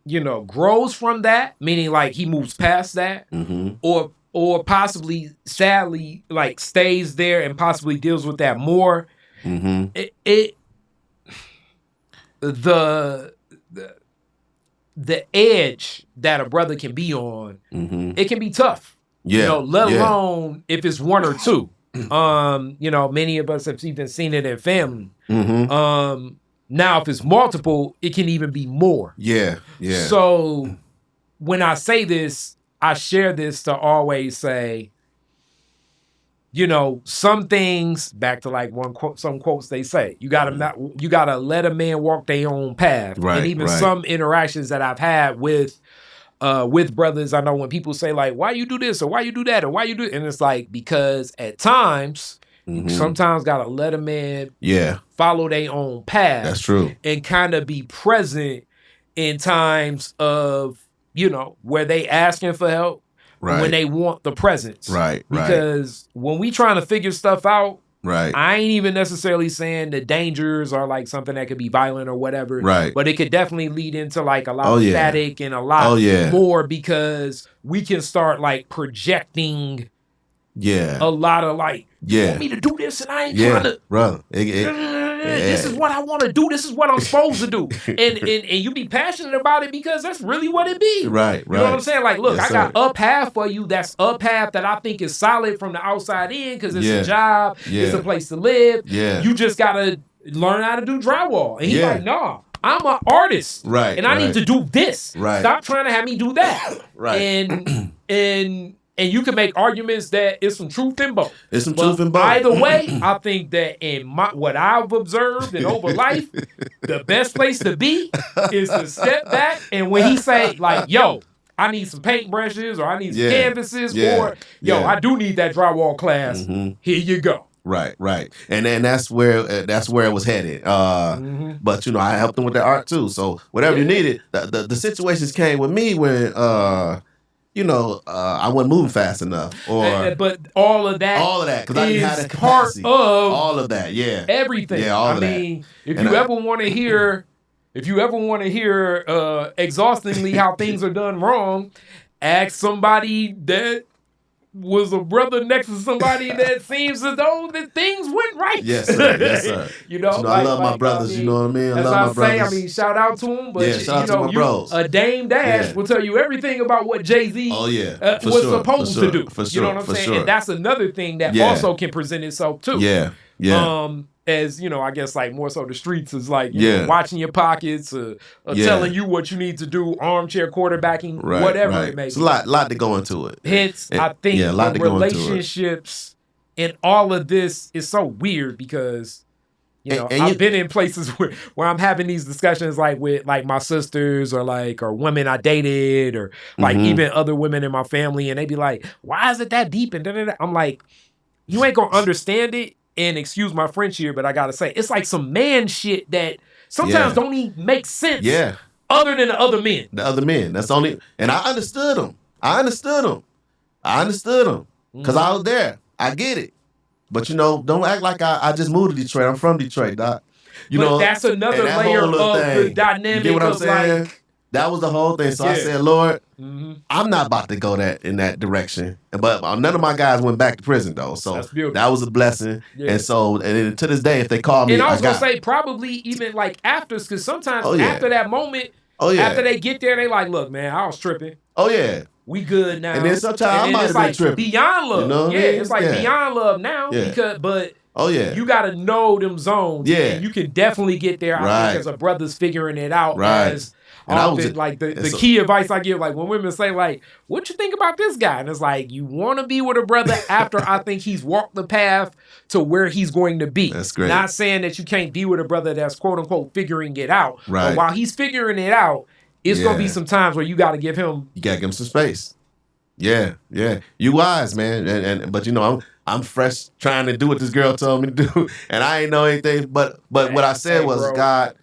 S2: you know grows from that, meaning like he moves past that, or possibly sadly like stays there and possibly deals with that more. The edge that a brother can be on, it can be tough.
S3: Yeah.
S2: You know, let alone if it's one or two. You know, many of us have even seen it in family. Now if it's multiple, it can even be more.
S3: Yeah.
S2: So when I say this, I share this to always say, you know, some things, back to like some quotes they say, you gotta let a man walk their own path.
S3: Right,
S2: and even
S3: right.
S2: some interactions that I've had with brothers, I know when people say like, why you do this or why you do that or why you do it, and it's like, because at times, you sometimes gotta let a man follow their own path.
S3: That's true.
S2: And kind of be present in times of, you know, where they asking for help.
S3: Right.
S2: When they want the presence.
S3: Right.
S2: Because when we trying to figure stuff out,
S3: Right.
S2: I ain't even necessarily saying the dangers are like something that could be violent or whatever.
S3: Right.
S2: But it could definitely lead into like a lot of static and a lot more, because we can start like projecting a lot of like, you want me to do this and I ain't trying to.
S3: Brother.
S2: This is what I want to do. This is what I'm supposed to do. And you be passionate about it because that's really what it be.
S3: Right.
S2: You know what I'm saying? Like, look,
S3: Yes,
S2: I got
S3: sir.
S2: a path for you. That's a path that I think is solid from the outside in, because it's a job. It's a place to live.
S3: Yeah.
S2: You just got to learn how to do drywall. And he's like, nah, I'm an artist.
S3: Right,
S2: And I need to do this.
S3: Right.
S2: Stop trying to have me do that.
S3: Right.
S2: And you can make arguments that it's some truth in both.
S3: It's some
S2: But
S3: truth in both.
S2: Either way, I think that in what I've observed and over life, the best place to be is to step back, and when he say like, yo, I need some paintbrushes or I need some canvases or I do need that drywall class. Here you go.
S3: Right. And then that's where it was headed. But you know, I helped him with the art too. So whatever you needed, the situations came with me when you know, I wasn't moving fast enough,
S2: but all of that,
S3: because I didn't have that
S2: part
S3: capacity.
S2: of
S3: all of that,
S2: everything.
S3: all of that.
S2: I mean, if you ever want to hear exhaustingly how things are done wrong, ask somebody that was a brother next to somebody that seems as though that things went right.
S3: Yes, sir.
S2: You know,
S3: I love my brothers. You know what I mean? I love my brothers.
S2: I mean, shout out to them. But
S3: shout out to my bros.
S2: A Dame Dash will tell you everything about what Jay-Z was supposed to do.
S3: For sure,
S2: you know what I'm saying?
S3: Sure.
S2: And that's another thing that also can present itself too.
S3: Yeah.
S2: As you know, I guess like more so the streets is like you know, watching your pockets, telling you what you need to do, armchair quarterbacking, whatever it may be.
S3: It's a lot to go into it.
S2: Hence, I think the relationships and all of this is so weird because you know I've been in places where I'm having these discussions like with like my sisters or women I dated or like even other women in my family, and they be like, "Why is it that deep?" And da-da-da. I'm like, "You ain't gonna understand it." And excuse my French here, but I gotta say, it's like some man shit that sometimes don't even make sense. Other than the other men.
S3: The other men. That's only, and I understood them. Because I was there. I get it. But you know, don't act like I just moved to Detroit. I'm from Detroit, Doc.
S2: But that's another layer of the dynamic.
S3: You get what I'm
S2: of
S3: saying?
S2: like,
S3: that was the whole thing. So I said, Lord, I'm not about to go in that direction. But none of my guys went back to prison though. So that was a blessing. And so and to this day, if they call me,
S2: and I was gonna say probably even like after, because sometimes after that moment, after they get there, they like, look, man, I was tripping. We good now.
S3: And then sometimes I might have been tripping.
S2: Beyond love.
S3: You know what I mean?
S2: It's like beyond love now. But
S3: Oh yeah.
S2: You got to know them zones.
S3: Yeah.
S2: And you can definitely get there. I
S3: Right.
S2: think as a brother's figuring it out.
S3: Right.
S2: As
S3: And I
S2: often,
S3: was-
S2: like the
S3: and so-
S2: key advice I give, like when women say like, what you think about this guy? And it's like, you want to be with a brother after I think he's walked the path to where he's going to be.
S3: That's great.
S2: Not saying that you can't be with a brother that's quote unquote figuring it out.
S3: Right.
S2: But while he's figuring it out, it's going to be
S3: Yeah.
S2: some times where you got to give him.
S3: You gotta give him some space. Yeah, yeah. You wise, man. But you know, I'm fresh trying to do what this girl told me to do, and I ain't know anything. But what I said
S2: Hey,
S3: was,
S2: bro.
S3: God,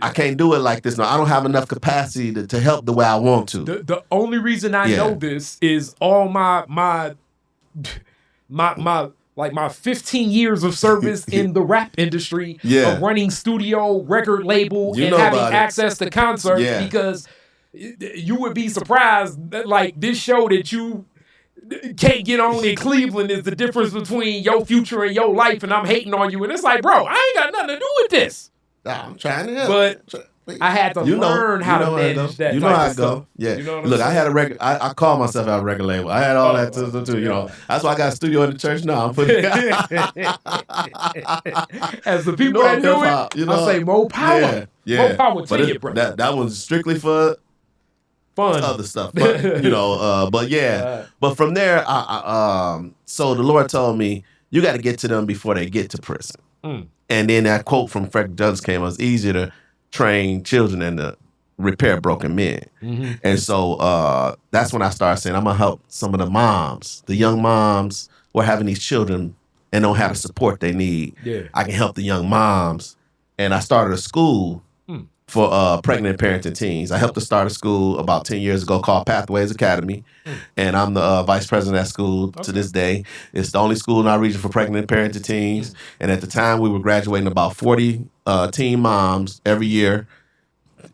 S3: I can't do it like this. No, I don't have enough capacity to help the way I want to.
S2: The only reason I
S3: Yeah.
S2: know this is all my like my 15 years of service in the rap industry
S3: Yeah.
S2: of running studio, record label,
S3: You
S2: and
S3: know
S2: having
S3: about it.
S2: access to concerts
S3: Yeah.
S2: because you would be surprised that like this show that you can't get on in Cleveland is the difference between your future and your life, and I'm hating on you. And it's like, bro, I ain't got nothing to do with this.
S3: Nah, I'm trying to help.
S2: But I had to
S3: You know-
S2: learn how
S3: you
S2: to
S3: know how it
S2: manage
S3: go.
S2: that.
S3: You know
S2: type
S3: how
S2: of
S3: it go.
S2: stuff.
S3: Yeah.
S2: You know what I'm
S3: Look, I
S2: saying?
S3: had a record. I call myself out a record label. I had all that stuff too. You know, that's why I got a studio in the church now. I'm putting.
S2: As the people
S3: know
S2: that do
S3: hip-hop,
S2: it,
S3: you know?
S2: I say more power.
S3: Yeah, yeah.
S2: More power
S3: But
S2: to you, bro.
S3: that one's strictly for
S2: Fun.
S3: other stuff. But, you know, but yeah. But from there, so the Lord told me, you got to get to them before they get to prison.
S2: Mm.
S3: And then that quote from Frederick Douglass came, it was easier to train children than to repair broken men.
S2: Mm-hmm.
S3: And so that's when I started saying, I'm going to help some of the moms, the young moms who are having these children and don't have the support they need.
S2: Yeah.
S3: I can help the young moms. And I started a school for pregnant parenting teens. I helped to start a school about 10 years ago called Pathways Academy. And I'm the vice president of that school to this day. It's the only school in our region for pregnant parenting teens. And at the time, we were graduating about 40 teen moms every year.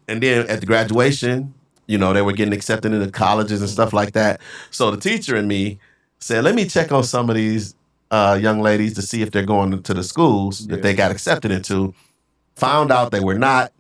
S3: And then at the graduation, you know, they were getting accepted into colleges and stuff like that. So the teacher and me said, let me check on some of these young ladies to see if they're going to the schools that they got accepted into. Found out they were not.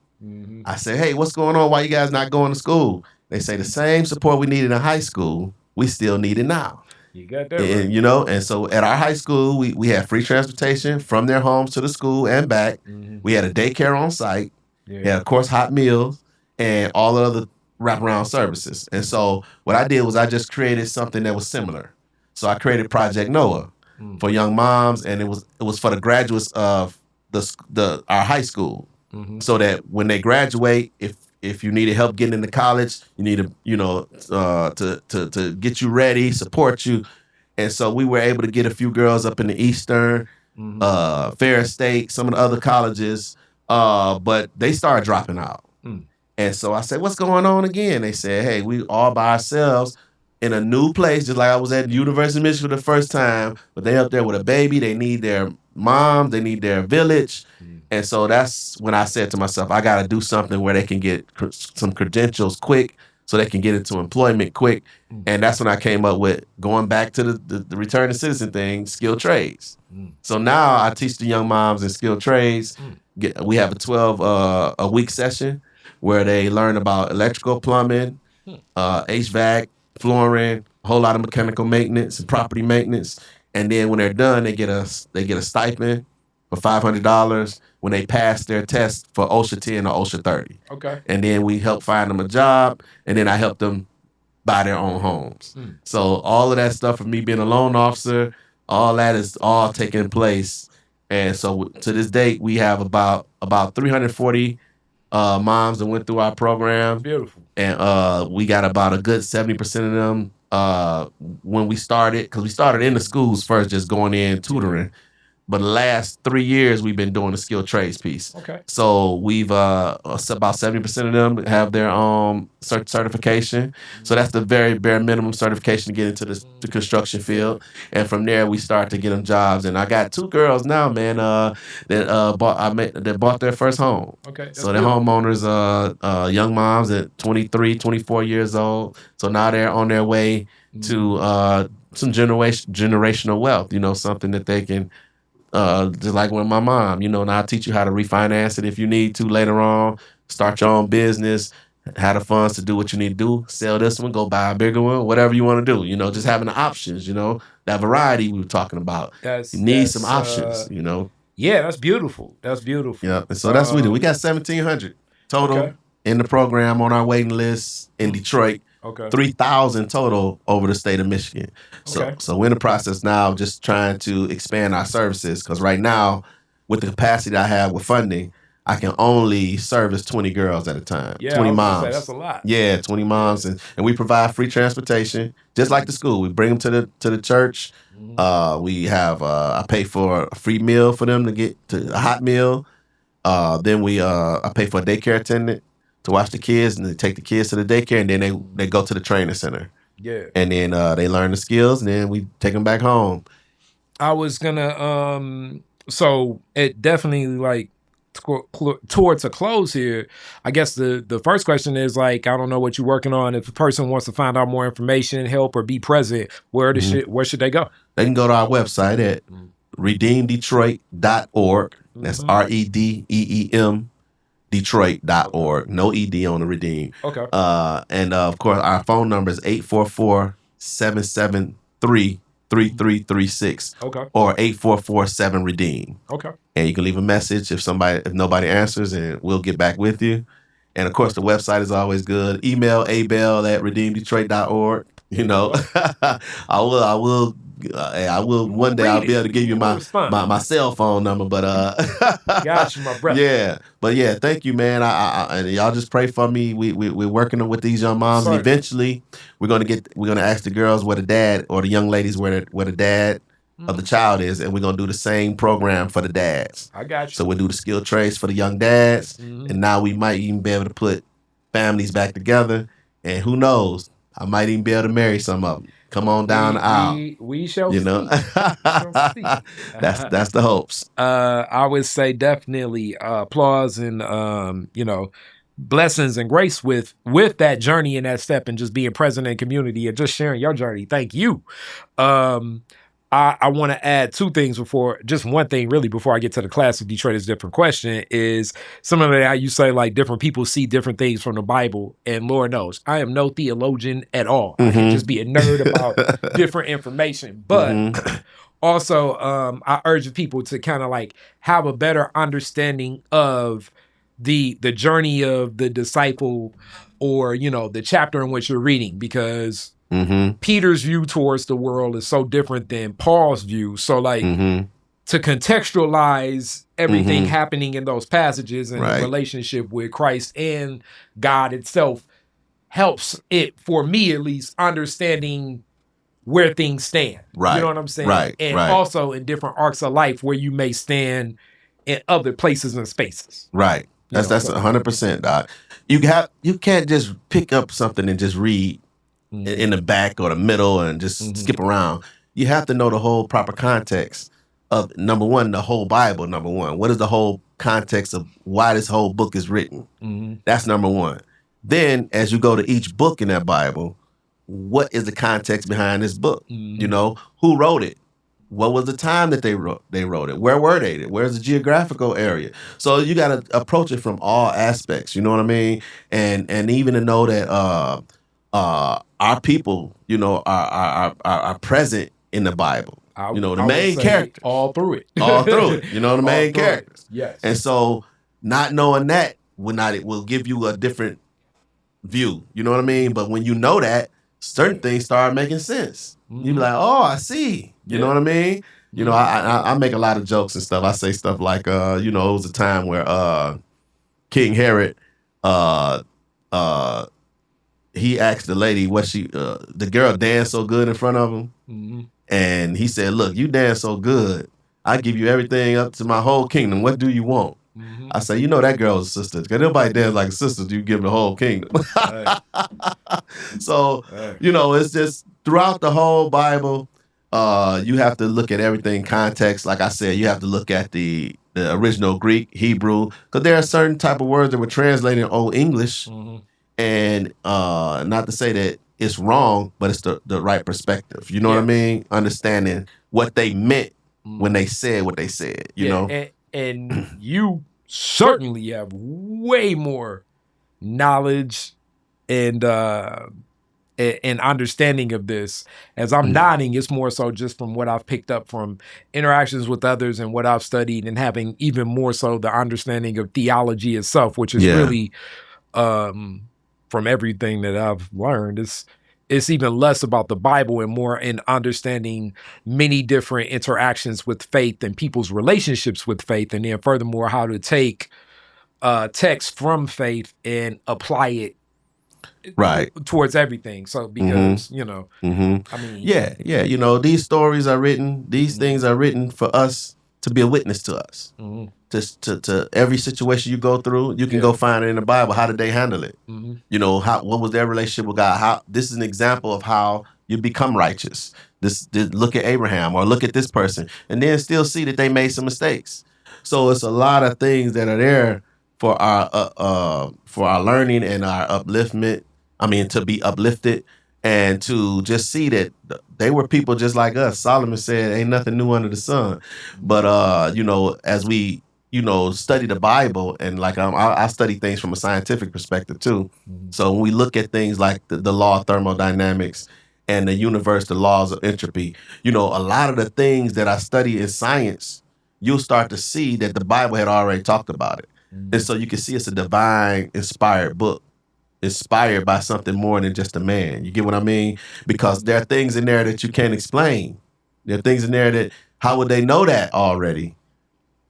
S3: I said, hey, what's going on? Why you guys not going to school? They say the same support we needed in high school, we still need it now.
S2: You got that right.
S3: And, you know, and so at our high school, we had free transportation from their homes to the school and back. We had a daycare on site. We had, of course, hot meals and all the other wraparound services. And so what I did was I just created something that was similar. So I created Project Noah for young moms, and it was for the graduates of our high school. So that when they graduate, if you needed help getting into college, you need to, you know, to get you ready, support you. And so we were able to get a few girls up in the Eastern, Ferris State, some of the other colleges, but they started dropping out. And so I said, what's going on again? They said, hey, we all by ourselves in a new place, just like I was at the University of Michigan the first time, but they up there with a baby. They need their mom. They need their village. And so that's when I said to myself, I got to do something where they can get some credentials quick so they can get into employment quick. And that's when I came up with going back to the return to citizen thing, skilled trades. So now I teach the young moms in skilled trades. We have a 12-a-week session where they learn about electrical, plumbing, HVAC, flooring, a whole lot of mechanical maintenance and property maintenance. And then when they're done, they get a stipend for $500 when they pass their test for OSHA 10 or OSHA 30.
S2: Okay.
S3: And then we help find them a job, and then I help them buy their own homes. So all of that stuff for me being a loan officer, all that is all taking place. And so to this date, we have about 340 moms that went through our program.
S2: Beautiful.
S3: And we got about a good 70% of them when we started, because we started in the schools first, just going in tutoring. But the last 3 years, we've been doing the skilled trades piece.
S2: Okay.
S3: So we've about 70% of them have their certification. So that's the very bare minimum certification to get into the construction field. And from there, we start to get them jobs. And I got 2 girls now, man, that bought their first home.
S2: Okay.
S3: So they're homeowners, young moms at 23, 24 years old. So now they're on their way to some generational wealth, you know, something that they can, just like with my mom, you know, and I'll teach you how to refinance it if you need to later on, start your own business, have the funds to do what you need to do, sell this one, go buy a bigger one, whatever you want to do, you know, just having the options, you know, that variety we were talking about. You need some options,
S2: Yeah, that's beautiful. That's beautiful.
S3: Yeah, and so that's what we do. We got 1,700 total in the program on our waiting list in Detroit.
S2: Okay.
S3: 3,000 total over the state of Michigan. So we're in the process now of just trying to expand our services, because right now, with the capacity I have with funding, I can only service 20 girls at a time.
S2: Yeah,
S3: 20
S2: I was gonna
S3: moms.
S2: say, that's a lot.
S3: Yeah, 20 moms, and we provide free transportation, just like the school. We bring them to the church. We have I pay for a free meal for them to get to a hot meal. Then I pay for a daycare attendant to watch the kids, and they take the kids to the daycare, and then they go to the training center.
S2: Yeah,
S3: and then they learn the skills, and then we take them back home.
S2: I was gonna so it definitely like towards a close here. I guess the first question is like, I don't know what you're working on. If a person wants to find out more information, help, or be present, where should they go?
S3: They can go to our website at redeemdetroit.org. That's REDEEM Detroit.org. No ED on the redeem.
S2: Okay.
S3: And of course, our phone number is 844-773-3336.
S2: Okay.
S3: Or 844-7REDEEM.
S2: Okay.
S3: And you can leave a message if nobody answers, and we'll get back with you. And of course, the website is always good. Email abel@redeemdetroit.org. I will one day. I'll be able to give you my cell phone number, but
S2: got you, my brother.
S3: Yeah, but yeah, thank you, man. And y'all just pray for me. We're working with these young moms, and eventually we're gonna ask the girls where the dad, or the young ladies where the dad of the child is, and we're gonna do the same program for the dads.
S2: I got you.
S3: So we'll do the skill trades for the young dads, and now we might even be able to put families back together, and who knows, I might even be able to marry some of them. Come on down the aisle.
S2: We shall see.
S3: That's the hopes.
S2: I would say definitely applause and blessings and grace with that journey and that step, and just being present in community and just sharing your journey. Thank you. I want to add one thing really before I get to the classic Detroit is different question is similar to how you say like different people see different things from the Bible, and Lord knows I am no theologian at all. I can just be a nerd about different information, but also I urge people to kind of like have a better understanding of the journey of the disciple, or the chapter in which you're reading, because Peter's view towards the world is so different than Paul's view. So like to contextualize everything happening in those passages and the relationship with Christ and God itself helps it, for me at least, understanding where things stand.
S3: Right.
S2: You know what I'm saying?
S3: Right.
S2: And also in different arcs of life where you may stand in other places and spaces.
S3: Right. That's 100%, Doc. You can't just pick up something and just read in the back or the middle and just skip around. You have to know the whole proper context of, number one, the whole Bible. Number one, what is the whole context of why this whole book is written? That's number one. Then, as you go to each book in that Bible, what is the context behind this book? Who wrote it? What was the time that they wrote it? Where were they? Where's the geographical area? So you got to approach it from all aspects. You know what I mean? And even to know that our people, are present in the Bible. The main characters.
S2: All through it.
S3: The main characters.
S2: Yes.
S3: And so not knowing that will give you a different view. You know what I mean? But when you know that, certain things start making sense. You be like, oh, I see. You know what I mean? I make a lot of jokes and stuff. I say stuff like, it was a time where King Herod, he asked the lady what the girl danced so good in front of him. And he said, look, you dance so good, I give you everything up to my whole kingdom. What do you want? I say, that girl's a sister. Because nobody dance like a sister, you give the whole kingdom. So, it's just throughout the whole Bible, you have to look at everything context. Like I said, you have to look at the original Greek, Hebrew, because there are certain type of words that were translated in Old English. And not to say that it's wrong, but it's the right perspective. You know what I mean? Understanding what they meant when they said what they said, you know?
S2: And you certainly have way more knowledge and and understanding of this. As I'm nodding, it's more so just from what I've picked up from interactions with others and what I've studied, and having even more so the understanding of theology itself, which is really from everything that I've learned, it's even less about the Bible and more in understanding many different interactions with faith and people's relationships with faith, and then furthermore how to take text from faith and apply it towards everything. So because I mean,
S3: you know, these stories are written, these things are written for us to be a witness to us. To every situation you go through, you can go find it in the Bible. How did they handle it? You know, what was their relationship with God? How this is an example of how you become righteous. This look at Abraham or look at this person, and then still see that they made some mistakes. So it's a lot of things that are there for our learning and our upliftment. I mean, to be uplifted and to just see that they were people just like us. Solomon said, "Ain't nothing new under the sun." But you know, as we study the Bible, and like I study things from a scientific perspective too. So when we look at things like the law of thermodynamics and the universe, the laws of entropy, you know, a lot of the things that I study in science, you'll start to see that the Bible had already talked about it. And so you can see it's a divine inspired book, inspired by something more than just a man. You get what I mean? Because there are things in there that you can't explain. There are things in there that, how would they know that already?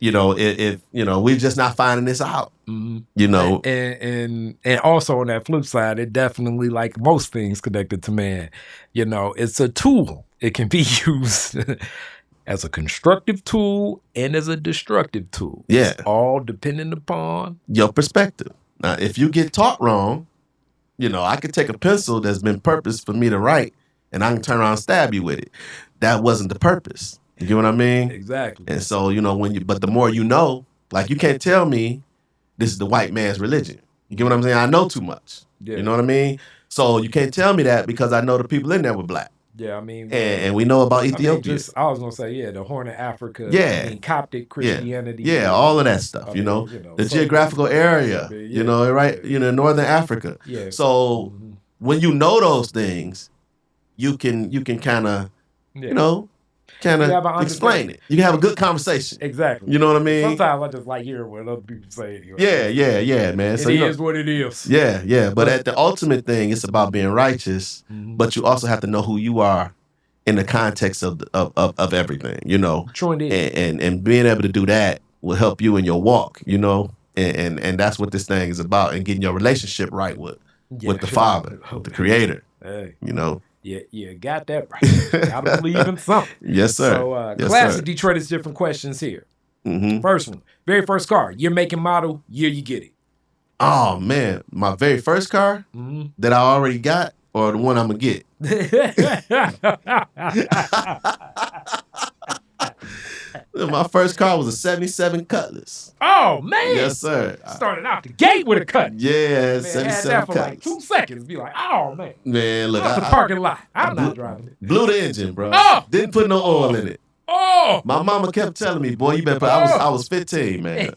S3: You know, if you know, we're just not finding this out. You know,
S2: and also on that flip side, it definitely, like most things connected to man, you know, it's a tool. It can be used as a constructive tool and as a destructive tool.
S3: Yeah,
S2: it's all dependent upon
S3: your perspective. Now, if you get taught wrong, you know, I could take a pencil that's been purposed for me to write, and I can turn around and stab you with it. That wasn't the purpose. You get what I mean?
S2: Exactly.
S3: And so, you know, but the more you know, like you can't tell me this is the white man's religion. You get what I'm saying? I know too much. Yeah. You know what I mean? So you can't tell me that because I know the people in there were black.
S2: Yeah, I mean,
S3: and we know about Ethiopia.
S2: I was gonna say, the Horn of Africa.
S3: Yeah,
S2: I mean, Coptic Christianity.
S3: Yeah, all of that stuff. You know, the geographical area. You know, right? You know, Northern Africa. Yeah. So when you know those things, you can kind of, you know, kind of explain it. You can have a good conversation.
S2: Exactly.
S3: You know what I mean?
S2: Sometimes I just like hearing what other people say. Anyway.
S3: Yeah, man.
S2: It is what it is.
S3: Yeah. But at the ultimate thing, it's about being righteous. But you also have to know who you are in the context of everything. You know,
S2: true indeed.
S3: And being able to do that will help you in your walk. You know, and that's what this thing is about, and getting your relationship right with the Father, with the Creator.
S2: Hey.
S3: You know.
S2: Yeah, got that right. Gotta believe in something.
S3: Yes, sir.
S2: So,
S3: yes,
S2: classic
S3: sir.
S2: Detroit is different questions here. First one, very first car, year, make, and model, year you get it.
S3: Oh, man. My very first car that I already got, or the one I'm going to get? My first car was a 77 Cutlass.
S2: Oh, man.
S3: Yes, sir.
S2: Started out the gate with a cut.
S3: Yeah,
S2: man,
S3: 77
S2: had that for
S3: Cutlass.
S2: like 2 seconds. Be like, oh, man.
S3: Man, look.
S2: That's the parking lot. I'm not driving it.
S3: Blew the engine, bro.
S2: Oh.
S3: Didn't put no oil in it.
S2: Oh.
S3: My mama kept telling me, boy, you better put, I was 15, man.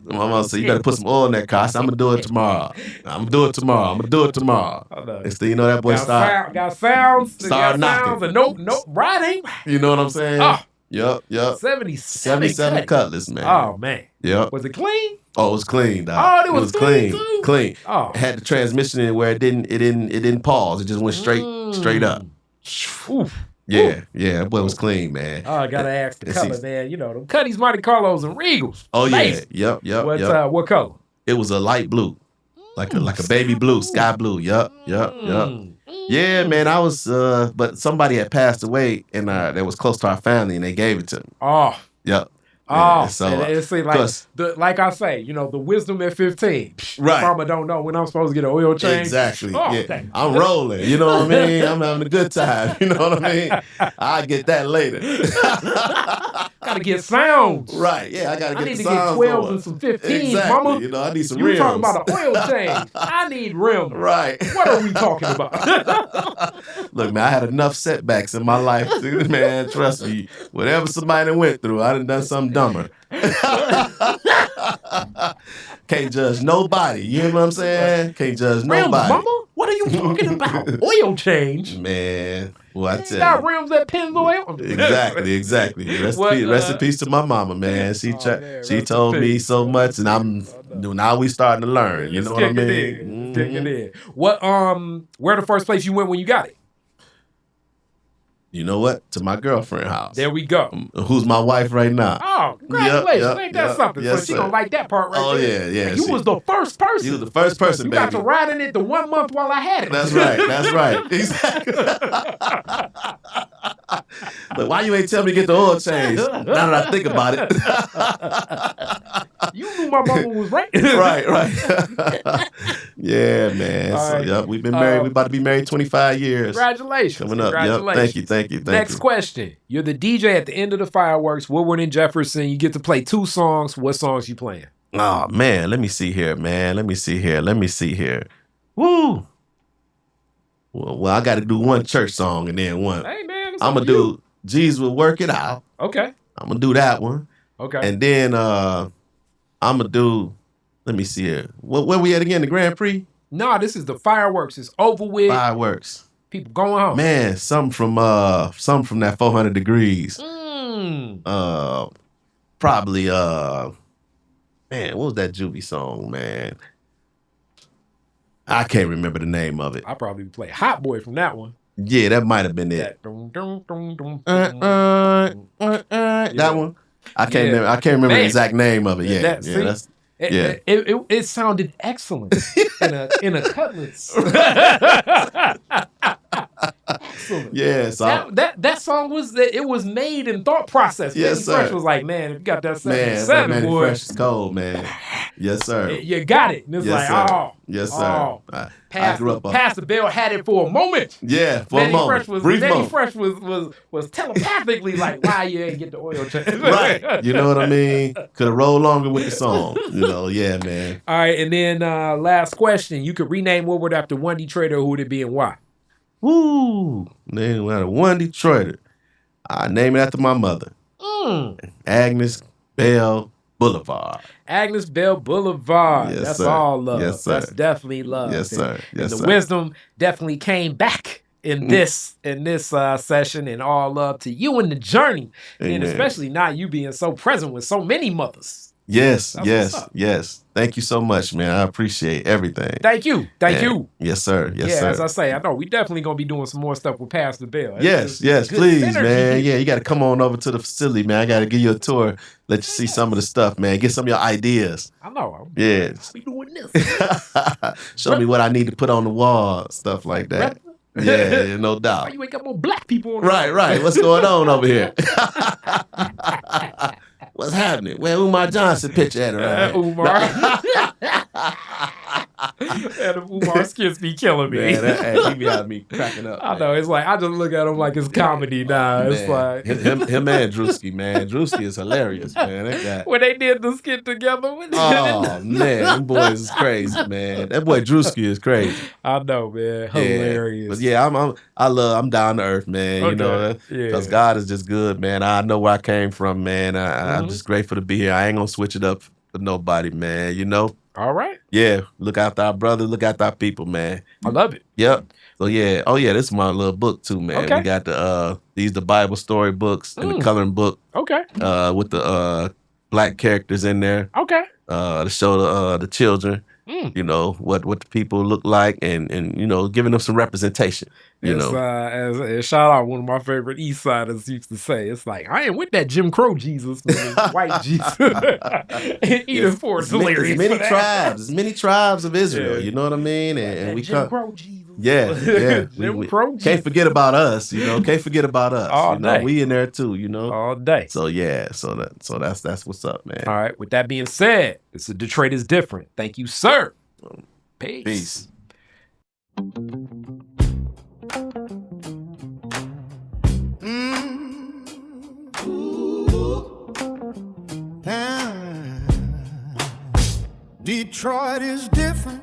S3: My mama said, you better put some oil in that car. I said, I'm going to do it tomorrow. I'm going to do it tomorrow. And so, you know, that boy
S2: got sounds.
S3: Started knocking.
S2: Sounds, nope, right ain't.
S3: You know what I'm saying?
S2: Oh.
S3: Yep.
S2: 77
S3: Cutlass, man.
S2: Oh, man.
S3: Yep.
S2: Was it clean?
S3: Oh, it was clean, dog.
S2: Oh, it was clean too?
S3: Clean.
S2: Oh.
S3: It had the transmission in where it didn't pause. It just went straight up.
S2: Oof.
S3: Yeah, that boy was clean, man.
S2: Oh, I gotta ask the color, man. You know, them Cuddies, Monte Carlos, and Regals.
S3: Oh,
S2: nice.
S3: yeah. Yep.
S2: What color?
S3: It was a light blue. Like a baby blue, sky blue. Yep. Yeah, man, I was, but somebody had passed away, and that was close to our family, and they gave it to me.
S2: Oh.
S3: Yep.
S2: Oh,
S3: so
S2: like I say, you know, the wisdom at 15.
S3: Right.
S2: Mama don't know when I'm supposed to get an oil change.
S3: Exactly.
S2: Oh,
S3: yeah.
S2: dang.
S3: I'm rolling. You know what I mean? I'm having a good time. You know what I mean? I'll get that later.
S2: Gotta get sounds.
S3: Right. Yeah, I gotta get the sounds.
S2: I need to get 12s and some 15s,
S3: exactly.
S2: mama.
S3: You know, I need some
S2: you
S3: rims.
S2: You talking about an oil change. I need rims.
S3: Right.
S2: What are we talking about?
S3: Look, man, I had enough setbacks in my life. Man, trust me. Whatever somebody went through, I done something dumber. Can't judge nobody. You know what I'm saying? Can't judge
S2: Rims,
S3: nobody.
S2: mama? What are you talking about? Oil change.
S3: Man, well, I tell
S2: Got
S3: you.
S2: rims that Pennzoil.
S3: Exactly. Rest in peace to my mama, man. She told me so much, and now we starting to learn. You know what I mean?
S2: Kick it in. What where the first place you went when you got it?
S3: You know what? To my girlfriend's house.
S2: There we go.
S3: Who's my wife right now.
S2: Oh, congratulations.
S3: Yep,
S2: Ain't that something?
S3: yes,
S2: So she
S3: sir.
S2: gonna like that part right
S3: Oh,
S2: there.
S3: yeah.
S2: You was the first person.
S3: You was the first person,
S2: You
S3: baby.
S2: got to ride in it the 1 month while I had it.
S3: That's right. Exactly. But why you ain't tell me to get the oil change? Now that I think about it.
S2: You knew my mama was right.
S3: Right. Yeah, man.
S2: All right.
S3: Yep, we've been married. We about to be married 25 years.
S2: Congratulations.
S3: Coming up. Yep.
S2: Congratulations.
S3: Thank you.
S2: Next question. You're the DJ at the end of the fireworks, Woodward and Jefferson. You get to play 2 songs. What songs you playing?
S3: Oh, man. Let me see here. Woo. Well, I got to do one church song and then one.
S2: Hey, man.
S3: I'm going to do Jesus Will Work It Out.
S2: Okay.
S3: I'm going to do that one.
S2: Okay.
S3: And then I'm going to do, let me see here. Where we at again? The Grand Prix?
S2: No, this is the fireworks. It's over with.
S3: Fireworks.
S2: People going home.
S3: Man, some from that 400 degrees. Probably man, what was that Juvie song, man? I can't remember the name of it.
S2: I probably play Hot Boy from that one.
S3: Yeah, that might have been it. That one. I can't remember the exact name of it.
S2: It sounded excellent in a cutlass. Excellent.
S3: Yeah, so
S2: that song was made in thought process.
S3: Yes,
S2: Manny
S3: sir.
S2: Fresh was like, man, if you got that
S3: man,
S2: 77,
S3: Manny
S2: boy,
S3: Fresh is cold, man. Yes, sir.
S2: You got it. And it's
S3: Yes,
S2: like,
S3: sir.
S2: oh,
S3: Yes, sir.
S2: oh.
S3: I grew up
S2: Pastor Bell had it for a moment.
S3: Yeah, for a moment.
S2: Manny Fresh was telepathically like, why you ain't get the oil change?
S3: Right. You know what I mean? Could have rolled longer with the song. Yeah, man.
S2: All right, and then last question. You could rename Woodward after one Detroiter. Who would it be and why?
S3: Woo. Name out of one Detroiter. I name it after my mother. Agnes Bell Boulevard.
S2: Agnes Bell Boulevard.
S3: Yes,
S2: That's
S3: sir.
S2: all love.
S3: Yes, sir.
S2: That's definitely love.
S3: Yes, sir.
S2: And
S3: Yes,
S2: the
S3: sir.
S2: wisdom definitely came back in this session, and all love to you in the journey.
S3: Amen.
S2: And especially now you being so present with so many mothers.
S3: Yes,
S2: That's what's up.
S3: yes. Thank you so much, man. I appreciate everything.
S2: Thank you.
S3: Yes, sir. Yes, sir.
S2: As I say, I know we definitely gonna be doing some more stuff with Pastor Bell.
S3: Yes,
S2: It's good
S3: please,
S2: synergy.
S3: man. Yeah, you got to come on over to the facility, man. I got to give you a tour, let you see some of the stuff, man. Get some of your ideas.
S2: I know.
S3: Yeah.
S2: We doing this.
S3: Show me what I need to put on the wall, stuff like that. Yeah, no
S2: Why
S3: doubt.
S2: you ain't got more black people on
S3: Right. What's going on over here? What's happening? Where Umar Johnson picture at around here?
S2: Umar. And Umar skits be killing me.
S3: Man, he be having me cracking up.
S2: I know. It's like I just look at him like it's comedy now. It's like
S3: him and Drewski, man. Drewski is hilarious, man. That guy.
S2: when they did the skit together.
S3: Oh man, them boys is crazy, man. That boy Drewski is crazy.
S2: I know, man. Hilarious.
S3: But yeah, I'm down to earth, man. You know, because God is just good, man. I know where I came from, man. I'm just grateful to be here. I ain't gonna switch it up for nobody, man. You know.
S2: All right.
S3: Yeah, look after our brothers, look after our people, man.
S2: I love it.
S3: Yep. So yeah, this is my little book too, man.
S2: Okay.
S3: We got the Bible story books and the coloring book.
S2: Okay.
S3: With the black characters in there.
S2: Okay.
S3: To show the children, you know, what the people look like and you know, giving them some representation. You know,
S2: as shout out, one of my favorite East Siders used to say, it's like, I ain't with that Jim Crow Jesus, white Jesus. Even for hilarious.
S3: There's many tribes of Israel. You know what I mean? And we
S2: Jim Crow Jesus.
S3: Yeah.
S2: Jim Crow Jesus.
S3: Can't forget about us. You know, can't forget about us.
S2: All day.
S3: We in there too. You know,
S2: all day.
S3: So yeah, so that's what's up, man.
S2: All right. With that being said, it's a Detroit is different. Thank you, sir. Peace.
S1: Detroit is different.